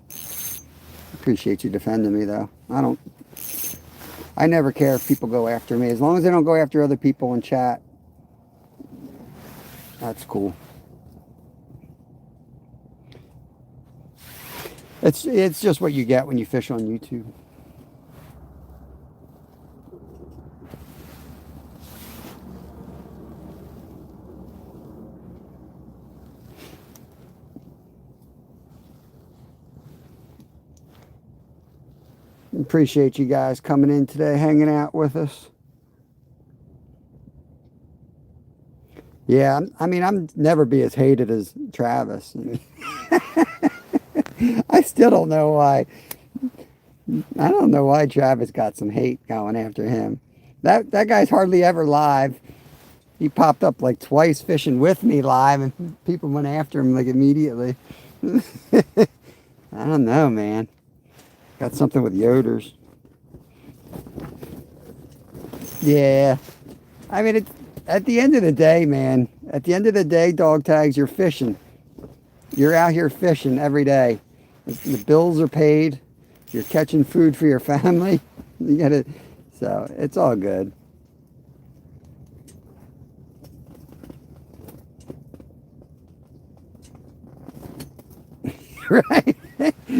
Appreciate you defending me, though. I never care if people go after me. As long as they don't go after other people in chat, that's cool. It's just what you get when you fish on YouTube. Appreciate you guys coming in today, hanging out with us. Yeah, I mean, I'm never be as hated as Travis. I still don't know why. I don't know why Travis got some hate going after him. That guy's hardly ever live. He popped up like twice fishing with me live, and people went after him like immediately. I don't know, man. Got something with Yoders. Yeah. I mean, at the end of the day, man, at the end of the day, dog tags, you're fishing. You're out here fishing every day. The bills are paid. You're catching food for your family. You gotta, so it's all good. Right?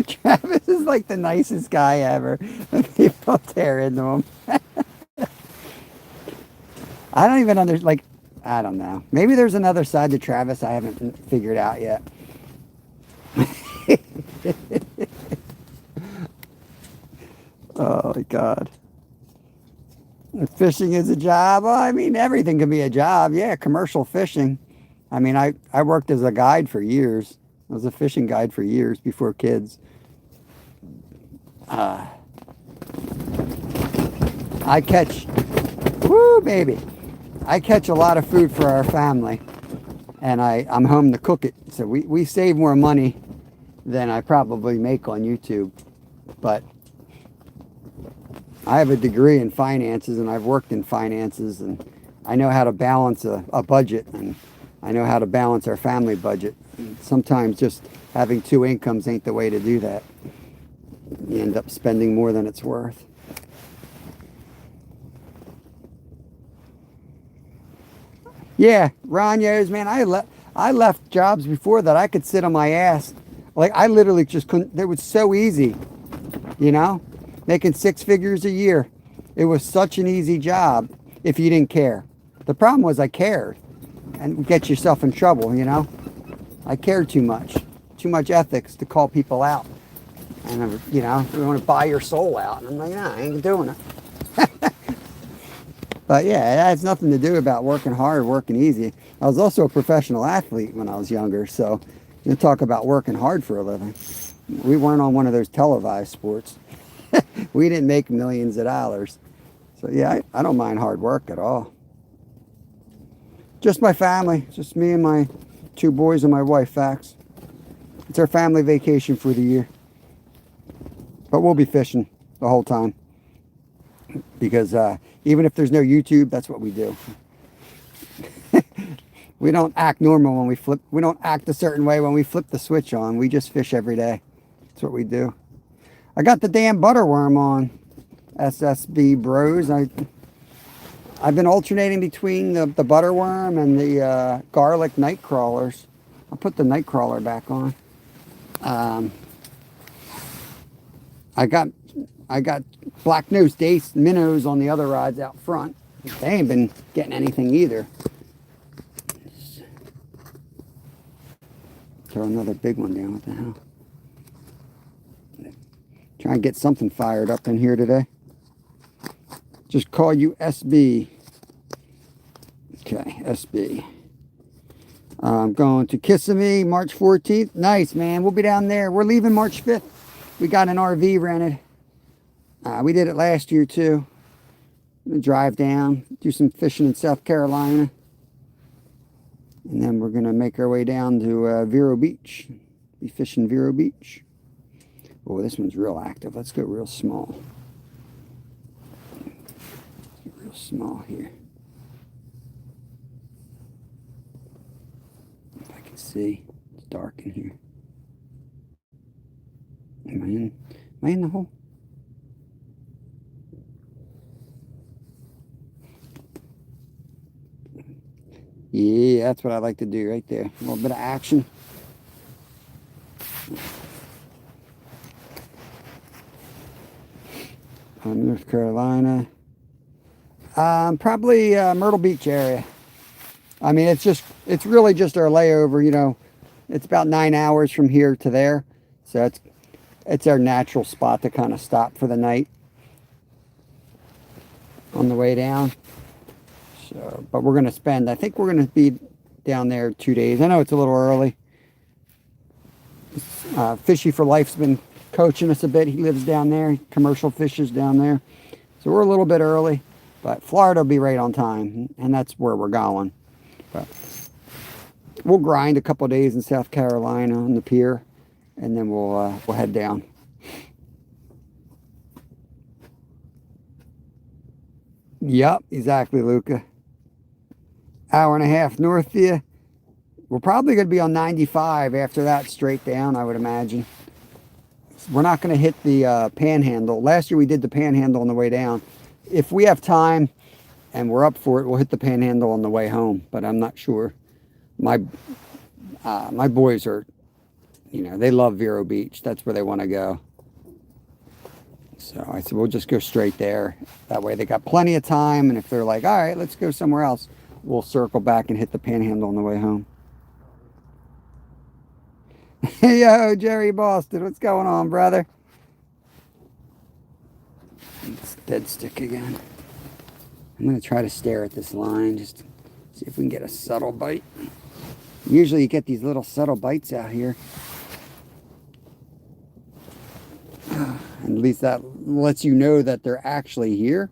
Travis is like the nicest guy ever. People tear into him. I don't even understand. Like, I don't know. Maybe there's another side to Travis I haven't figured out yet. Oh my God. Fishing is a job. Well, I mean, everything can be a job. Yeah, commercial fishing. I mean, I worked as a guide for years. I was a fishing guide for years before kids. I catch, woo, baby. I catch a lot of food for our family, and I'm home to cook it. So we save more money than I probably make on YouTube. But I have a degree in finances, and I've worked in finances, and I know how to balance a budget, and I know how to balance our family budget. And sometimes just having two incomes ain't the way to do that. You end up spending more than it's worth. Yeah, Ron Yos, man, I left jobs before that I could sit on my ass. Like, I literally just couldn't. It was so easy, you know, making 6 figures a year. It was such an easy job if you didn't care. The problem was I cared, and get yourself in trouble, you know. I cared too much ethics to call people out. And, you know, we want to buy your soul out. And I'm like, nah, I ain't doing it. But yeah, it has nothing to do about working hard, working easy. I was also a professional athlete when I was younger. So you talk about working hard for a living. We weren't on one of those televised sports. We didn't make millions of dollars. So yeah, I don't mind hard work at all. Just my family, just me and my 2 boys and my wife, Fax. It's our family vacation for the year. But we'll be fishing the whole time. Because even if there's no YouTube, that's what we do. We don't act normal when we flip. We don't act a certain way when we flip the switch on. We just fish every day. That's what we do. I got the damn butterworm on. SSB bros. I've been alternating between the butterworm and the garlic night crawlers. I'll put the night crawler back on. I got I got black-nosed dace minnows on the other rods out front. They ain't been getting anything either. Throw another big one down. What the hell? Try and get something fired up in here today. Just call you SB. Okay, SB. I'm going to Kissimmee March 14th. Nice, man. We'll be down there. We're leaving March 5th. We got an RV rented. We did it last year, too. We'll drive down, do some fishing in South Carolina. And then we're going to make our way down to Vero Beach. Be fishing Vero Beach. Oh, this one's real active. Let's go real small. Let's get real small here. If I can see. It's dark in here. Am I in the hole? Yeah, that's what I like to do right there. A little bit of action. North Carolina. Probably Myrtle Beach area. I mean, it's really just our layover, you know. It's about 9 hours from here to there. So it's our natural spot to kind of stop for the night on the way down. So, but we're going to spend, I think we're going to be down there 2 days. I know it's a little early. Fishy for Life's been coaching us a bit. He lives down there. Commercial fishes down there. So we're a little bit early. But Florida will be right on time. And that's where we're going. But we'll grind a couple of days in South Carolina on the pier. And then we'll head down. Yep, exactly, Luca. Hour and a half north of you. We're probably going to be on 95 after that, straight down, I would imagine. We're not going to hit the Panhandle. Last year we did the Panhandle on the way down. If we have time and we're up for it, we'll hit the Panhandle on the way home. But I'm not sure. My boys are, you know, they love Vero Beach. That's where they want to go. So I said, we'll just go straight there. That way they got plenty of time. And if they're like, all right, let's go somewhere else, we'll circle back and hit the Panhandle on the way home. Yo, Jerry Boston, what's going on, brother? It's dead stick again. I'm going to try to stare at this line, just to see if we can get a subtle bite. Usually you get these little subtle bites out here. And at least that lets you know that they're actually here.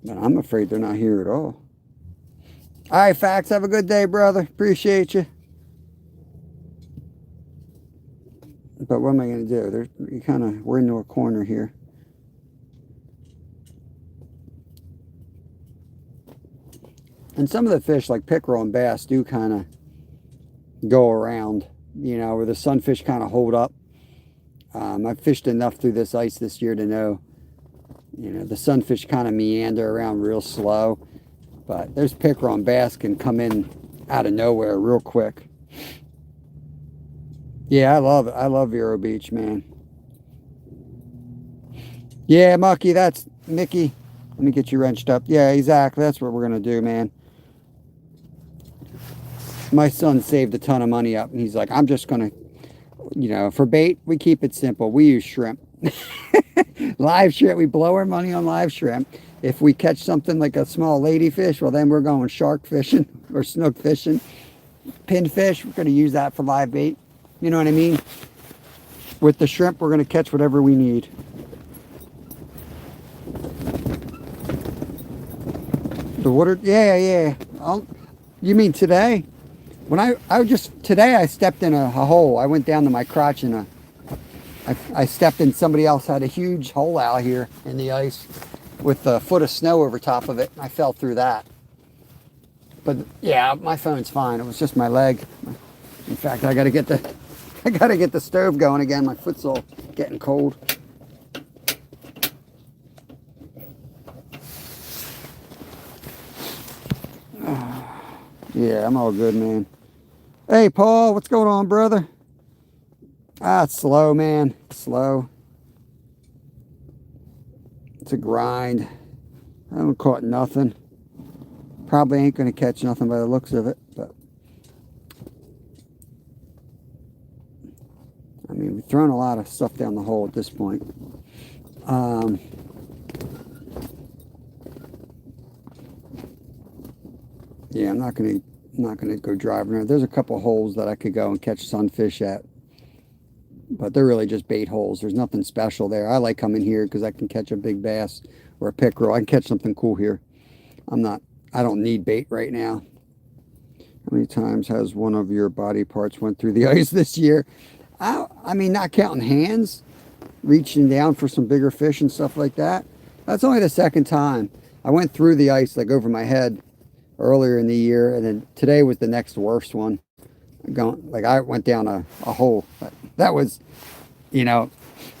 But I'm afraid they're not here at all. All right, Fax, have a good day, brother. Appreciate you. But what am I going to do? We're into a corner here. And some of the fish, like pickerel and bass, do kind of go around, you know, where the sunfish kind of hold up. I've fished enough through this ice this year to know, you know, the sunfish kind of meander around real slow. But there's pickerel and bass can come in out of nowhere real quick. Yeah, I love it. I love Vero Beach, man. Yeah, Mucky, that's Mickey. Let me get you wrenched up. Yeah, exactly. That's what we're going to do, man. My son saved a ton of money up, and he's like, I'm just going to, you know, for bait, we keep it simple. We use shrimp. Live shrimp. We blow our money on live shrimp. If we catch something like a small ladyfish, well, then we're going shark fishing or snook fishing. Pinfish, we're going to use that for live bait. You know what I mean? With the shrimp, we're going to catch whatever we need. The water, yeah. You mean today? When today I stepped in a hole. I went down to my crotch and I stepped in, somebody else had a huge hole out here in the ice with a foot of snow over top of it. I fell through that. But yeah, my phone's fine. It was just my leg. In fact, I got to get the stove going again. My foot's all getting cold. Yeah, I'm all good, man. Hey, Paul, what's going on, brother? It's slow, man. It's slow. It's a grind. I haven't caught nothing. Probably ain't going to catch nothing by the looks of it, but I mean, we've thrown a lot of stuff down the hole at this point. Yeah, I'm not gonna go driving there. There's a couple holes that I could go and catch sunfish at, but they're really just bait holes. There's nothing special there. I like coming here because I can catch a big bass or a pickerel. I can catch something cool here. I don't need bait right now. How many times has one of your body parts went through the ice this year? I mean, not counting hands, reaching down for some bigger fish and stuff like that. That's only the second time. I went through the ice like over my head earlier in the year, and then today was the next worst one. I went down a hole. That was, you know,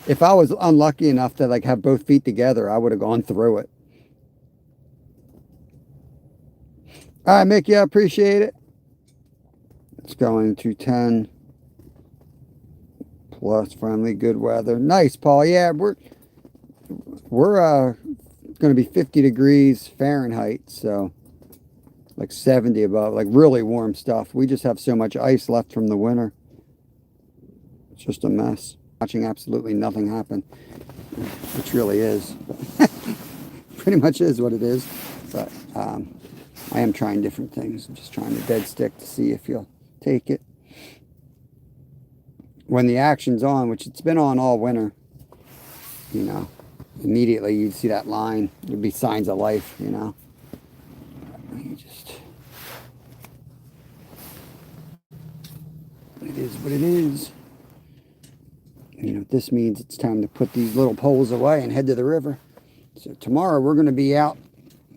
if I was unlucky enough to like have both feet together, I would have gone through it. All right, Mickey, I appreciate it. It's going to 10 plus, finally good weather. Nice, Paul. Yeah, we're going to be 50 degrees Fahrenheit, so like 70 above, like really warm stuff. We just have so much ice left from the winter. It's just a mess. Watching absolutely nothing happen, which really is. Pretty much is what it is. But I am trying different things. I'm just trying to dead stick to see if you'll take it. When the action's on, which it's been on all winter, you know, immediately you'd see that line. There'd be signs of life, you know. It is what it is. You know, this means it's time to put these little poles away and head to the river. So tomorrow we're going to be out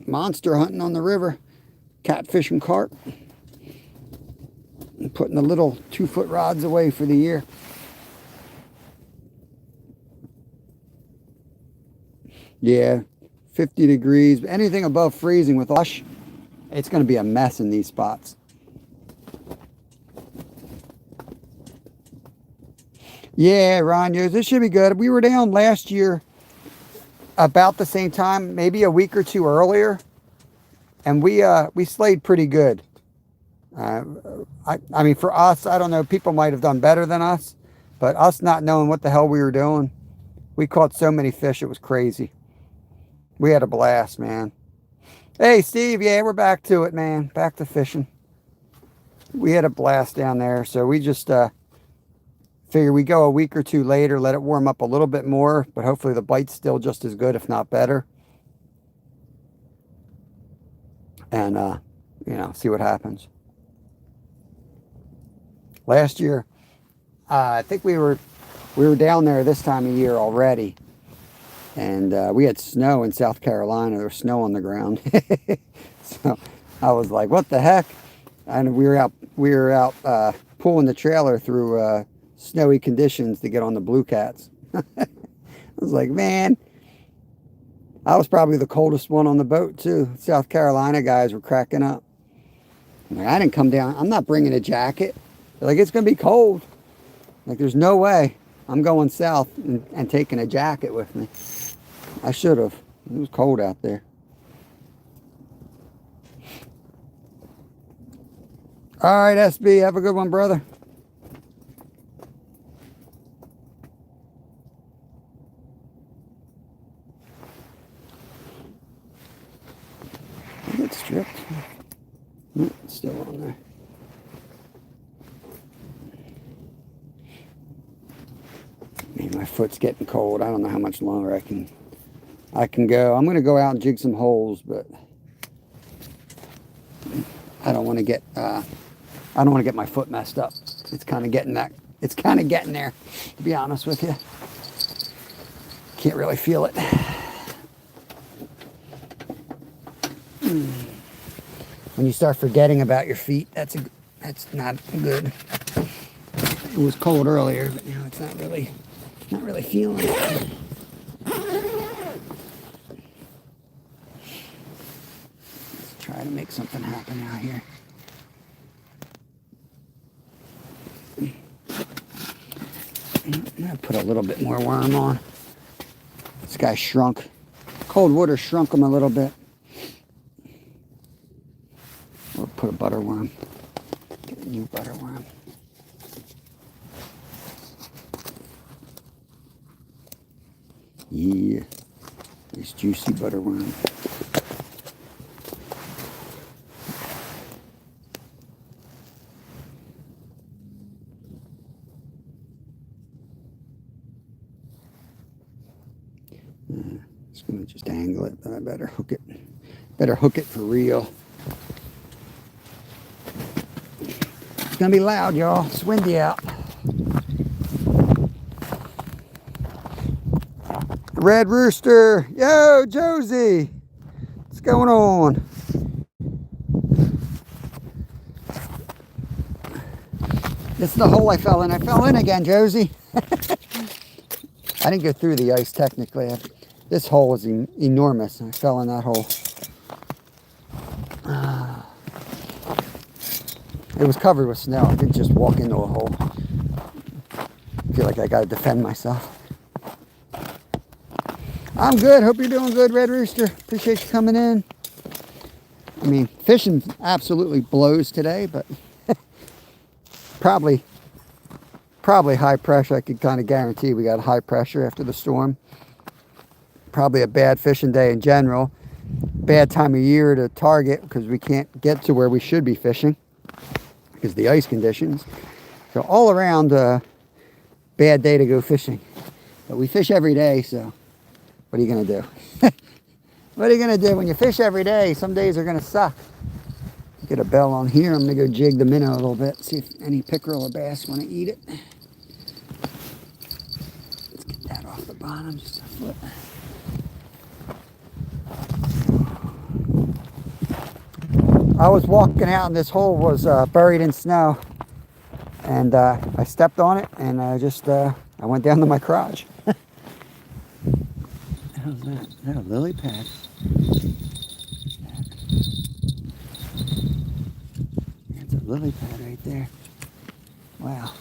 monster hunting on the river, catfish and carp, and putting the little 2-foot rods away for the year. Yeah, 50 degrees. Anything above freezing with lush, it's going to be a mess in these spots. Yeah, Ron, this should be good. We were down last year about the same time, maybe a week or two earlier, and we slayed pretty good. I mean, for us, I don't know, people might have done better than us, but us not knowing what the hell we were doing, we caught so many fish, it was crazy. We had a blast, man. Hey, Steve, yeah, we're back to it, man. Back to fishing. We had a blast down there, so we just figure we go a week or two later, let it warm up a little bit more, but hopefully the bite's still just as good, if not better. And, you know, see what happens. Last year, I think we were down there this time of year already. And we had snow in South Carolina. There was snow on the ground. So I was like, what the heck? And we were out pulling the trailer through snowy conditions to get on the blue cats. I was like, man, I was probably the coldest one on the boat too. South Carolina guys were cracking up. I'm like, I didn't come down. I'm not bringing a jacket. They're like, it's going to be cold. Like, there's no way I'm going south and taking a jacket with me. I should have. It was cold out there. All right, SB, have a good one, brother. Is it stripped? No, it's still on there. Man, my foot's getting cold. I don't know how much longer I can go. I'm going to go out and jig some holes, but I don't want to get my foot messed up. It's kind of getting there, to be honest with you. Can't really feel it. When you start forgetting about your feet, that's not good. It was cold earlier, but now it's not really feeling it. Let's try to make something happen out here. I'm gonna put a little bit more worm on. This guy shrunk. Cold water shrunk them a little bit. We'll put a butter worm. Get a new butter worm. Yeah, nice juicy butter worm. Just gonna just angle it, but I better hook it. Better hook it for real. It's gonna be loud, y'all. It's windy out. Red Rooster, yo, Josie, what's going on? This is the hole I fell in. I fell in again, Josie. I didn't go through the ice technically. This hole was enormous. I fell in that hole. It was covered with snow. I didn't just walk into a hole. I feel like I got to defend myself. I'm good. Hope you're doing good, Red Rooster. Appreciate you coming in. I mean, fishing absolutely blows today, but probably high pressure. I could kind of guarantee we got high pressure after the storm. Probably a bad fishing day in general. Bad time of year to target because we can't get to where we should be fishing because of the ice conditions. So all around, bad day to go fishing. But we fish every day, so what are you going to do? What are you going to do when you fish every day? Some days are going to suck. Get a bell on here. I'm going to go jig the minnow a little bit, see if any pickerel or bass want to eat it. Let's get that off the bottom just a foot. I was walking out and this hole was buried in snow, and I stepped on it and I went down to my crotch. How's that? Is that a lily pad? That's a lily pad right there. Wow.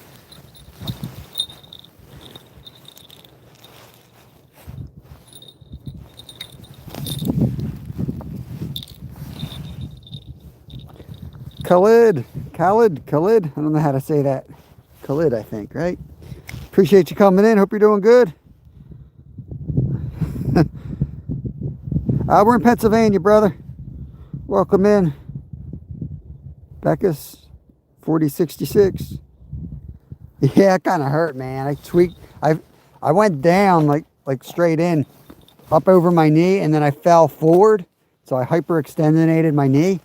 Khalid. I don't know how to say that. Khalid, I think, right? Appreciate you coming in. Hope you're doing good. We're in Pennsylvania, brother. Welcome in. Becca's 4066. Yeah, it kind of hurt, man. I tweaked. I went down like straight in, up over my knee, and then I fell forward. So I hyperextended my knee.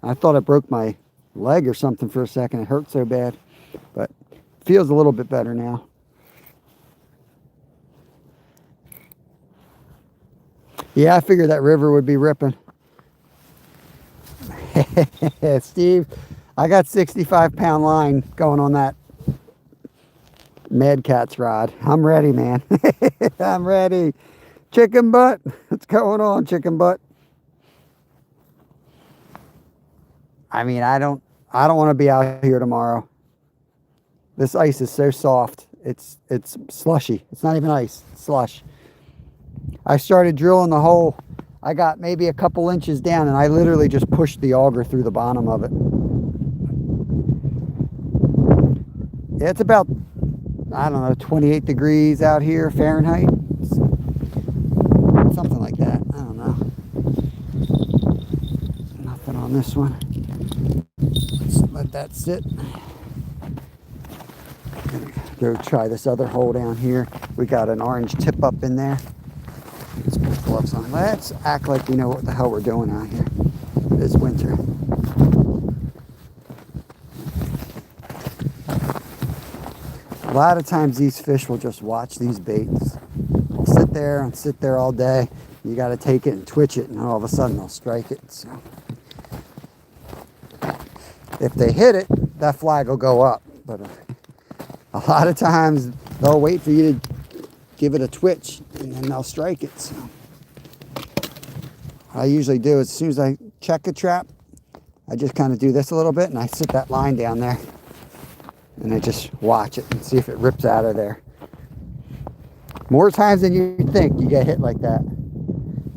I thought I broke my leg or something for a second. It hurt so bad, but it feels a little bit better now. Yeah, I figured that river would be ripping. Steve, I got 65-pound line going on that Mad Cat's rod. I'm ready, man. I'm ready. Chicken butt. What's going on, chicken butt? I mean, I don't want to be out here tomorrow. This ice is so soft. It's slushy. It's not even ice. It's slush. I started drilling the hole. I got maybe a couple inches down, and I literally just pushed the auger through the bottom of it. Yeah, it's about, I don't know, 28 degrees out here, Fahrenheit. Something like that. I don't know. Nothing on this one. Let's let that sit. Go try this other hole down here. We got an orange tip up in there. Let's put gloves on. Let's act like we know what the hell we're doing out here. It is winter. A lot of times these fish will just watch these baits. They'll sit there and sit there all day. You got to take it and twitch it, and all of a sudden they'll strike it. So if they hit it, that flag will go up. But a lot of times they'll wait for you to give it a twitch, and then they'll strike it. So what I usually do is, as soon as I check a trap, I just kind of do this a little bit, and I sit that line down there, and I just watch it and see if it rips out of there. More times than you think you get hit like that.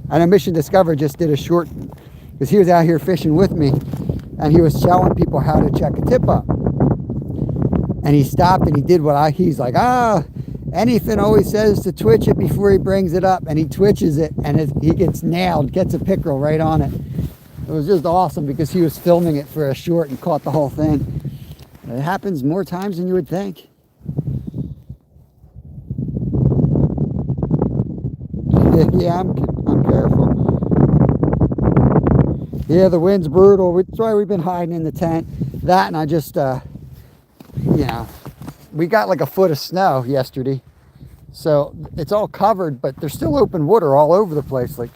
I know Mission Discover just did a short, because he was out here fishing with me, and he was showing people how to check a tip up. And he stopped and he did he's like, anything always says to twitch it before he brings it up. And he twitches it, and he gets nailed, gets a pickerel right on it. It was just awesome because he was filming it for a short and caught the whole thing. It happens more times than you would think. Yeah, I'm careful. Yeah, the wind's brutal. That's why we've been hiding in the tent. That, and I just, we got like a foot of snow yesterday. So it's all covered, but there's still open water all over the place. Like,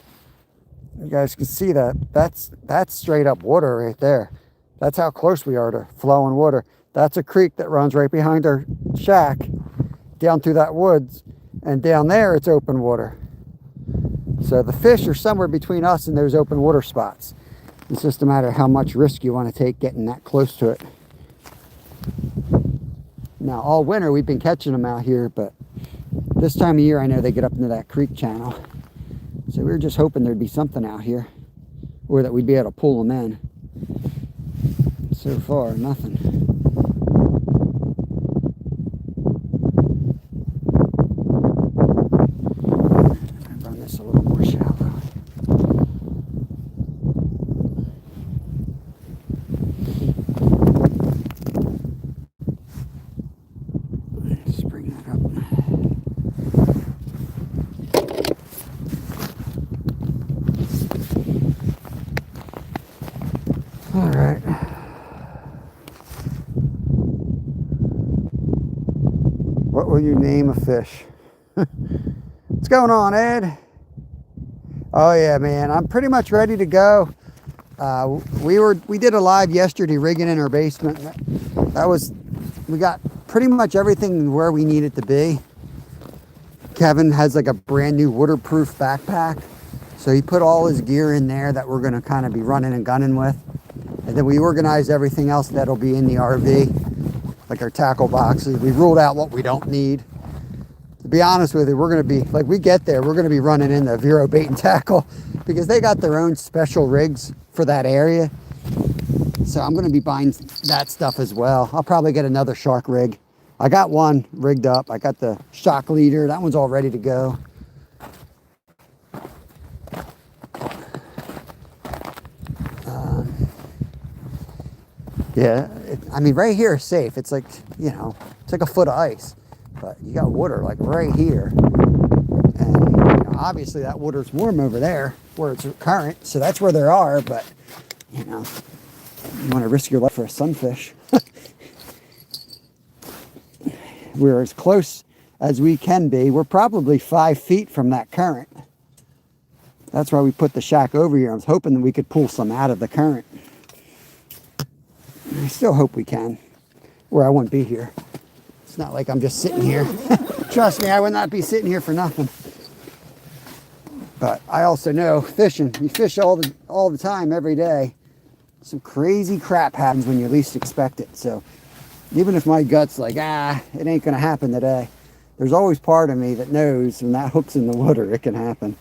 you guys can see that. That's straight up water right there. That's how close we are to flowing water. That's a creek that runs right behind our shack down through that woods. And down there, it's open water. So the fish are somewhere between us and those open water spots. It's just a matter of how much risk you want to take getting that close to it. Now, all winter, we've been catching them out here, but this time of year, I know they get up into that creek channel. So we were just hoping there'd be something out here, or that we'd be able to pull them in. So far, nothing. I run this a little more shallow. Just bring that up. All right. What will you name a fish? What's going on, Ed? Oh yeah, man, I'm pretty much ready to go. We did a live yesterday rigging in our basement. We got pretty much everything where we need it to be. Kevin has like a brand new waterproof backpack, so he put all his gear in there that we're going to kind of be running and gunning with. And then we organized everything else that'll be in the RV, like our tackle boxes. We ruled out what we don't need. To be honest with you, we're going to be, like, we get there, we're going to be running in the Vero Bait and Tackle because they got their own special rigs for that area. So I'm going to be buying that stuff as well. I'll probably get another shark rig. I got one rigged up. I got the shock leader. That one's all ready to go. Yeah, I mean, right here is safe. It's like, it's like a foot of ice, but you got water like right here. And obviously that water's warm over there where it's current, so that's where there are, but you want to risk your life for a sunfish. We're as close as we can be. We're probably 5 feet from that current. That's why we put the shack over here. I was hoping that we could pull some out of the current. I still hope we can, or I wouldn't be here. It's not like I'm just sitting here. Trust me, I would not be sitting here for nothing. But I also know fishing, you fish all the time, every day. Some crazy crap happens when you least expect it. So even if my gut's like, it ain't gonna happen today, there's always part of me that knows when that hook's in the water, it can happen.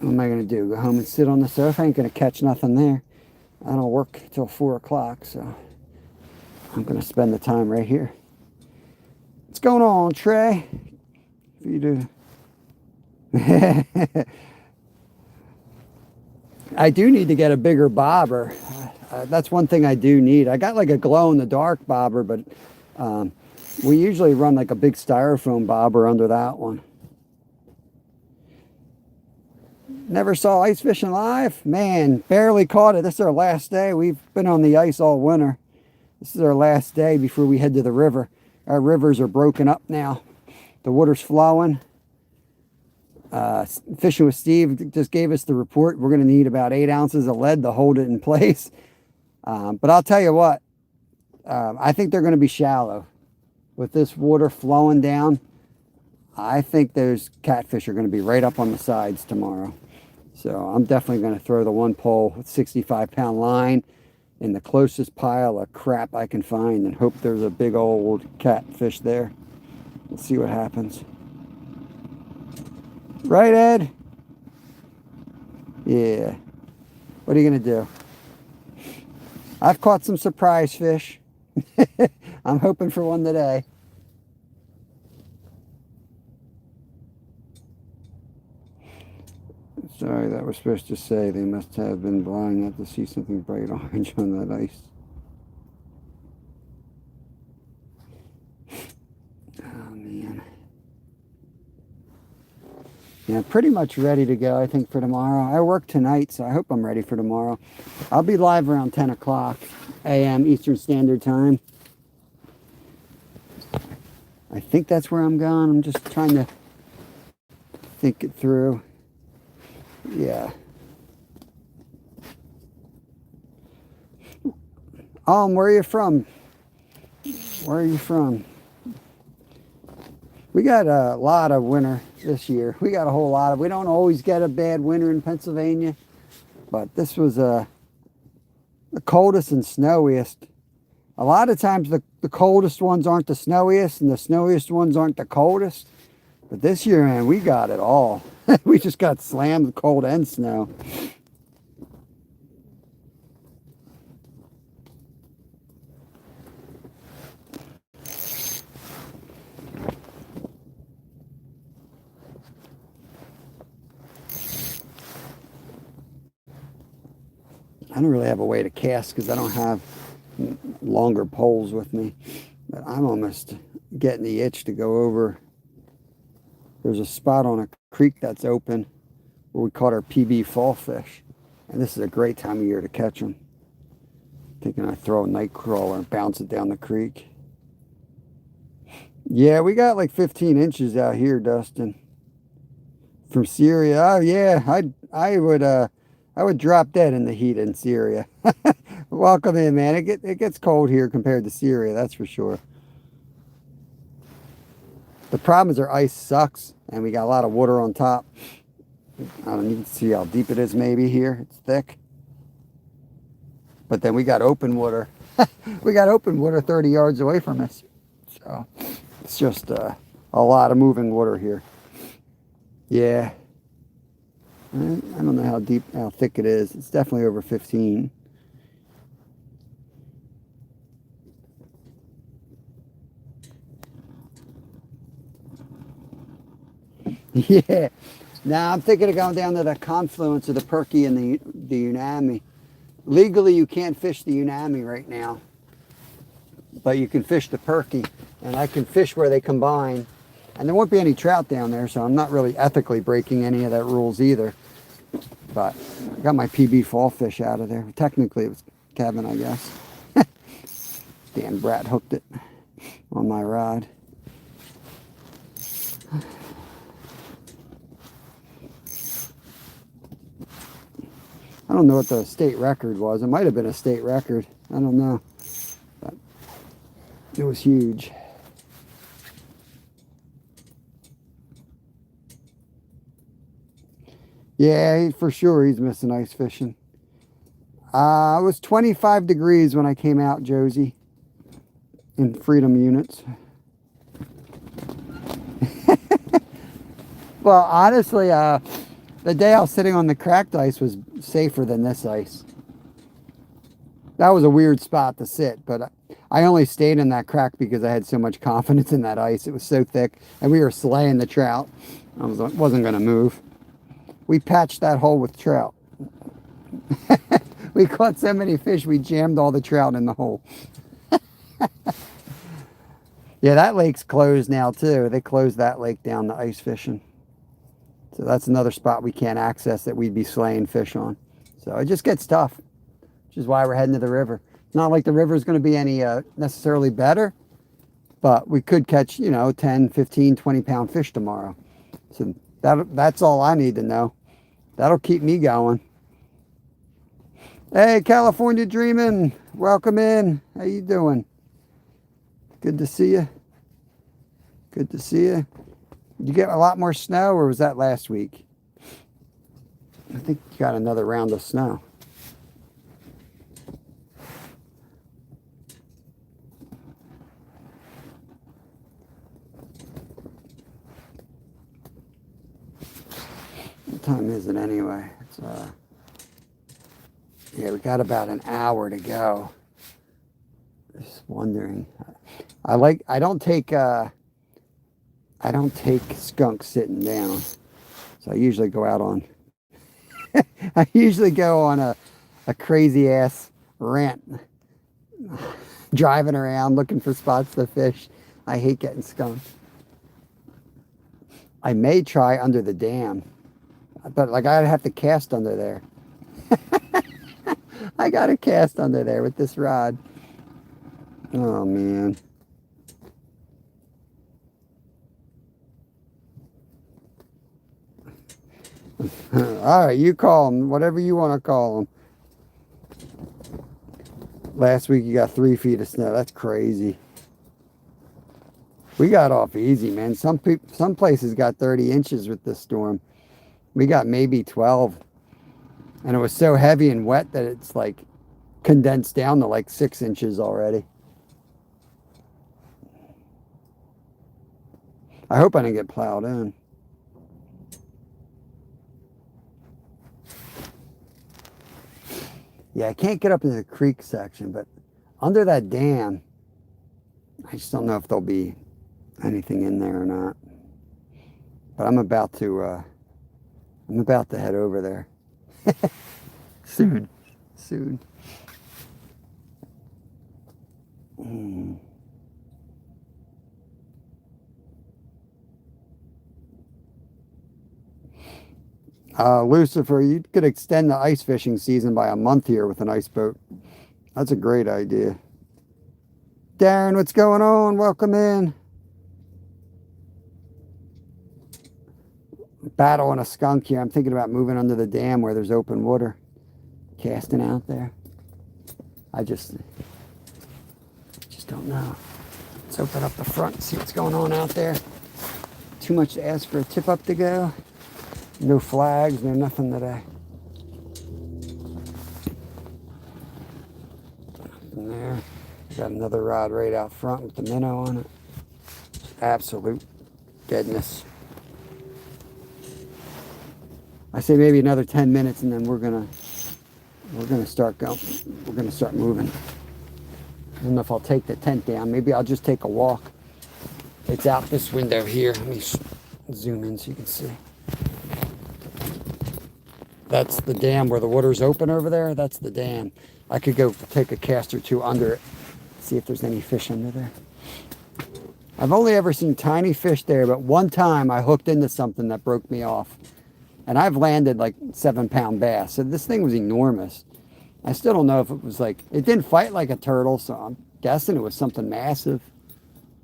What am I going to do? Go home and sit on the sofa? I ain't going to catch nothing there. I don't work till 4 o'clock, so I'm going to spend the time right here. What's going on, Trey? If you do. I do need to get a bigger bobber. That's one thing I do need. I got like a glow-in-the-dark bobber, but we usually run like a big styrofoam bobber under that one. Never saw ice fishing live? Man, barely caught it. This is our last day. We've been on the ice all winter. This is our last day before we head to the river. Our rivers are broken up now. The water's flowing. Fishing with Steve just gave us the report. We're going to need about 8 ounces of lead to hold it in place. But I'll tell you what, I think they're going to be shallow. With this water flowing down, I think those catfish are going to be right up on the sides tomorrow. So I'm definitely going to throw the one pole with 65-pound line in the closest pile of crap I can find and hope there's a big old catfish there. Let's see what happens. Right, Ed? Yeah. What are you going to do? I've caught some surprise fish. I'm hoping for one today. Sorry, that was supposed to say they must have been blind not to see something bright orange on that ice. Oh, man. Yeah, pretty much ready to go, I think, for tomorrow. I work tonight, so I hope I'm ready for tomorrow. I'll be live around 10 o'clock a.m. Eastern Standard Time. I think that's where I'm going. I'm just trying to think it through. Yeah. Where are you from? Where are you from? We got a lot of winter this year. We got a whole lot of. We don't always get a bad winter in Pennsylvania, but this was the coldest and snowiest. A lot of times the coldest ones aren't the snowiest, and the snowiest ones aren't the coldest. But this year, man, we got it all. We just got slammed with cold and snow. I don't really have a way to cast because I don't have longer poles with me. But I'm almost getting the itch to go over. There's a spot on a creek that's open where we caught our PB fall fish. And this is a great time of year to catch them. Thinking I throw a night crawler and bounce it down the creek. Yeah, we got like 15 inches out here, Dustin. From Syria. Oh yeah, I would drop dead in the heat in Syria. Welcome in, man. It gets cold here compared to Syria, that's for sure. The problem is our ice sucks, and we got a lot of water on top. I don't even see how deep it is maybe here. It's thick. But then we got open water. We got open water 30 yards away from us. So it's just a lot of moving water here. Yeah. I don't know how thick it is. It's definitely over 15. Yeah. Now I'm thinking of going down to the confluence of the Perky and the Unami. Legally, you can't fish the Unami right now, but you can fish the Perky, and I can fish where they combine. And there won't be any trout down there, so I'm not really ethically breaking any of that rules either. But I got my PB fall fish out of there. Technically, it was Kevin, I guess. Dan Brat hooked it on my rod. I don't know what the state record was. It might have been a state record. I don't know. But it was huge. Yeah, for sure he's missing ice fishing. It was 25 degrees when I came out, Josie, in Freedom units. Well, honestly, the day I was sitting on the cracked ice was safer than this ice. That was a weird spot to sit, but I only stayed in that crack because I had so much confidence in that ice. It was so thick, and we were slaying the trout. I wasn't going to move. We patched that hole with trout. We caught so many fish, we jammed all the trout in the hole. Yeah, that lake's closed now, too. They closed that lake down to ice fishing. So that's another spot we can't access that we'd be slaying fish on. So it just gets tough, which is why we're heading to the river. It's not like the river is going to be any necessarily better, but we could catch, 10, 15, 20-pound fish tomorrow. So that's all I need to know. That'll keep me going. Hey, California Dreamin', welcome in. How you doing? Good to see you. Good to see you. Did you get a lot more snow, or was that last week? I think you got another round of snow. is it anyway? It's, yeah, we got about an hour to go. Just wondering. I don't take skunk sitting down. So I usually go out on I usually go on a crazy ass rant, driving around looking for spots to fish. I hate getting skunked. I may try under the dam, but like I'd have to cast under there. I got to cast under there with this rod. Oh man. All right, you call them, whatever you want to call them. Last week you got 3 feet of snow. That's crazy. We got off easy, man. Some places got 30 inches with this storm. We got maybe 12. And it was so heavy and wet that it's like condensed down to like 6 inches already. I hope I didn't get plowed in. Yeah, I can't get up into the creek section, but under that dam, I just don't know if there'll be anything in there or not. But I'm about to head over there. Soon. Lucifer, you could extend the ice fishing season by a month here with an ice boat. That's a great idea. Darren, what's going on? Welcome in. Battling a skunk here. I'm thinking about moving under the dam where there's open water. Casting out there. I just don't know. Let's open up the front and see what's going on out there. Too much to ask for a tip up to go. No flags, no nothing today. Nothing there. Got another rod right out front with the minnow on it. Absolute deadness. I say maybe another 10 minutes and then we're gonna start going. We're gonna start moving. I don't know if I'll take the tent down. Maybe I'll just take a walk. It's out this window here. Let me zoom in so you can see. That's the dam where the water's open over there. That's the dam. I could go take a cast or two under it, see if there's any fish under there. I've only ever seen tiny fish there, but one time I hooked into something that broke me off. And I've landed like 7-pound bass. So this thing was enormous. I still don't know if it was like, it didn't fight like a turtle, so I'm guessing it was something massive.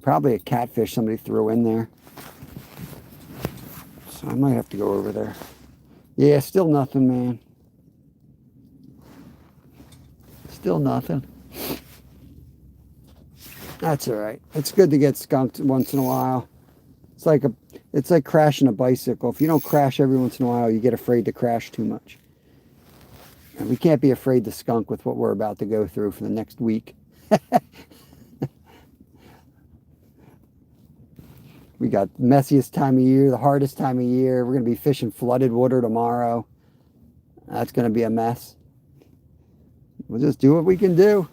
Probably a catfish somebody threw in there. So I might have to go over there. Yeah, still nothing, man. Still nothing. That's all right. It's good to get skunked once in a while. It's like crashing a bicycle. If you don't crash every once in a while, you get afraid to crash too much. And we can't be afraid to skunk with what we're about to go through for the next week. We got the messiest time of year, the hardest time of year. We're going to be fishing flooded water tomorrow. That's going to be a mess. We'll just do what we can do.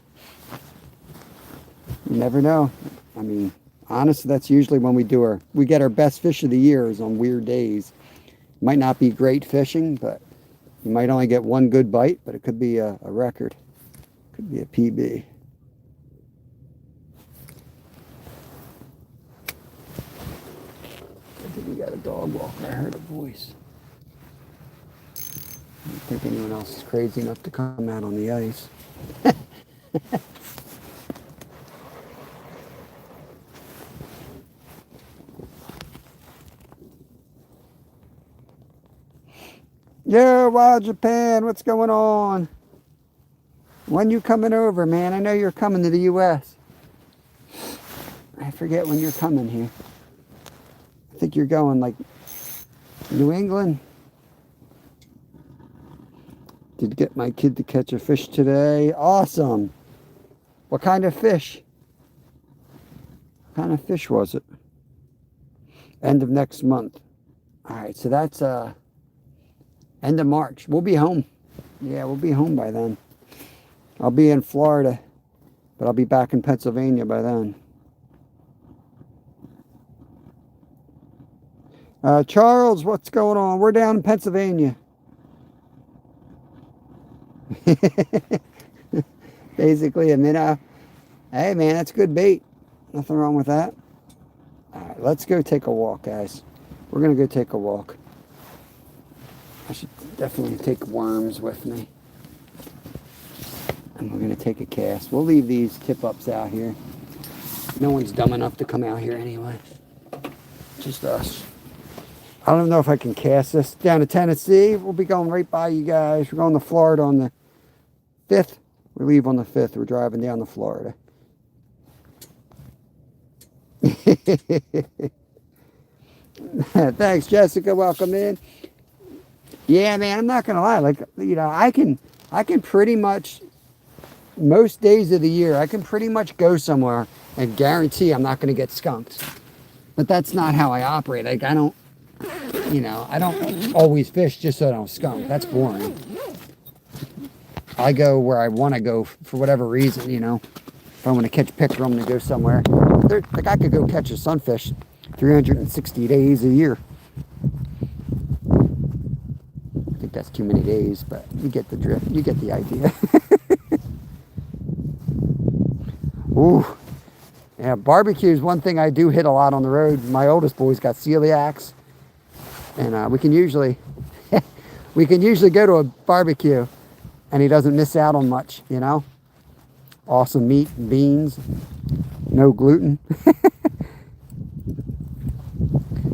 You never know. I mean, honestly, that's usually when we get our best fish of the year is on weird days. Might not be great fishing, but you might only get one good bite, but it could be a record. Could be a PB. I think we got a dog walker. I heard a voice. I don't think anyone else is crazy enough to come out on the ice. Yo, Wild Japan, what's going on? When you coming over, man? I know you're coming to the U.S. I forget when you're coming here. I think you're going like New England. Did get my kid to catch a fish today. Awesome. What kind of fish? What kind of fish was it? End of next month. All right, so that's End of March. We'll be home. Yeah, we'll be home by then. I'll be in Florida, but I'll be back in Pennsylvania by then. Charles, what's going on? We're down in Pennsylvania. Basically a minnow. Hey, man, that's good bait. Nothing wrong with that. All right, let's go take a walk, guys. We're going to go take a walk. I should definitely take worms with me. And we're going to take a cast. We'll leave these tip-ups out here. No one's dumb enough to come out here anyway. Just us. I don't know if I can cast this down to Tennessee. We'll be going right by you guys. We're going to Florida on the 5th. We leave on the 5th. We're driving down to Florida. Thanks, Jessica. Welcome in. Yeah, man, I'm not gonna lie. Like, you know, I can pretty much most days of the year I can pretty much go somewhere and guarantee I'm not gonna get skunked. But that's not how I operate. Like, I don't, you know, I don't always fish just so I don't skunk. That's boring. I go where I want to go for whatever reason, you know. If I want to catch pickerel, I'm going to go somewhere. Like, I could go catch a sunfish 360 days a year. I think that's too many days, but you get the drift. You get the idea. Ooh. Yeah, barbecue is one thing I do hit a lot on the road. My oldest boy's got celiacs. And we can usually go to a barbecue and he doesn't miss out on much, you know. Awesome meat and beans, no gluten.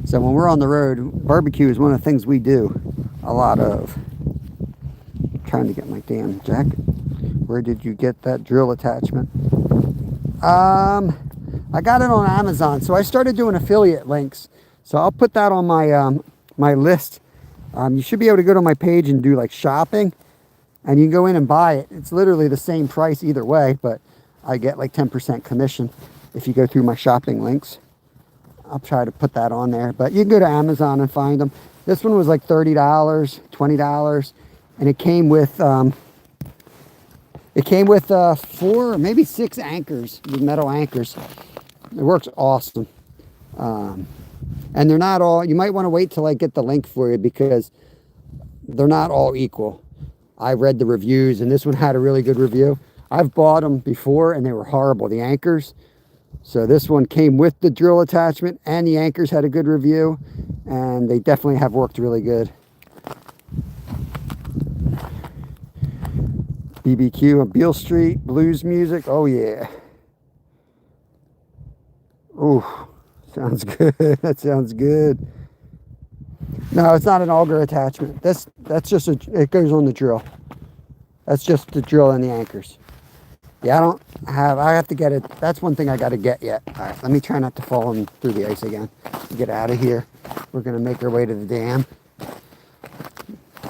So when we're on the road, barbecue is one of the things we do a lot of. I'm trying to get my damn jacket. Where did you get that drill attachment? I got it on Amazon. So I started doing affiliate links. So I'll put that on my my list. You should be able to go to my page and do like shopping, and you can go in and buy it. It's literally the same price either way, but I get like 10% commission if you go through my shopping links. I'll try to put that on there, but you can go to Amazon and find them. This one was like $30, $20, and it came with 4 or maybe 6 anchors, with metal anchors. It works awesome. And they're not all, you might want to wait till I get the link for you because they're not all equal. I read the reviews and this one had a really good review. I've bought them before and they were horrible, the anchors. So this one came with the drill attachment and the anchors had a good review, and they definitely have worked really good. BBQ on Beale Street, blues music, oh yeah. Ooh. Sounds good. That sounds good. No, it's not an auger attachment. That's just it goes on the drill. That's just the drill and the anchors. Yeah, I have to get it. That's one thing I got to get yet. All right, let me try not to fall through the ice again. Get out of here. We're going to make our way to the dam.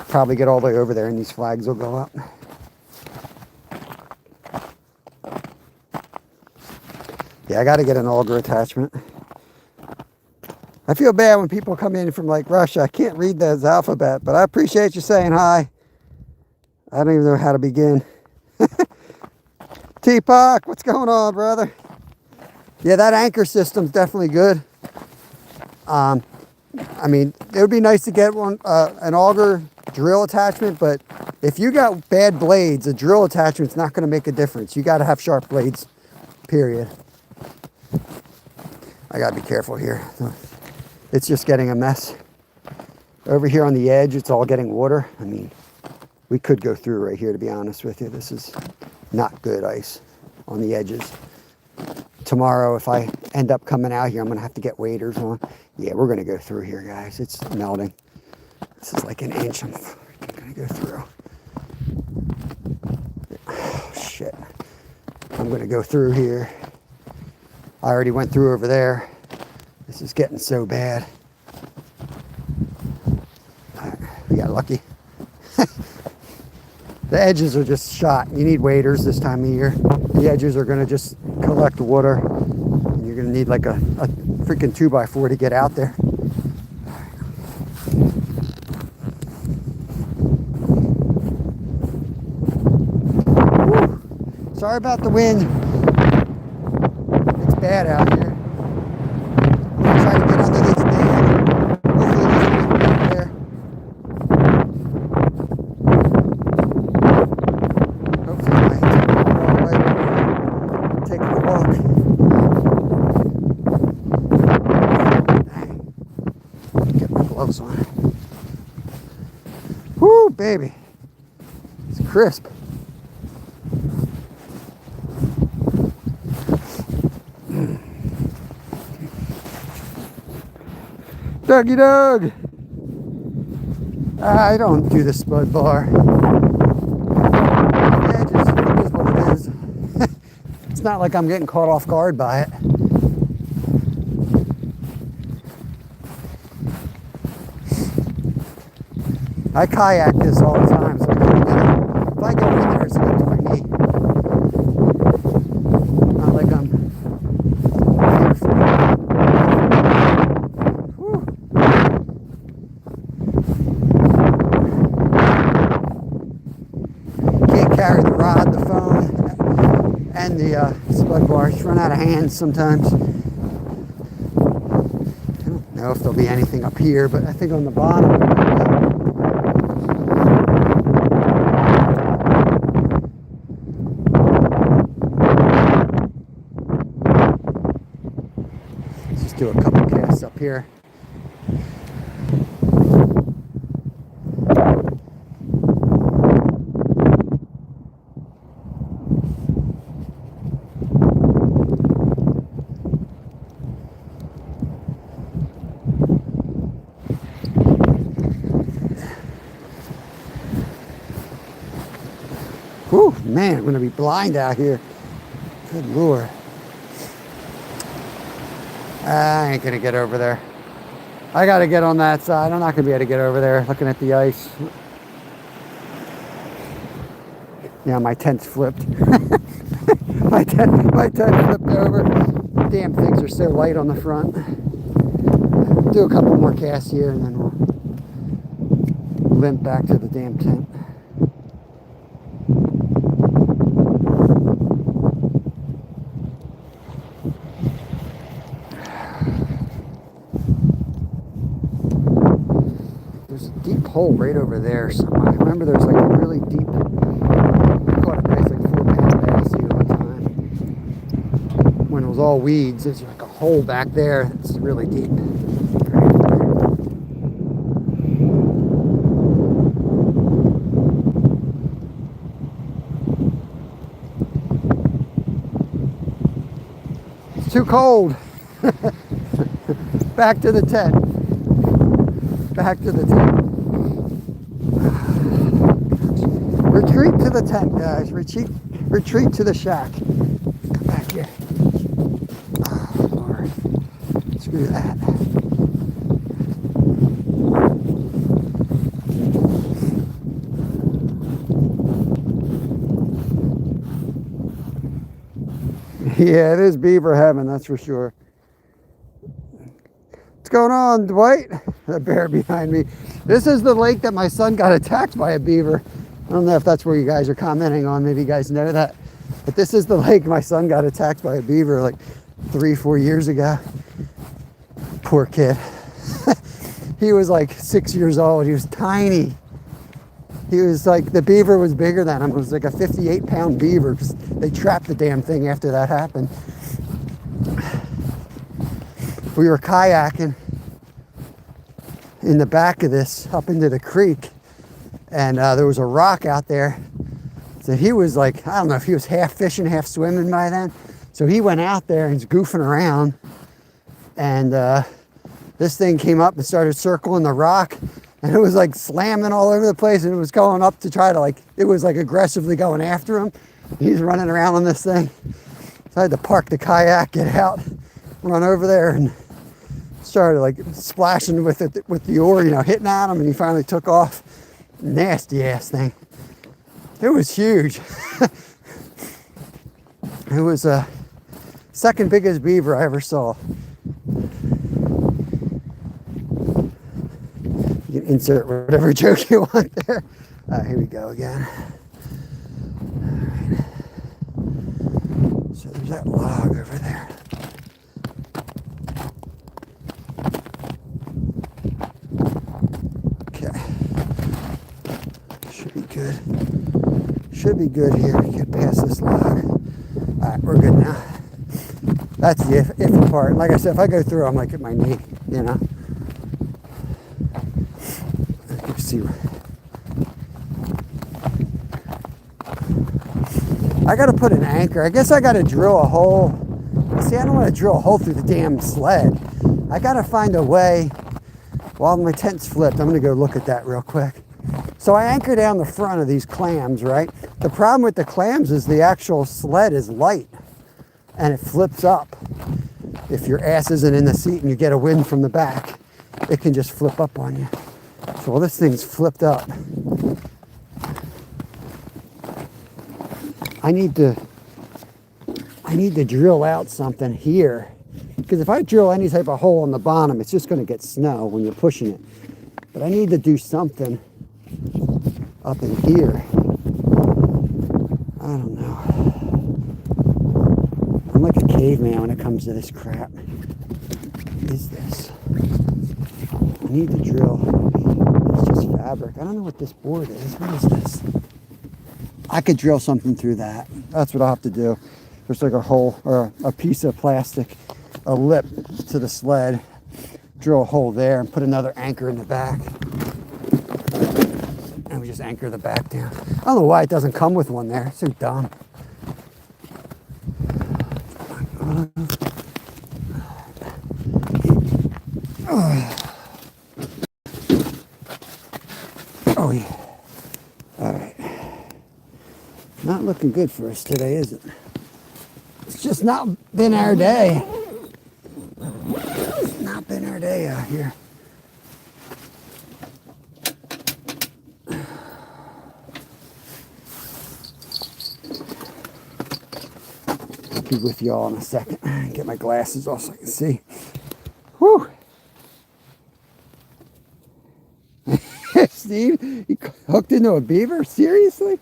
Probably get all the way over there and these flags will go up. Yeah, I got to get an auger attachment. I feel bad when people come in from like Russia. I can't read the alphabet, but I appreciate you saying hi. I don't even know how to begin. T-Puck, what's going on, brother? Yeah, that anchor system's definitely good. I mean, it would be nice to get one, an auger drill attachment, but if you got bad blades, a drill attachment's not going to make a difference. You got to have sharp blades, period. I got to be careful here. It's just getting a mess. Over here on the edge, it's all getting water. I mean, we could go through right here, to be honest with you. This is not good ice on the edges. Tomorrow, if I end up coming out here, I'm going to have to get waders on. Yeah, we're going to go through here, guys. It's melting. This is like an inch. I'm going to go through. Oh, shit. I'm going to go through here. I already went through over there. This is getting so bad. All right, we got lucky. The edges are just shot. You need waders this time of year. The edges are going to just collect water. And you're going to need like a freaking 2x4 to get out there. Sorry about the wind. It's bad out here. I'm gonna try to get under this dam. Hopefully there's a wind back there. Hopefully my hands are all the way over. Taking a walk. Dang. Get my gloves on. Woo, baby. It's crisp. Dougie Doug! I don't do the spud bar. Yeah, it is what it is. It's not like I'm getting caught off guard by it. I kayak this all the time, so if I go in there, it's up to my knee. Not like I'm carry the rod, the phone, and the spud bar. Just run out of hands sometimes. I don't know if there'll be anything up here, but I think on the bottom. Let's just do a couple casts up here. Whew, man, I'm going to be blind out here. Good Lord. I ain't going to get over there. I got to get on that side. I'm not going to be able to get over there looking at the ice. Yeah, my tent's flipped. my tent flipped over. Damn things are so light on the front. Do a couple more casts here and then we'll limp back to the damn tent. Hole right over there somewhere. I remember there was like a really deep, I caught a nice like 4-pound bass here one time. When it was all weeds, there's like a hole back there that's really deep. It's too cold. Back to the tent. Back to the tent. Retreat to the tent, guys. Retreat to the shack. Come back here. Oh, Lord. Screw that. Yeah, it is beaver heaven, that's for sure. What's going on, Dwight? The bear behind me. This is the lake that my son got attacked by a beaver. I don't know if that's where you guys are commenting on. Maybe you guys know that. But this is the lake my son got attacked by a beaver like 3-4 years ago. Poor kid. He was like 6 years old. He was tiny. He was like, the beaver was bigger than him. It was like a 58-pound beaver because they trapped the damn thing after that happened. We were kayaking in the back of this up into the creek. And there was a rock out there. So he was like, I don't know if he was half fishing, half swimming by then. So he went out there and was goofing around. And this thing came up and started circling the rock. And it was like slamming all over the place. And it was going up to try to like, it was like aggressively going after him. He's running around on this thing. So I had to park the kayak, get out, run over there and started like splashing with it, with the oar, you know, hitting at him. And he finally took off. Nasty ass thing. It was huge. It was the second biggest beaver I ever saw. You can insert whatever joke you want there. Here we go again. All right. There's that log over there. Okay. Should be good. Should be good here. Get past this log. Alright, we're good now. That's the iffy part. Like I said, if I go through, I might get my knee, you know. Let's see. I got to put an anchor. I guess I got to drill a hole. See, I don't want to drill a hole through the damn sled. I got to find a way. While my tent's flipped, I'm going to go look at that real quick. So I anchor down the front of these clams, right? The problem with the clams is the actual sled is light and it flips up. If your ass isn't in the seat and you get a wind from the back, it can just flip up on you. So well, this thing's flipped up. I need to drill out something here, because if I drill any type of hole on the bottom, it's just going to get snow when you're pushing it. But I need to do something up in here. I don't know. I'm like a caveman when it comes to this crap. What is this? I need to drill. It's just fabric. I don't know what this board is. What is this? I could drill something through that. That's what I'll have to do. There's like a hole or a piece of plastic, a lip to the sled. Drill a hole there and put another anchor in the back. And we just anchor the back down. I don't know why it doesn't come with one there. It's so dumb. Oh yeah. All right. Not looking good for us today, is it? It's just not been our day. It's not been our day out here. I'll be with y'all in a second. Get my glasses off so I can see. Whew. Steve, you hooked into a beaver? Seriously?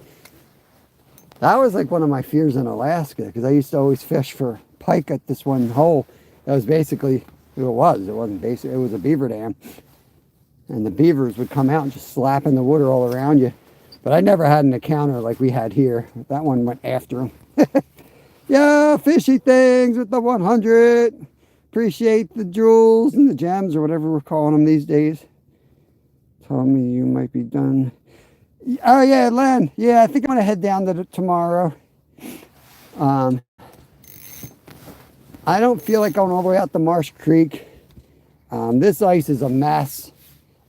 That was like one of my fears in Alaska, because I used to always fish for pike at this one hole. That was basically who it was. It wasn't basic. It was a beaver dam. And the beavers would come out and just slap in the water all around you. But I never had an encounter like we had here. That one went after him. Yeah, fishy things with the 100. Appreciate the jewels and the gems or whatever we're calling them these days. Tell me you might be done. Oh yeah, Len. Yeah, I think I'm gonna head down to tomorrow. I don't feel like going all the way out to Marsh Creek. This ice is a mess.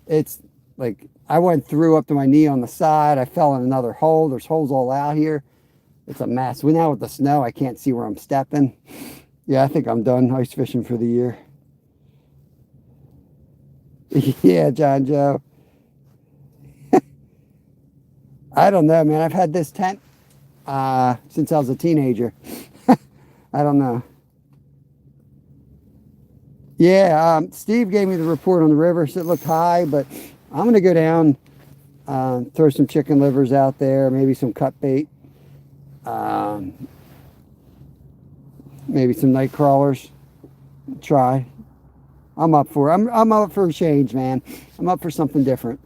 It's like I went through up to my knee on the side. I fell in another hole. There's holes all out here. It's a mess. Now with the snow, I can't see where I'm stepping. Yeah, I think I'm done ice fishing for the year. Yeah, John Joe. I don't know, man. I've had this tent since I was a teenager. I don't know. Yeah, Steve gave me the report on the river, so it looked high, but I'm going to go down, throw some chicken livers out there, maybe some cut bait, maybe some night crawlers. Try. I'm up for it. I'm up for a change, man. I'm up for something different.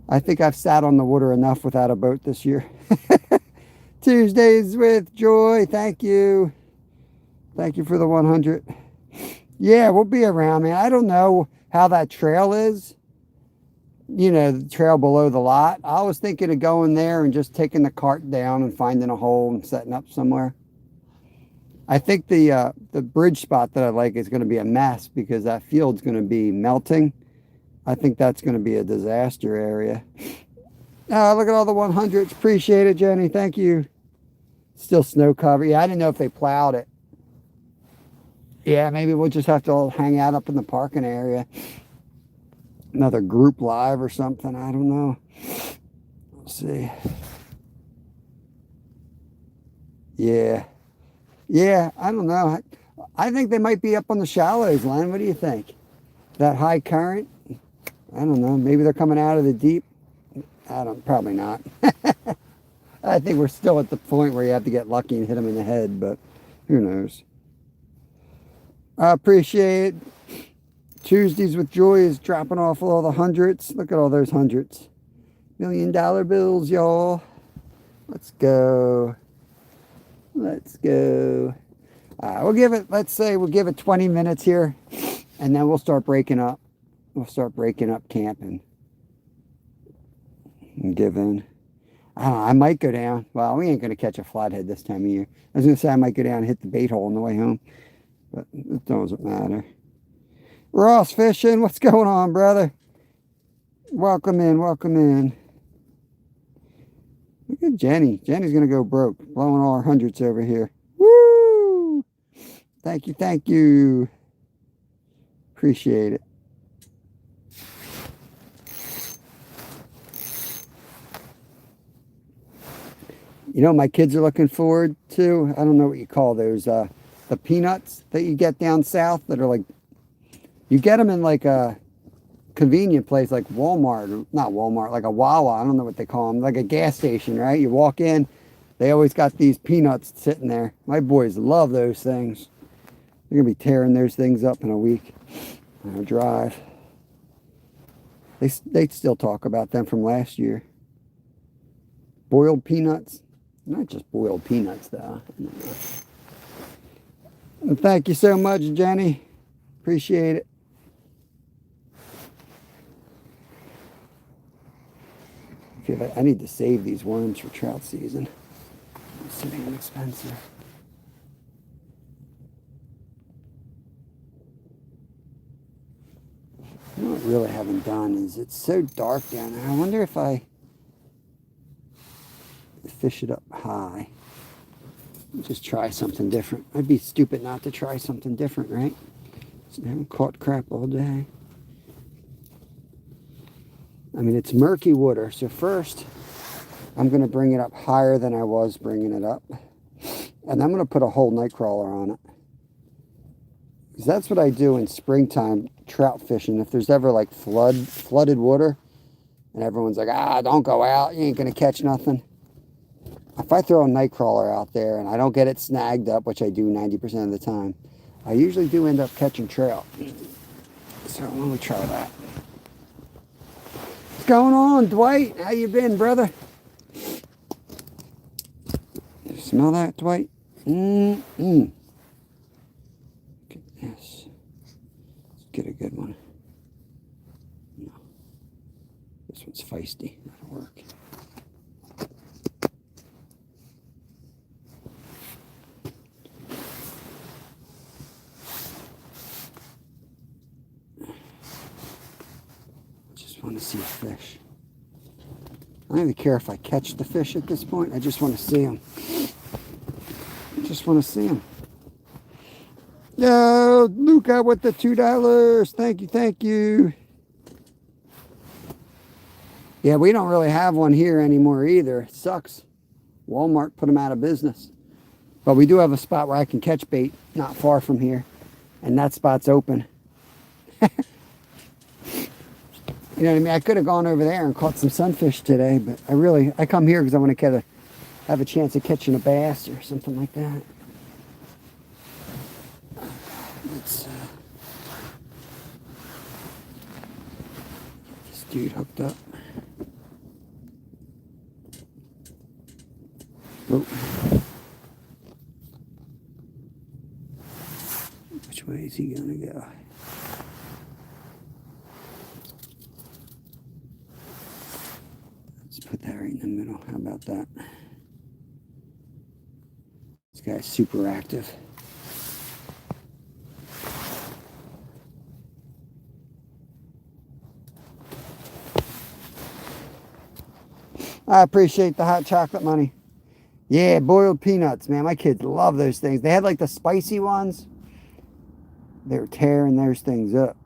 I think I've sat on the water enough without a boat this year. Tuesdays with Joy. Thank you. Thank you for the 100. Yeah, we'll be around, man. I don't know how that trail is. You know, the trail below the lot. I was thinking of going there and just taking the cart down and finding a hole and setting up somewhere. I think the bridge spot that I like is going to be a mess because that field's going to be melting. I think that's going to be a disaster area. Oh, look at all the 100s. Appreciate it, Jenny. Thank you. Still snow cover. Yeah, I didn't know if they plowed it. Yeah, maybe we'll just have to all hang out up in the parking area. Another group live or something. I don't know. Let's see. Yeah. Yeah, I don't know. I think they might be up on the shallows, Len. What do you think? That high current? I don't know. Maybe they're coming out of the deep. Probably not. I think we're still at the point where you have to get lucky and hit them in the head, but who knows. I appreciate Tuesdays with Joy is dropping off all the hundreds. Look at all those hundreds. $1 million bills, y'all. Let's go. Let's go. We'll give it, let's say we'll give it 20 minutes here, and then we'll start breaking up. We'll start breaking up camping. And giving. I don't know, I might go down. Well, we ain't going to catch a flathead this time of year. I was going to say I might go down and hit the bait hole on the way home, but it doesn't matter. Ross Fishing, what's going on, brother? Welcome in, welcome in. Look at Jenny. Jenny's going to go broke, blowing all our hundreds over here. Woo! Thank you, thank you. Appreciate it. You know, my kids are looking forward to, I don't know what you call those, the peanuts that you get down south that are like, you get them in like a convenient place like Walmart, not Walmart, like a Wawa, I don't know what they call them, like a gas station, right? You walk in, they always got these peanuts sitting there. My boys love those things. They're going to be tearing those things up in a week on a drive. They still talk about them from last year. Boiled peanuts. Not just boiled peanuts, though. And thank you so much, Jenny. Appreciate it. I feel like I need to save these worms for trout season. It's so damn expensive. You know what I really haven't done is it's so dark down there. I wonder if I fish it up high. Just try something different. I'd be stupid not to try something different, right? So I haven't caught crap all day. I mean, it's murky water, so first I'm going to bring it up higher than I was bringing it up. And I'm going to put a whole night crawler on it. Because that's what I do in springtime trout fishing. If there's ever like flooded water and everyone's like, don't go out, you ain't going to catch nothing. If I throw a night crawler out there and I don't get it snagged up, which I do 90% of the time, I usually do end up catching trout. So let me try that. What's going on, Dwight? How you been, brother? You smell that, Dwight? Look at this. Let's get a good one. No. This one's feisty. That'll work. Want to see a fish. I don't even care if I catch the fish at this point. I just want to see them. I just want to see them. Yo, Luca with the $2. Thank you, thank you. Yeah, we don't really have one here anymore either. It sucks. Walmart put them out of business. But we do have a spot where I can catch bait not far from here. And that spot's open. You know what I mean? I could have gone over there and caught some sunfish today, but I come here because I want to have a chance of catching a bass or something like that. Let's get this dude hooked up. Oh. Which way is he gonna go? Put that right in the middle. How about that? This guy's super active. I appreciate the hot chocolate money. Yeah, boiled peanuts, man. My kids love those things. They had like the spicy ones. They were tearing those things up.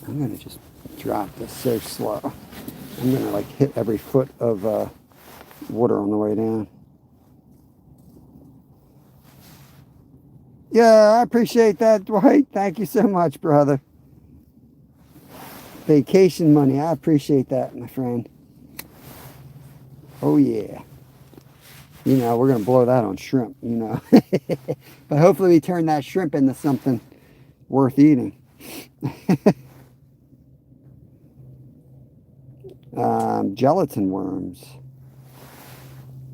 I'm going to just drop this so slow. I'm going to like hit every foot of water on the way down. Yeah, I appreciate that, Dwight. Thank you so much, brother. Vacation money. I appreciate that, my friend. Oh, yeah. You know, we're going to blow that on shrimp, you know. But hopefully we turn that shrimp into something worth eating. Gelatin worms.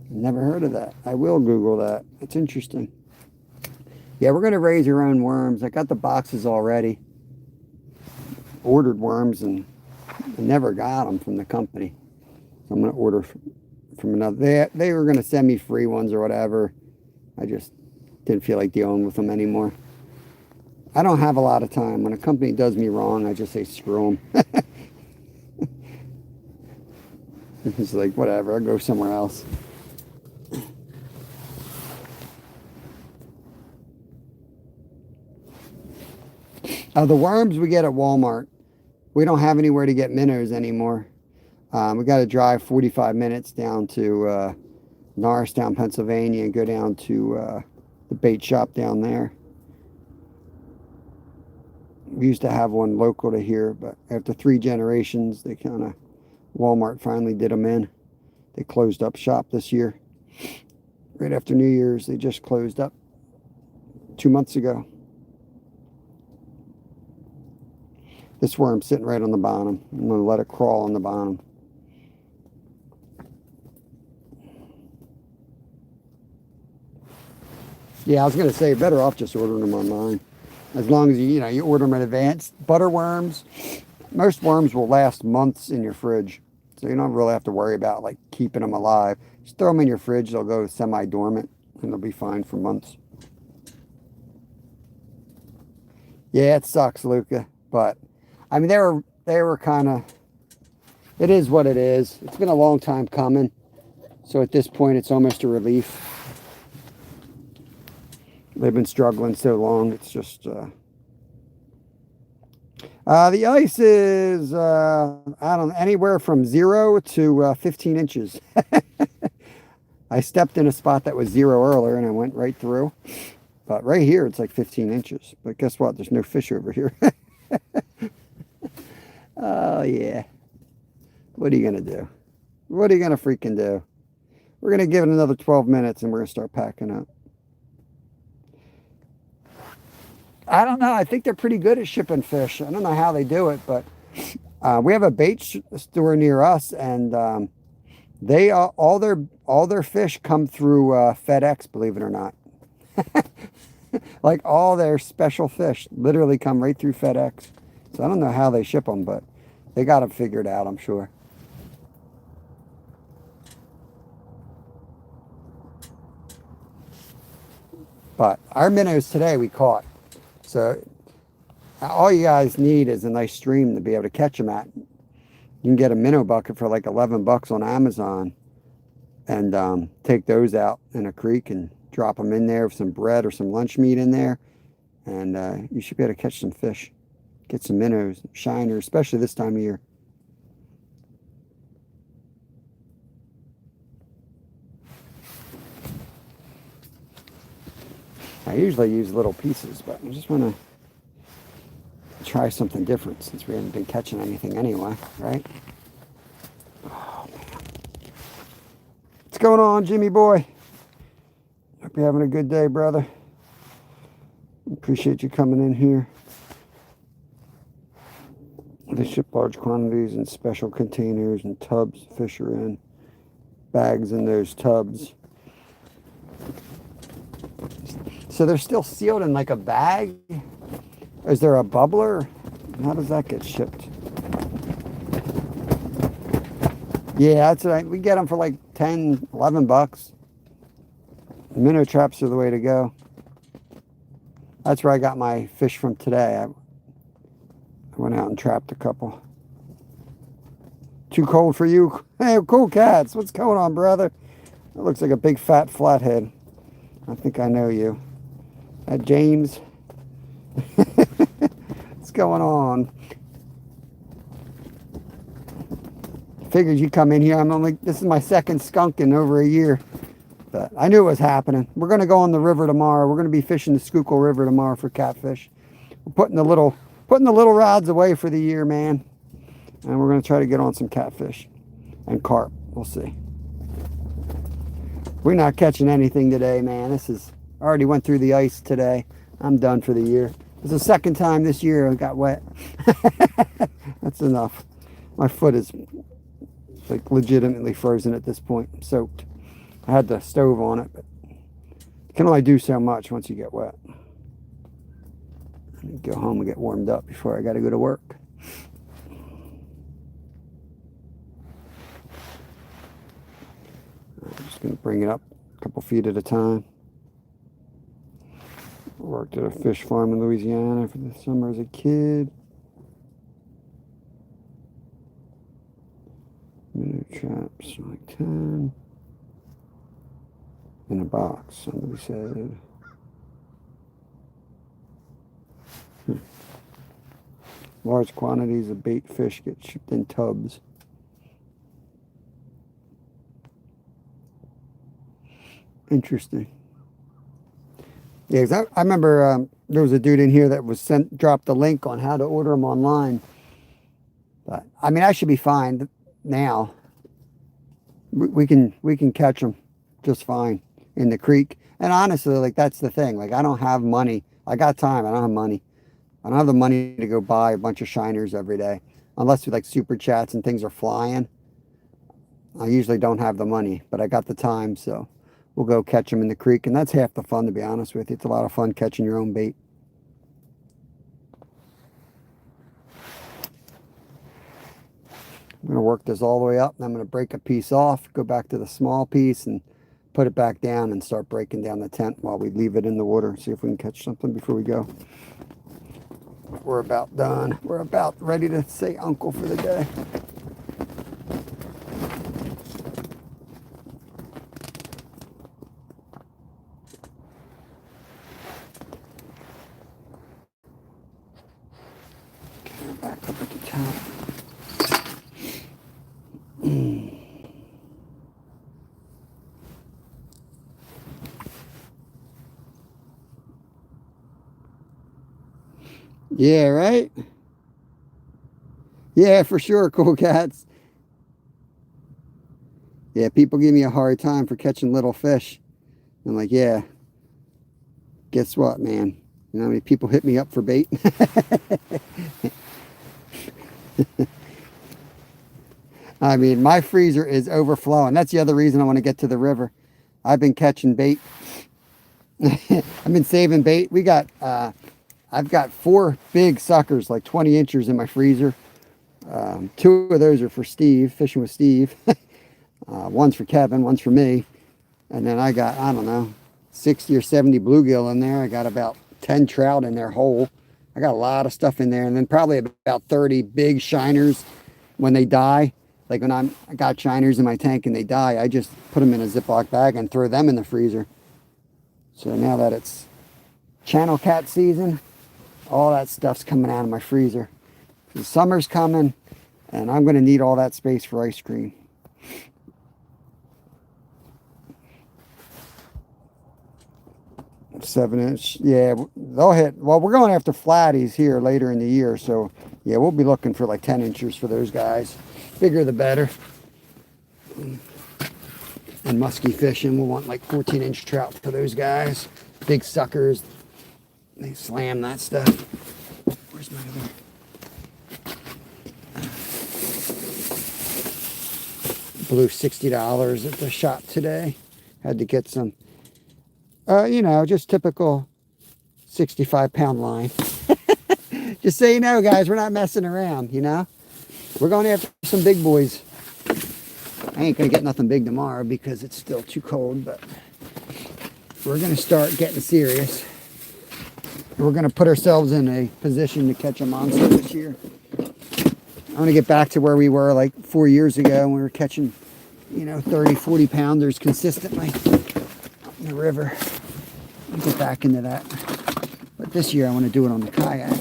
Never heard of that. I will Google that. It's interesting. Yeah, we're going to raise our own worms. I got the boxes already. Ordered worms and I never got them from the company. So I'm going to order from another. They were going to send me free ones or whatever. I just didn't feel like dealing with them anymore. I don't have a lot of time. When a company does me wrong, I just say screw them. It's like, whatever, I'll go somewhere else. The worms we get at Walmart. We don't have anywhere to get minnows anymore. We got to drive 45 minutes down to Norristown, Pennsylvania, and go down to the bait shop down there. We used to have one local to here, but after 3 generations, they kind of, Walmart finally did them in. They closed up shop this year. Right after New Year's, they just closed up 2 months ago. This worm's sitting right on the bottom. I'm going to let it crawl on the bottom. Yeah, I was going to say, better off just ordering them online. As long as you order them in advance. Butter worms, most worms will last months in your fridge. So you don't really have to worry about like keeping them alive. Just throw them in your fridge, they'll go semi-dormant and they'll be fine for months. Yeah, it sucks, Luca. But I mean they were kind of, it is what it is. It's been a long time coming. So at this point it's almost a relief. They've been struggling so long. It's just the ice is I don't know, anywhere from 0 to 15 inches. I stepped in a spot that was 0 earlier and I went right through. But right here it's like 15 inches. But guess what? There's no fish over here. Oh yeah. What are you gonna do? What are you gonna freaking do? We're gonna give it another 12 minutes and we're gonna start packing up. I don't know. I think they're pretty good at shipping fish. I don't know how they do it, but we have a bait store near us, and they all their fish come through FedEx. Believe it or not, like all their special fish literally come right through FedEx. So I don't know how they ship them, but they got them figured out, I'm sure. But our minnows today we caught. So all you guys need is a nice stream to be able to catch them at. You can get a minnow bucket for like 11 bucks on Amazon and take those out in a creek and drop them in there with some bread or some lunch meat in there. And you should be able to catch some fish. Get some minnows, shiners, especially this time of year. I usually use little pieces, but I just want to try something different since we haven't been catching anything anyway, right? Oh, man. What's going on, Jimmy boy? Hope you're having a good day, brother. Appreciate you coming in here. They ship large quantities in special containers and tubs. Fish are in bags in those tubs. So they're still sealed in like a bag? Is there a bubbler? How does that get shipped? Yeah, that's right. We get them for like 10, 11 bucks. Minnow traps are the way to go. That's where I got my fish from today. I went out and trapped a couple. Too cold for you? Hey, cool cats. What's going on, brother? That looks like a big fat flathead. I think I know you. James. What's going on? Figured you come in here. This is my second skunk in over a year. But I knew it was happening. We're going to go on the river tomorrow. We're going to be fishing the Schuylkill River tomorrow for catfish. We're putting the little rods away for the year, man. And we're going to try to get on some catfish and carp. We'll see. We're not catching anything today, man. I already went through the ice today. I'm done for the year. It's the second time this year I got wet. That's enough. My foot is like legitimately frozen at this point. I'm soaked. I had the stove on it, but you can only do so much once you get wet. I need to go home and get warmed up before I got to go to work. I'm just going to bring it up a couple feet at a time. I worked at a fish farm in Louisiana for the summer as a kid. Minnow traps, like 10. In a box, somebody said. Large quantities of bait fish get shipped in tubs. Interesting. Yeah, 'cause I remember there was a dude in here that was dropped the link on how to order them online. But I mean, I should be fine now. We can catch them just fine in the creek. And honestly, like, that's the thing. Like, I don't have money. I got time. I don't have money. I don't have the money to go buy a bunch of shiners every day. Unless we like super chats and things are flying. I usually don't have the money, but I got the time, so we'll go catch them in the creek. And that's half the fun, to be honest with you. It's a lot of fun catching your own bait. I'm going to work this all the way up, and I'm going to break a piece off, go back to the small piece, and put it back down and start breaking down the tent while we leave it in the water. See if we can catch something before we go. We're about done. We're about ready to say uncle for the day. Okay, back up at the top. Yeah, right? Yeah, for sure, cool cats. Yeah, people give me a hard time for catching little fish. I'm like, yeah, guess what, man? You know how many people hit me up for bait? I mean, my freezer is overflowing. That's the other reason I want to get to the river. I've been catching bait. I've been saving bait. I've got 4 big suckers, like 20 inches in my freezer. 2 of those are for Steve, fishing with Steve. One's for Kevin, one's for me. And then I got, I don't know, 60 or 70 bluegill in there. I got about 10 trout in there whole. I got a lot of stuff in there. And then probably about 30 big shiners when they die. Like when I got shiners in my tank and they die, I just put them in a Ziploc bag and throw them in the freezer. So now that it's channel cat season, all that stuff's coming out of my freezer. The summer's coming, and I'm going to need all that space for ice cream. Seven-inch, yeah, they'll hit. Well, we're going after flatties here later in the year, so yeah, we'll be looking for like 10 inches for those guys. Bigger the better. And musky fishing, we'll want like 14-inch trout for those guys. Big suckers, they slam that stuff. Where's my other? Blew $60 at the shop today. Had to get some, you know, just typical 65-pound line. Just so you know, guys, we're not messing around, you know. We're going after some big boys. I ain't going to get nothing big tomorrow because it's still too cold, but we're going to start getting serious. We're going to put ourselves in a position to catch a monster this year. I want to get back to where we were like 4 years ago when we were catching, you know, 30, 40 pounders consistently up in the river. I'll get back into that. But this year I want to do it on the kayak.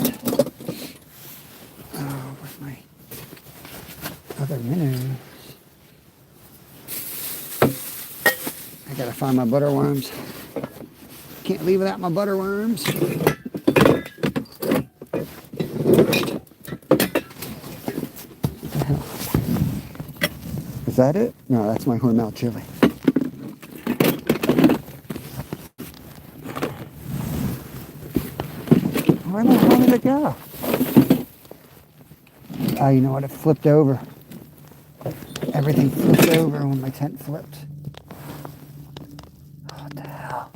Oh, where's my other minnows? I Gotta find my butter worms. Can't leave without my butter worms. Is that it? No, that's my Hormel chili. Where the hell did it go? Oh, you know what? It flipped over. Everything flipped over when my tent flipped. What the hell?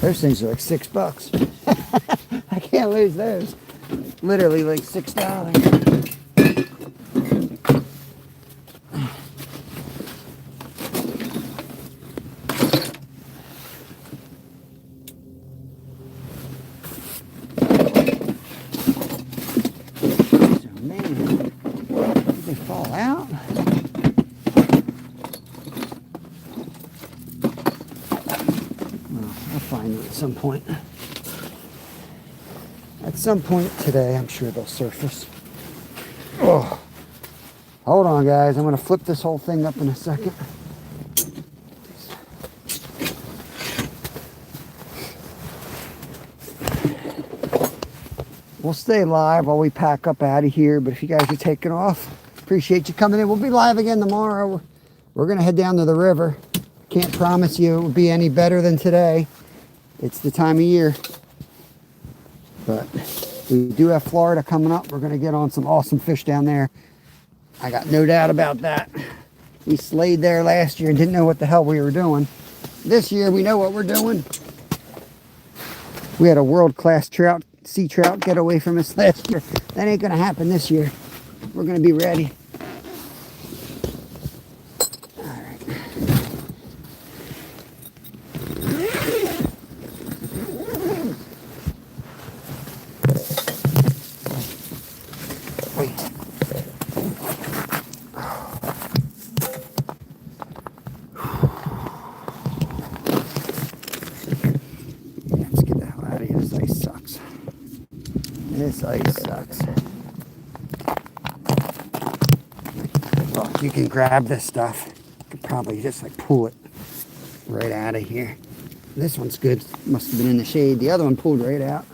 Those things are like $6. I can't lose those. Literally like $6. Fall out. Well, I'll find them at some point. At some point today, I'm sure they'll surface. Oh, hold on, guys. I'm going to flip this whole thing up in a second. We'll stay live while we pack up out of here, but if you guys are taking off, appreciate you coming in. We'll be live again tomorrow. We're going to head down to the river. Can't promise you it will be any better than today. It's the time of year. But we do have Florida coming up. We're going to get on some awesome fish down there. I got no doubt about that. We slayed there last year and didn't know what the hell we were doing. This year we know what we're doing. We had a world-class sea trout get away from us last year. That ain't going to happen this year. We're going to be ready. All right. Wait. Let's get the hell out of here. This ice sucks. This ice sucks. Look, you can grab this stuff. You could probably just like pull it right out of here. This one's good. Must have been in the shade. The other one pulled right out.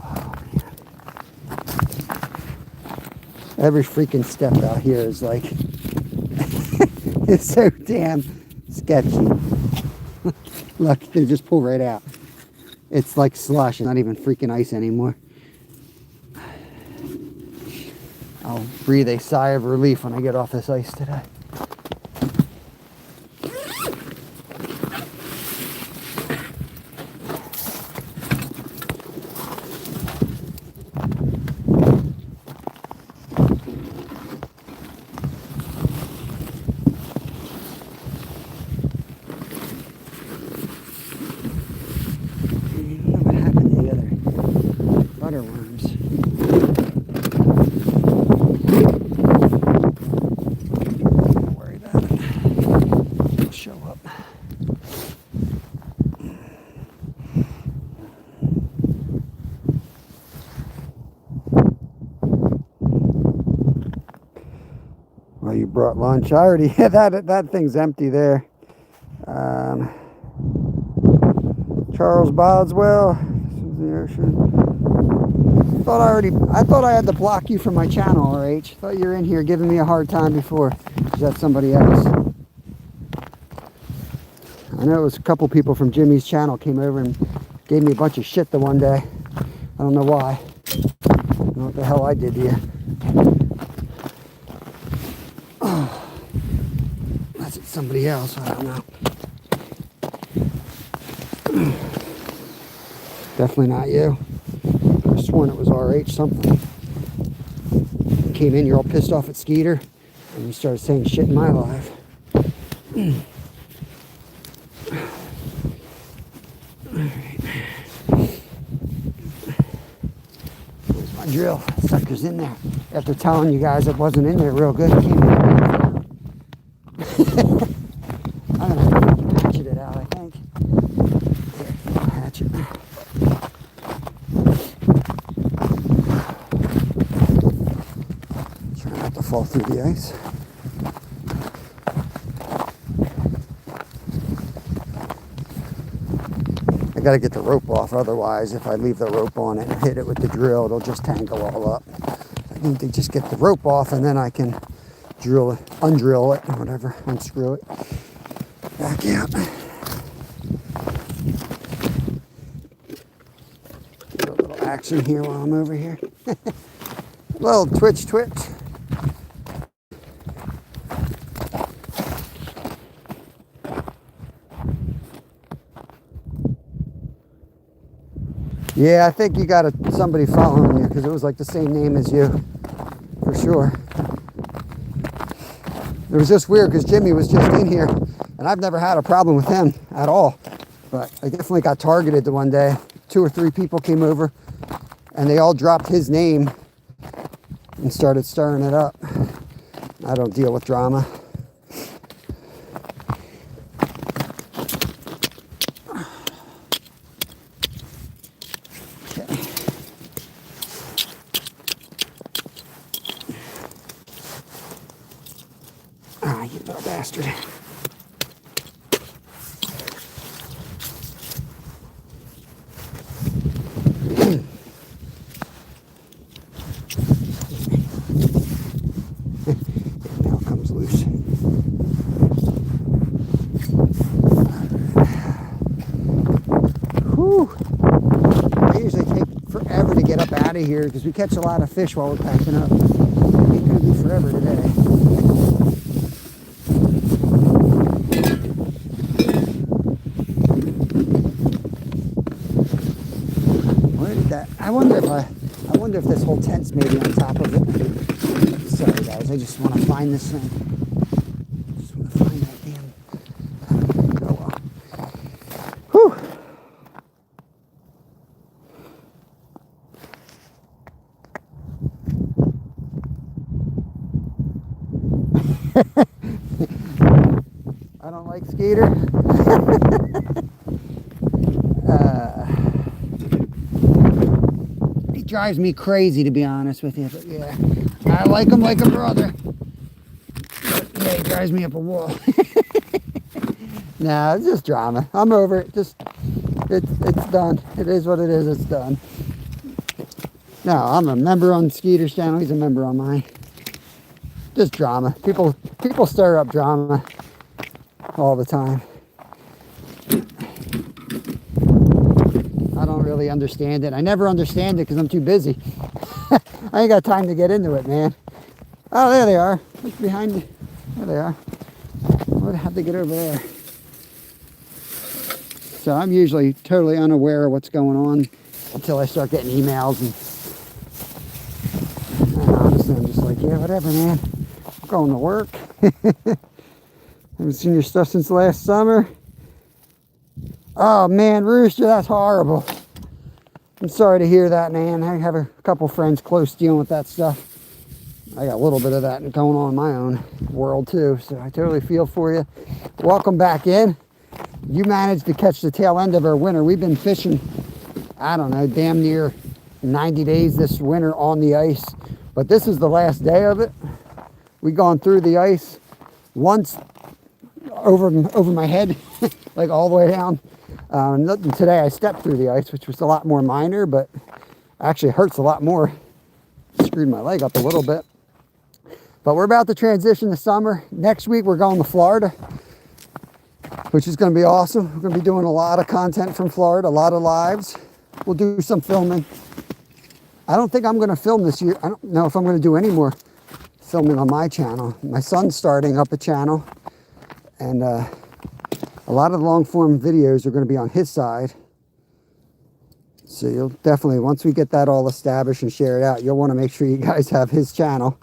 Oh, man. Every freaking step out here is like, it's so damn sketchy. Look, they just pull right out. It's like slush, not even freaking ice anymore. I'll breathe a sigh of relief when I get off this ice today. Well, you brought lunch. I already that thing's empty there. Charles Boswell. I thought I had to block you from my channel, RH. Thought you were in here giving me a hard time before. Is that somebody else? I know it was a couple people from Jimmy's channel came over and gave me a bunch of shit the one day. I don't know why. I don't know what the hell I did to you. Oh, that's somebody else. I don't know. Definitely not you. I sworn it was RH something. You came in, you're all pissed off at Skeeter, and you started saying shit in my life. Where's my drill? Sucker's in there. After telling you guys it wasn't in there real good, it came in. I'm gonna have to hatchet it out, I think. Here, I'll hatchet. Try not to fall through the ice. got to get the rope off. Otherwise, if I leave the rope on it and hit it with the drill, it'll just tangle all up. I need to just get the rope off, and then I can drill it, undrill it, or whatever, unscrew it. Back out. Get a little action here while I'm over here. Little twitch. Yeah, I think you got somebody following you, because it was like the same name as you, for sure. It was just weird because Jimmy was just in here, and I've never had a problem with him at all. But I definitely got targeted the one day. 2 or 3 people came over, and they all dropped his name and started stirring it up. I don't deal with drama. Ah, you little bastard. Now it comes loose. Whew. I usually take forever to get up out of here because we catch a lot of fish while we're packing up. It's going to be forever today. I wonder if this whole tent's maybe on top of it. Sorry guys, I just want to find this thing. Just want to find that damn. Oh well. Whew. I don't like Skeeter. Drives me crazy, to be honest with you, but yeah, I like him like a brother, but yeah, he drives me up a wall. Nah, it's just drama. I'm over it. It's done. It is what it is. It's done. No, I'm a member on Skeeter's channel. He's a member on mine. Just drama. People stir up drama all the time. I don't really understand it. I never understand it because I'm too busy. I ain't got time to get into it, man. Oh, there they are. Look behind me. There they are. I would have to get over there. So I'm usually totally unaware of what's going on until I start getting emails. And honestly, I'm just like, yeah, whatever, man. I'm going to work. Haven't seen your stuff since last summer. Oh man, Rooster, that's horrible. I'm sorry to hear that, man. I have a couple friends close dealing with that stuff. I got a little bit of that going on in my own world too, so I totally feel for you. Welcome back in. You managed to catch the tail end of our winter. We've been fishing, I don't know, damn near 90 days this winter on the ice, but this is the last day of it. We've gone through the ice once over my head, like all the way down. Today I stepped through the ice, which was a lot more minor, but actually hurts a lot more. Screwed my leg up a little bit. But we're about to transition to summer. Next week we're going to Florida, which is going to be awesome. We're going to be doing a lot of content from Florida, a lot of lives. We'll do some filming. I don't think I'm going to film this year. I don't know if I'm going to do any more filming on my channel. My son's starting up a channel, and a lot of the long form videos are going to be on his side. So you'll definitely, once we get that all established and share it out, you'll want to make sure you guys have his channel.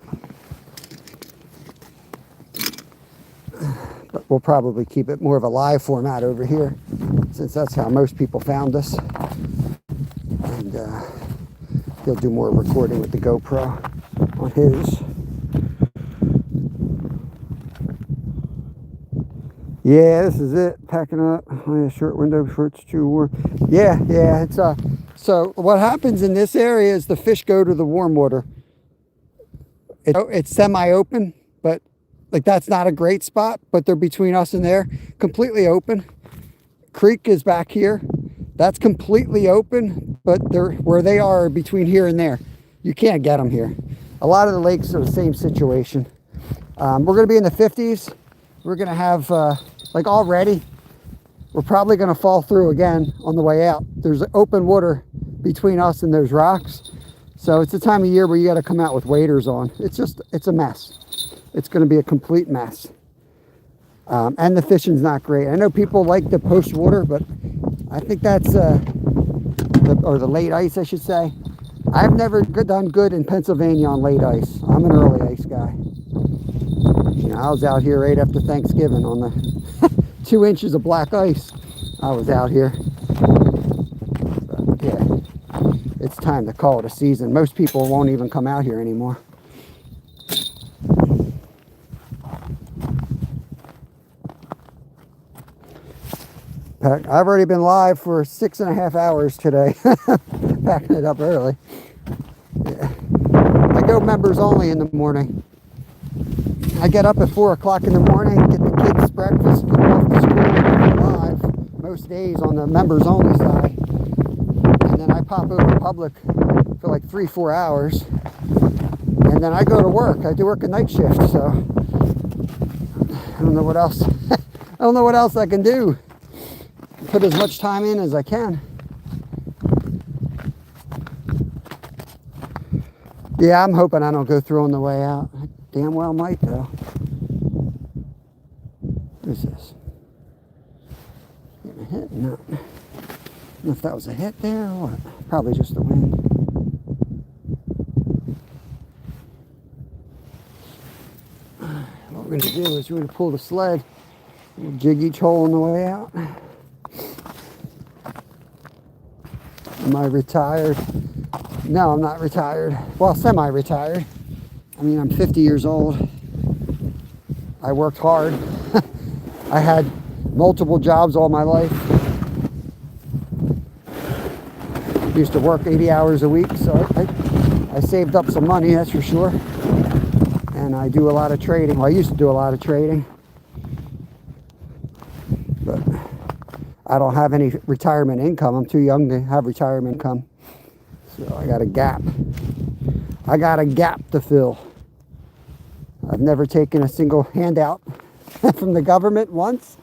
But we'll probably keep it more of a live format over here, since that's how most people found us. And he'll do more recording with the GoPro on his. Yeah, this is it. Packing up. Oh, yeah, short window before it's too warm. Yeah, it's so what happens in this area is the fish go to the warm water. It's semi-open, but like that's not a great spot, but they're between us and there, completely open. Creek is back here. That's completely open, but they're where they are between here and there. You can't get them here. A lot of the lakes are the same situation. We're going to be in the 50s. We're going to have, like already, we're probably going to fall through again on the way out. There's open water between us and those rocks. So it's the time of year where you got to come out with waders on. It's a mess. It's going to be a complete mess. And the fishing's not great. I know people like the post water, but I think that's, or the late ice, I should say. I've never done good in Pennsylvania on late ice. I'm an early ice guy. You know, I was out here right after Thanksgiving on the 2 inches of black ice. I was out here. But yeah, it's time to call it a season. Most people won't even come out here anymore. I've already been live for 6.5 hours today. Packing it up early. Yeah. I go members only in the morning. I get up at 4 o'clock in the morning, get the kids breakfast, get them off to school, live most days on the members only side. And then I pop over public for like 3-4 hours. And then I go to work. I do work a night shift, so I don't know what else. I don't know what else I can do. Put as much time in as I can. Yeah, I'm hoping I don't go through on the way out. I damn well might, though. What is this? Getting a hit? No. I don't know if that was a hit there or what. Probably just the wind. What we're going to do is we're going to pull the sled. We'll jig each hole on the way out. Am I retired? No, I'm not retired. Well, semi-retired. I mean, I'm 50 years old. I worked hard. I had multiple jobs all my life. Used to work 80 hours a week, so I saved up some money, that's for sure. And I do a lot of trading. Well, I used to do a lot of trading. But I don't have any retirement income. I'm too young to have retirement income. So I got a gap. I got a gap to fill. I've never taken a single handout from the government once.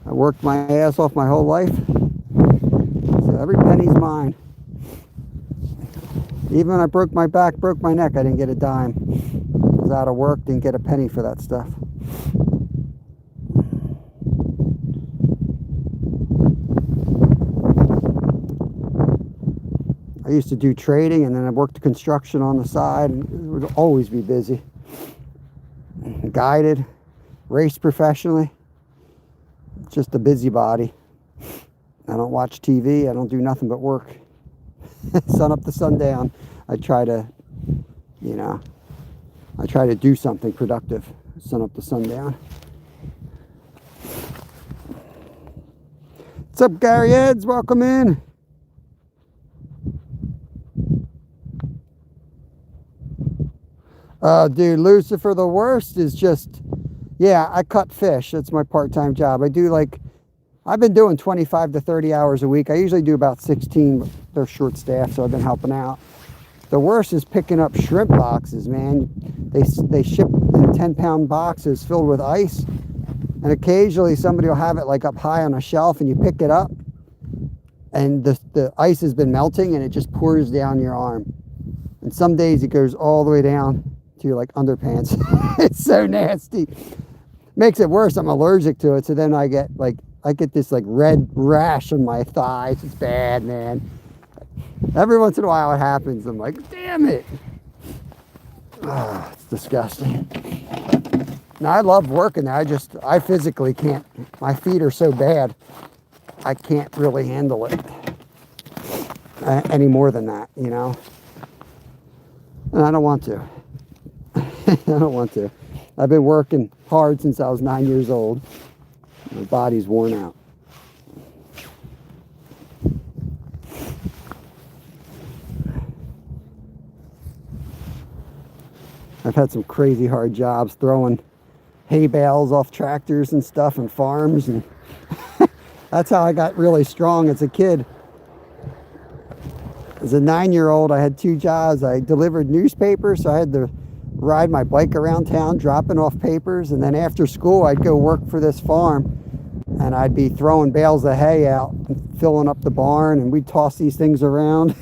I worked my ass off my whole life. So every penny's mine. Even when I broke my back, broke my neck, I didn't get a dime. I was out of work, didn't get a penny for that stuff. I used to do trading, and then I worked construction on the side, and it would always be busy. Guided, raced professionally. Just a busybody. I don't watch TV. I don't do nothing but work. Sun up to sundown. I try to, I try to do something productive. Sun up to sundown. What's up, Gary Eds? Welcome in. Dude, Lucifer, the worst is just, yeah, I cut fish. That's my part-time job. I do I've been doing 25 to 30 hours a week. I usually do about 16, but they're short staffed, so I've been helping out. The worst is picking up shrimp boxes, man. They ship in 10-pound boxes filled with ice, and occasionally somebody will have it like up high on a shelf, and you pick it up, and the ice has been melting, and it just pours down your arm. And some days it goes all the way down to your underpants. It's so nasty. Makes it worse. I'm allergic to it, so then I get this red rash on my thighs. It's bad, man. Every once in a while it happens. I'm like, damn it. Oh, it's disgusting. Now, I love working there. I physically can't. My feet are so bad. I can't really handle it any more than that, And I don't want to. I don't want to. I've been working hard since I was 9 years old. My body's worn out. I've had some crazy hard jobs throwing hay bales off tractors and stuff and farms, and That's how I got really strong as a kid. As a 9-year-old, I had 2 jobs. I delivered newspapers, so I had to ride my bike around town dropping off papers, and then after school I'd go work for this farm, and I'd be throwing bales of hay out and filling up the barn, and we'd toss these things around.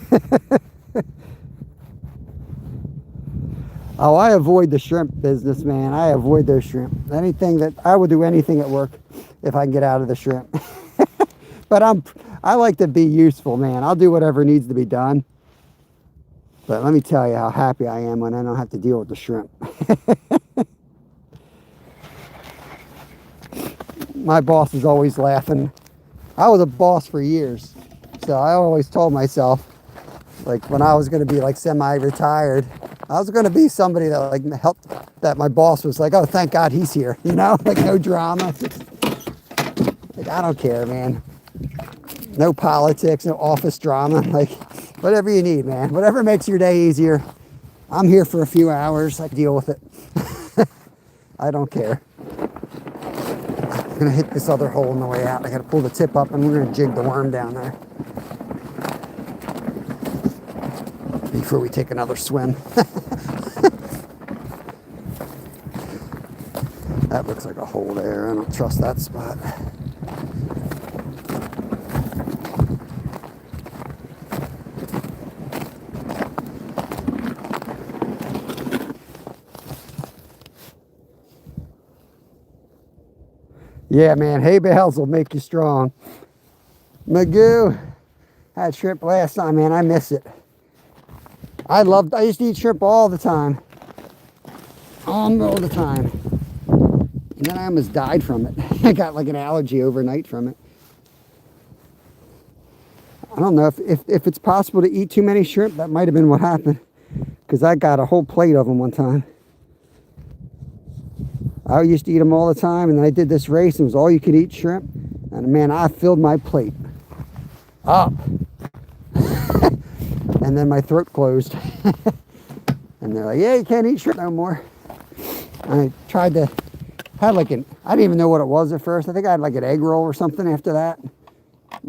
Oh, I avoid the shrimp business, man. I avoid those shrimp. Anything that I would do anything at work if I can get out of the shrimp. But I like to be useful, man. I'll do whatever needs to be done. But let me tell you how happy I am when I don't have to deal with the shrimp. My boss is always laughing. I was a boss for years, so I always told myself, like when I was going to be like semi-retired, I was going to be somebody that like helped, that my boss was like, oh, thank God he's here, you know, like no drama. Like, I don't care, man. No politics, no office drama, like whatever you need, man. Whatever makes your day easier. I'm here for a few hours. I can deal with it. I don't care. I'm going to hit this other hole on the way out. I got to pull the tip up and we're going to jig the worm down there before we take another swim. That looks like a hole there. I don't trust that spot. Yeah, man, hay bales will make you strong. Magoo had shrimp last time, man. I miss it. I used to eat shrimp all the time. All the time. And then I almost died from it. I got like an allergy overnight from it. I don't know if it's possible to eat too many shrimp. That might have been what happened. Because I got a whole plate of them one time. I used to eat them all the time, and then I did this race, and it was all you could eat shrimp. And man, I filled my plate up. And then my throat closed. And they're like, yeah, you can't eat shrimp no more. I tried to, had like I didn't even know what it was at first. I think I had like an egg roll or something after that.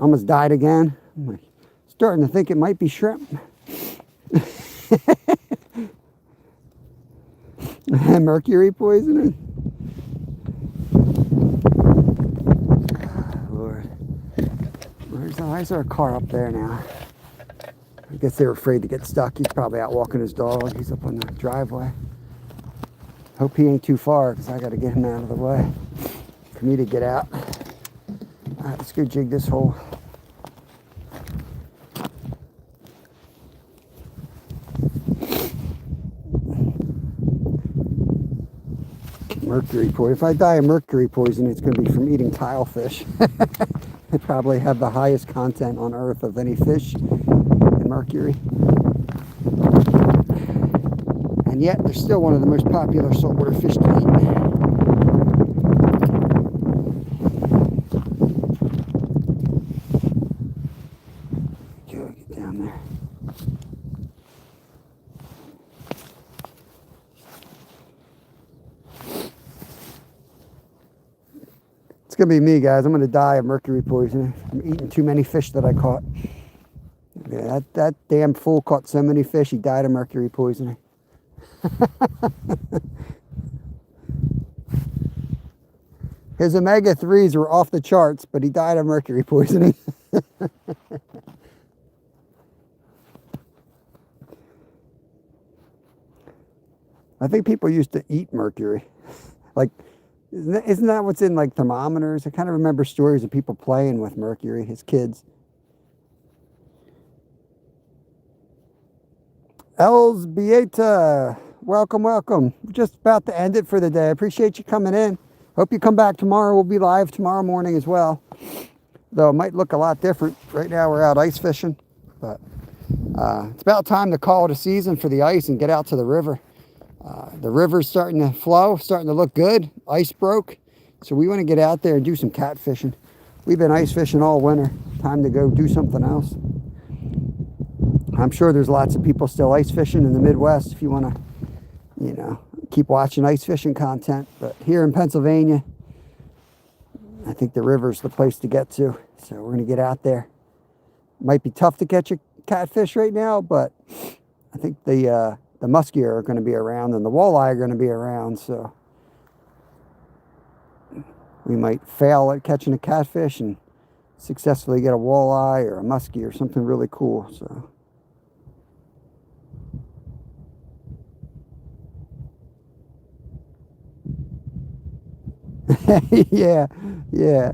Almost died again. I'm like, starting to think it might be shrimp. Mercury poisoning. Lord. Why is there a car up there now? I guess they were afraid to get stuck. He's probably out walking his dog. He's up on the driveway. Hope he ain't too far because I got to get him out of the way for me to get out. All right, let's go jig this hole. Mercury poison. If I die of mercury poison, it's going to be from eating tilefish. They probably have the highest content on Earth of any fish in mercury. And yet, they're still one of the most popular saltwater fish to eat. Go, get down there. It's going to be me, guys. I'm going to die of mercury poisoning. I'm eating too many fish that I caught. Yeah, that damn fool caught so many fish, he died of mercury poisoning. His omega-3s were off the charts, but he died of mercury poisoning. I think people used to eat mercury. Like, isn't that what's in like thermometers? I kind of remember stories of people playing with mercury as kids. Els Bieta, welcome. We're just about to end it for the day. I appreciate you coming in. Hope you come back tomorrow. We'll be live tomorrow morning as well. Though it might look a lot different. Right now we're out ice fishing. But it's about time to call it a season for the ice and get out to the river. The river's starting to flow, starting to look good. Ice broke. So we want to get out there and do some catfishing. We've been ice fishing all winter. Time to go do something else. I'm sure there's lots of people still ice fishing in the Midwest if you want to, you know, keep watching ice fishing content. But here in Pennsylvania, I think the river's the place to get to. So we're going to get out there. Might be tough to catch a catfish right now, but I think the muskie are going to be around and the walleye are going to be around. So we might fail at catching a catfish and successfully get a walleye or a muskie or something really cool. So yeah, yeah.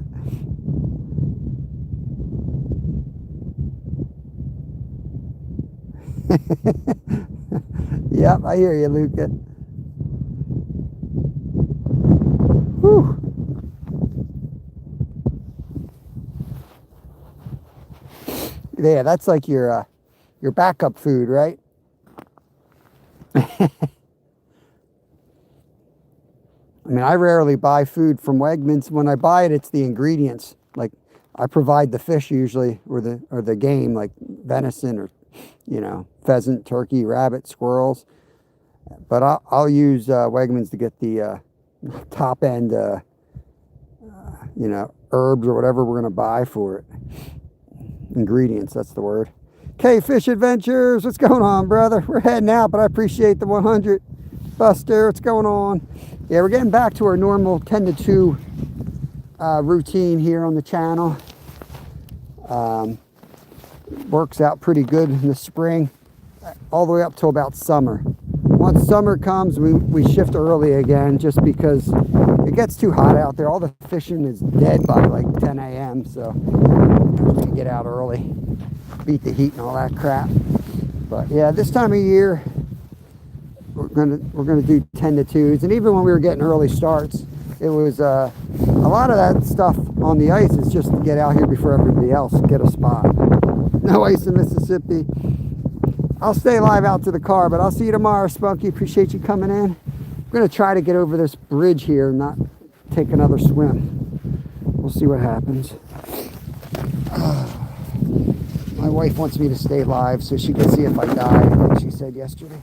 Yep, I hear you, Luca. Whew. Yeah, that's like your backup food, right? I mean, I rarely buy food from Wegmans. When I buy it, it's the ingredients. Like, I provide the fish usually, or the game, like venison or, pheasant, turkey, rabbit, squirrels. But I'll use Wegmans to get the top end, herbs or whatever we're going to buy for it. Ingredients, that's the word. Okay, Fish Adventures, what's going on, brother? We're heading out, but I appreciate the 100. Buster, what's going on? Yeah, we're getting back to our normal 10 to 2 routine here on the channel. Works out pretty good in the spring, all the way up till about summer. Once summer comes, we shift early again just because it gets too hot out there. All the fishing is dead by like 10 a.m. So we get out early, beat the heat and all that crap. But yeah, this time of year, we're gonna do 10 to 2s. And even when we were getting early starts, it was a lot of that stuff on the ice is just to get out here before everybody else, get a spot. No ice in Mississippi. I'll stay alive out to the car, but I'll see you tomorrow, Spunky. Appreciate you coming in. I'm going to try to get over this bridge here and not take another swim. We'll see what happens. My wife wants me to stay live so she can see if I die, like she said yesterday.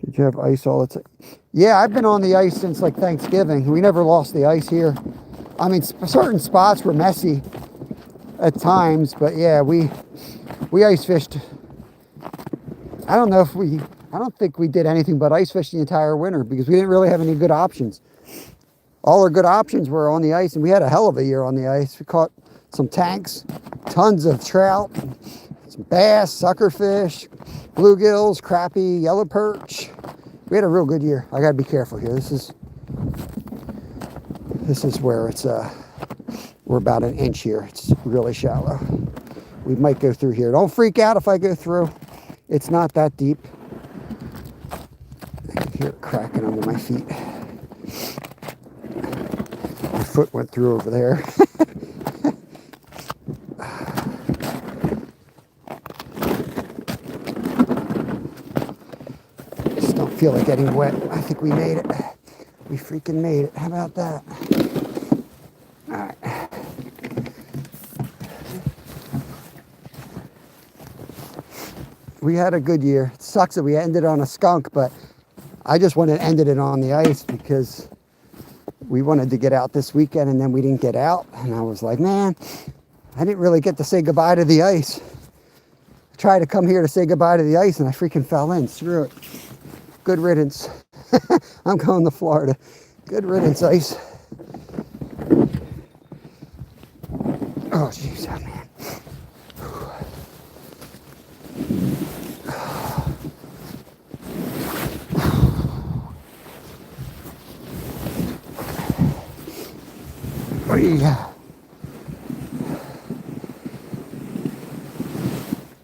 Did you have ice all the time? Yeah, I've been on the ice since like Thanksgiving. We never lost the ice here. I mean, certain spots were messy at times, but yeah, we ice fished. I don't think we did anything but ice fish the entire winter because we didn't really have any good options. All our good options were on the ice, and we had a hell of a year on the ice. We caught some tanks, tons of trout, some bass, suckerfish, bluegills, crappie, yellow perch. We had a real good year. I gotta be careful here. This is where it's we're about an inch here. It's really shallow. We might go through here. Don't freak out if I go through. It's not that deep. I can hear it cracking under my feet. My foot went through over there. Feel like getting wet. I think we made it. We freaking made it. How about that? All right. We had a good year. It sucks that we ended on a skunk, but I just wanted to end it on the ice because we wanted to get out this weekend and then we didn't get out. And I was like, man, I didn't really get to say goodbye to the ice. I tried to come here to say goodbye to the ice and I freaking fell in. Screw it. Good riddance. I'm going to Florida. Good riddance, ice. Oh, jeez, oh, man. Oh, yeah.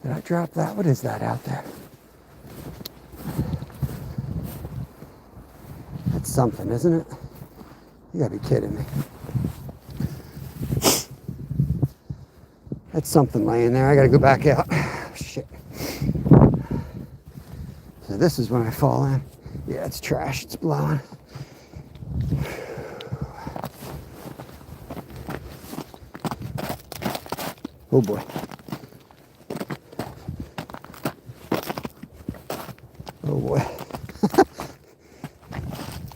Did I drop that? What is that out there? Something, isn't it? You gotta be kidding me. That's something laying there. I gotta go back out. Shit. So this is when I fall in. Yeah, it's trash. It's blowing. Oh boy. boy.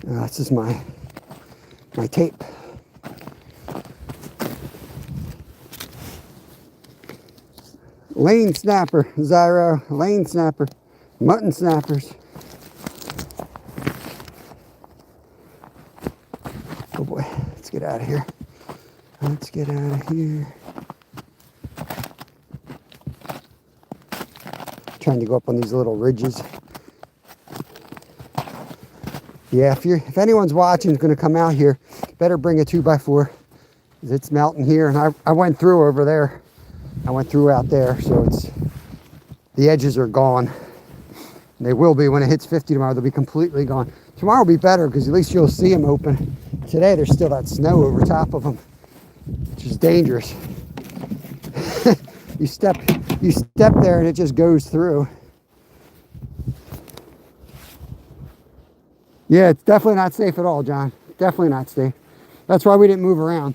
This is my tape. Lane snapper, Zyro, lane snapper, mutton snappers. Oh boy, let's get out of here. Let's get out of here. Trying to go up on these little ridges. Yeah, if anyone's watching, is going to come out here, better bring a 2x4. It's melting here, and I went through over there. I went through out there, so the edges are gone. And they will be when it hits 50 tomorrow. They'll be completely gone. Tomorrow will be better because at least you'll see them open. Today there's still that snow over top of them, which is dangerous. you step there and it just goes through. Yeah, it's definitely not safe at all, John. Definitely not safe. That's why we didn't move around.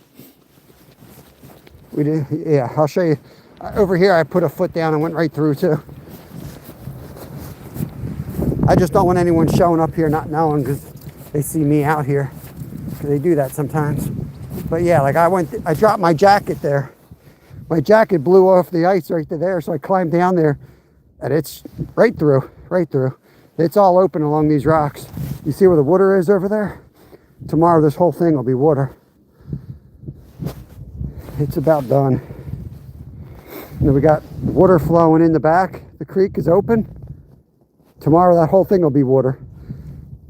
We did, yeah, I'll show you. Over here, I put a foot down and went right through too. I just don't want anyone showing up here not knowing because they see me out here. Because they do that sometimes. But yeah, like I dropped my jacket there. My jacket blew off the ice right there, so I climbed down there and it's right through. It's all open along these rocks. You see where the water is over there? Tomorrow this whole thing will be water. It's about done. And then we got water flowing in the back. The creek is open. Tomorrow that whole thing will be water.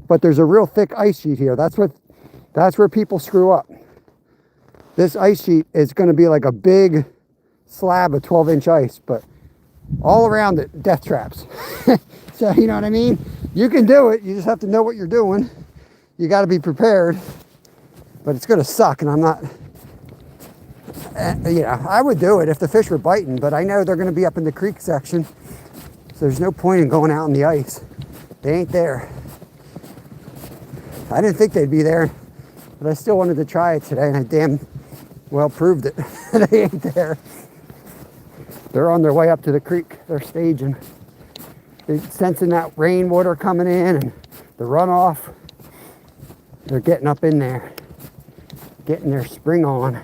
But there's a real thick ice sheet here. That's where people screw up. This ice sheet is going to be like a big slab of 12-inch ice, but all around it, death traps. So, you know what I mean? You can do it. You just have to know what you're doing. You got to be prepared. But it's going to suck, and I'm not... I would do it if the fish were biting, but I know they're going to be up in the creek section. So there's no point in going out on the ice. They ain't there. I didn't think they'd be there, but I still wanted to try it today, and I damn well proved it. They ain't there. They're on their way up to the creek. They're staging. They're sensing that rainwater coming in and the runoff. They're getting up in there, getting their spring on.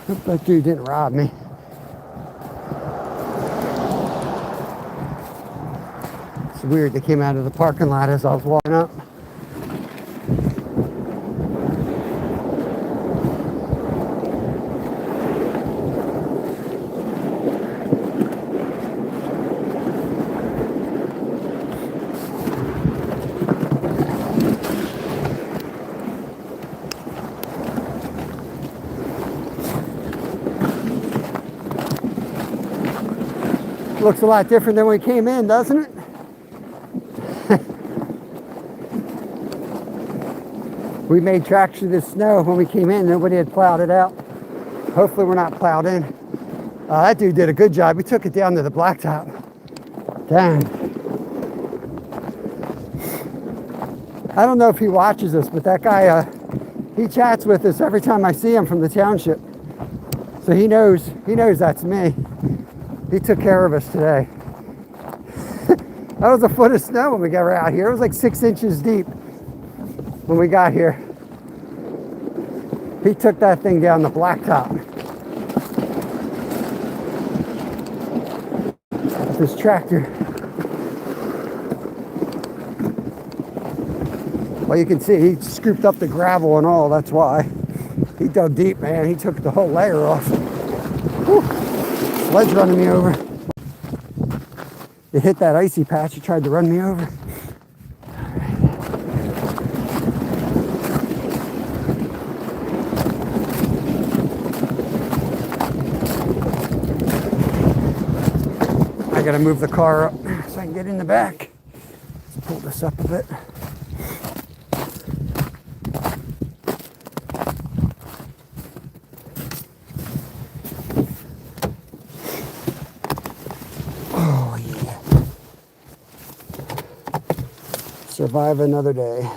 Hope that dude didn't rob me. It's weird, they came out of the parking lot as I was walking up. Looks a lot different than when we came in, doesn't it? We made tracks through the snow when we came in. Nobody had plowed it out. Hopefully we're not plowed in. That dude did a good job. He took it down to the blacktop. Dang. I don't know if he watches us, but that guy, he chats with us every time I see him from the township. So he knows that's me. He took care of us today. That was a foot of snow when we got out here. It was like 6 inches deep when we got here. He took that thing down the blacktop. With his tractor. Well, you can see he scooped up the gravel and all, that's why. He dug deep, man. He took the whole layer off. Whew. Sled's running me over. It hit that icy patch. It tried to run me over. I gotta move the car up so I can get in the back. Let's pull this up a bit. Survive another day.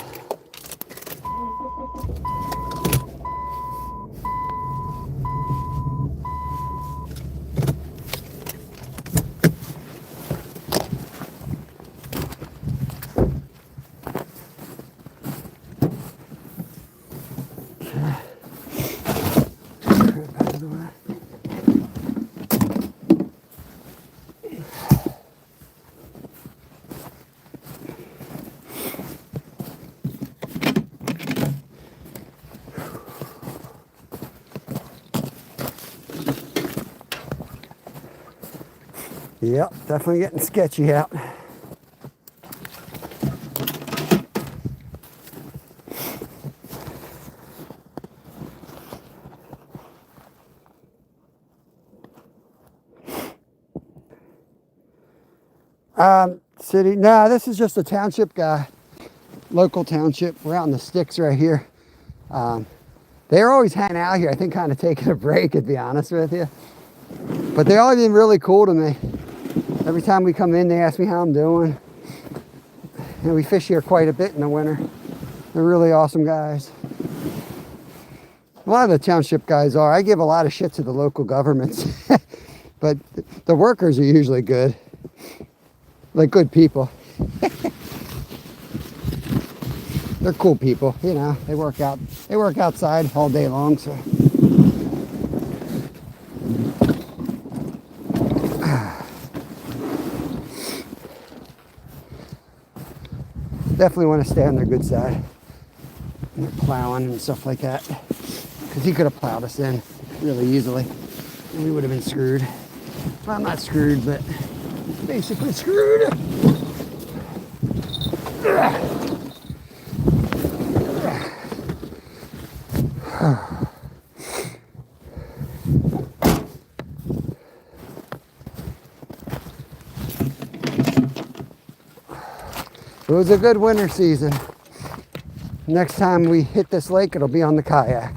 Yep, definitely getting sketchy out. City, no, this is just a township guy, local township. We're out in the sticks right here. They're always hanging out here, I think kind of taking a break, to be honest with you. But they all been really cool to me. Every time we come in, they ask me how I'm doing. And we fish here quite a bit in the winter. They're really awesome guys. A lot of the township guys are. I give a lot of shit to the local governments. But the workers are usually good. Like good people. They're cool people, you know. They work outside all day long, so. Definitely want to stay on their good side. And they're plowing and stuff like that. Because he could have plowed us in really easily. And we would have been screwed. Well, not screwed, but basically screwed. It was a good winter season. Next time we hit this lake, it'll be on the kayak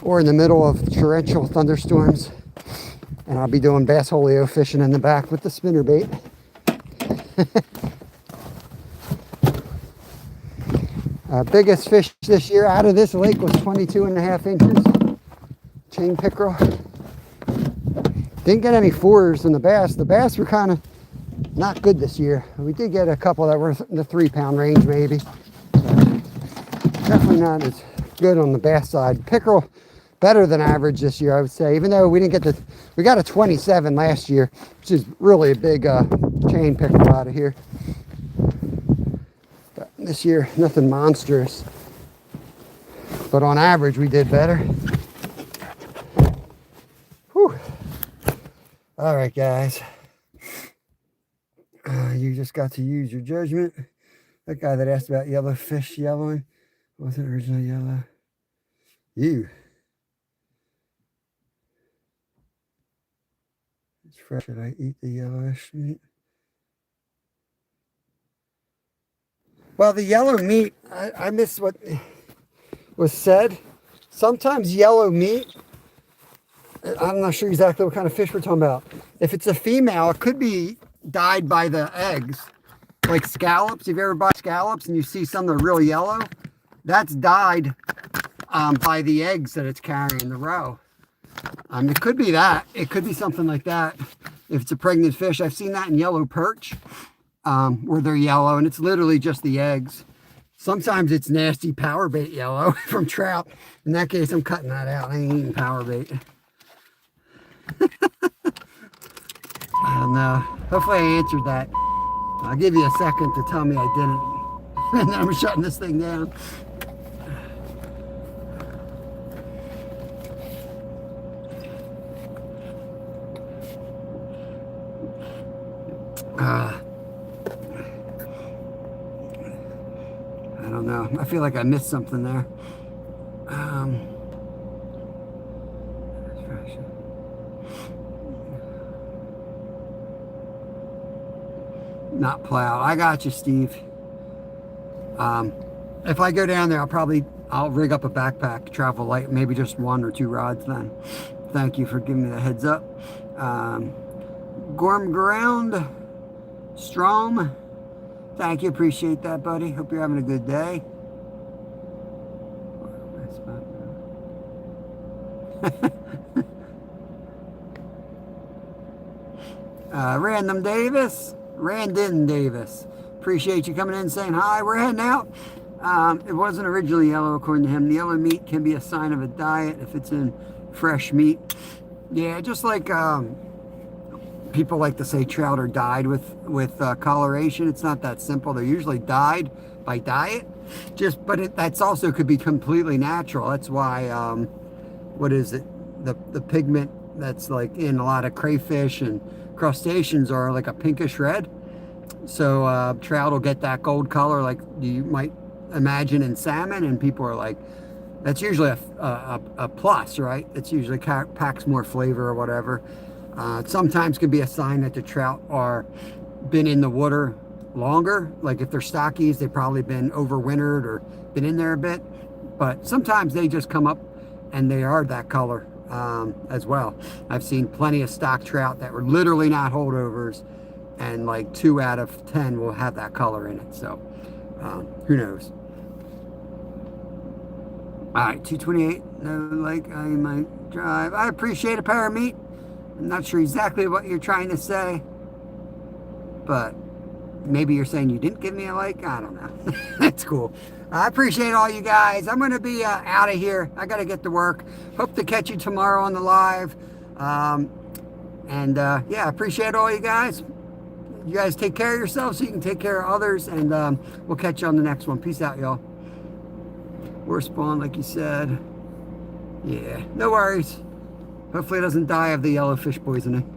or in the middle of torrential thunderstorms. And I'll be doing bass holio fishing in the back with the spinnerbait. Biggest fish this year out of this lake was 22.5 inches. Chain pickerel. Didn't get any fours in the bass. The bass were kind of not good this year. We did get a couple that were in the 3-pound range maybe. Definitely not as good on the bass side. Pickerel better than average this year, I would say. Even though we didn't get we got a 27 last year, which is really a big chain pickerel out of here. But this year, nothing monstrous. But on average, we did better. Whew. All right, guys. You just got to use your judgment. That guy that asked about yellowfish yellowing wasn't originally yellow. You. It's fresh. Should I eat the yellowish meat? Well, the yellow meat, I missed what was said. Sometimes yellow meat, I'm not sure exactly what kind of fish we're talking about. If it's a female, it could be dyed by the eggs. Like scallops. If you ever buy scallops and you see some that are real yellow, that's dyed by the eggs that it's carrying, the roe. It could be that. It could be something like that. If it's a pregnant fish, I've seen that in yellow perch, where they're yellow, and it's literally just the eggs. Sometimes it's nasty power bait yellow from trout. In that case, I'm cutting that out. I ain't eating power bait. I don't know. Hopefully I answered that. I'll give you a second to tell me I didn't. And then I'm shutting this thing down. I don't know. I feel like I missed something there. Not plow. I got you, Steve. If I go down there, I'll rig up a backpack, travel light, maybe just 1 or 2 rods then. Thank you for giving me the heads up. Gorm Ground, Strom, thank you, appreciate that, buddy. Hope you're having a good day. Random Davis, Randon Davis, appreciate you coming in and saying hi. We're heading out. It wasn't originally yellow, according to him. The yellow meat can be a sign of a diet if it's in fresh meat. Yeah, just like people like to say trout are dyed with coloration. It's not that simple. They're usually dyed by diet. But that's also could be completely natural. That's why what is it? The pigment that's like in a lot of crayfish and crustaceans are like a pinkish red. So trout will get that gold color like you might imagine in salmon, and people are like, that's usually a plus, right? It's usually packs more flavor or whatever. Sometimes can be a sign that the trout are been in the water longer. Like if they're stockies, they've probably been overwintered or been in there a bit. But sometimes they just come up and they are that color as well. I've seen plenty of stock trout that were literally not holdovers, and like 2 out of 10 will have that color in it. So who knows? All right, 228. No, like I might drive. I appreciate a pair of meat. I'm not sure exactly what you're trying to say, but maybe you're saying you didn't give me a like. I don't know. That's cool. I appreciate all you guys. I'm going to be out of here. I got to get to work. Hope to catch you tomorrow on the live. Yeah, I appreciate all you guys. You guys take care of yourselves so you can take care of others, and we'll catch you on the next one. Peace out, y'all. Or spawn, like you said. Yeah, no worries. Hopefully it doesn't die of the yellowfish poisoning.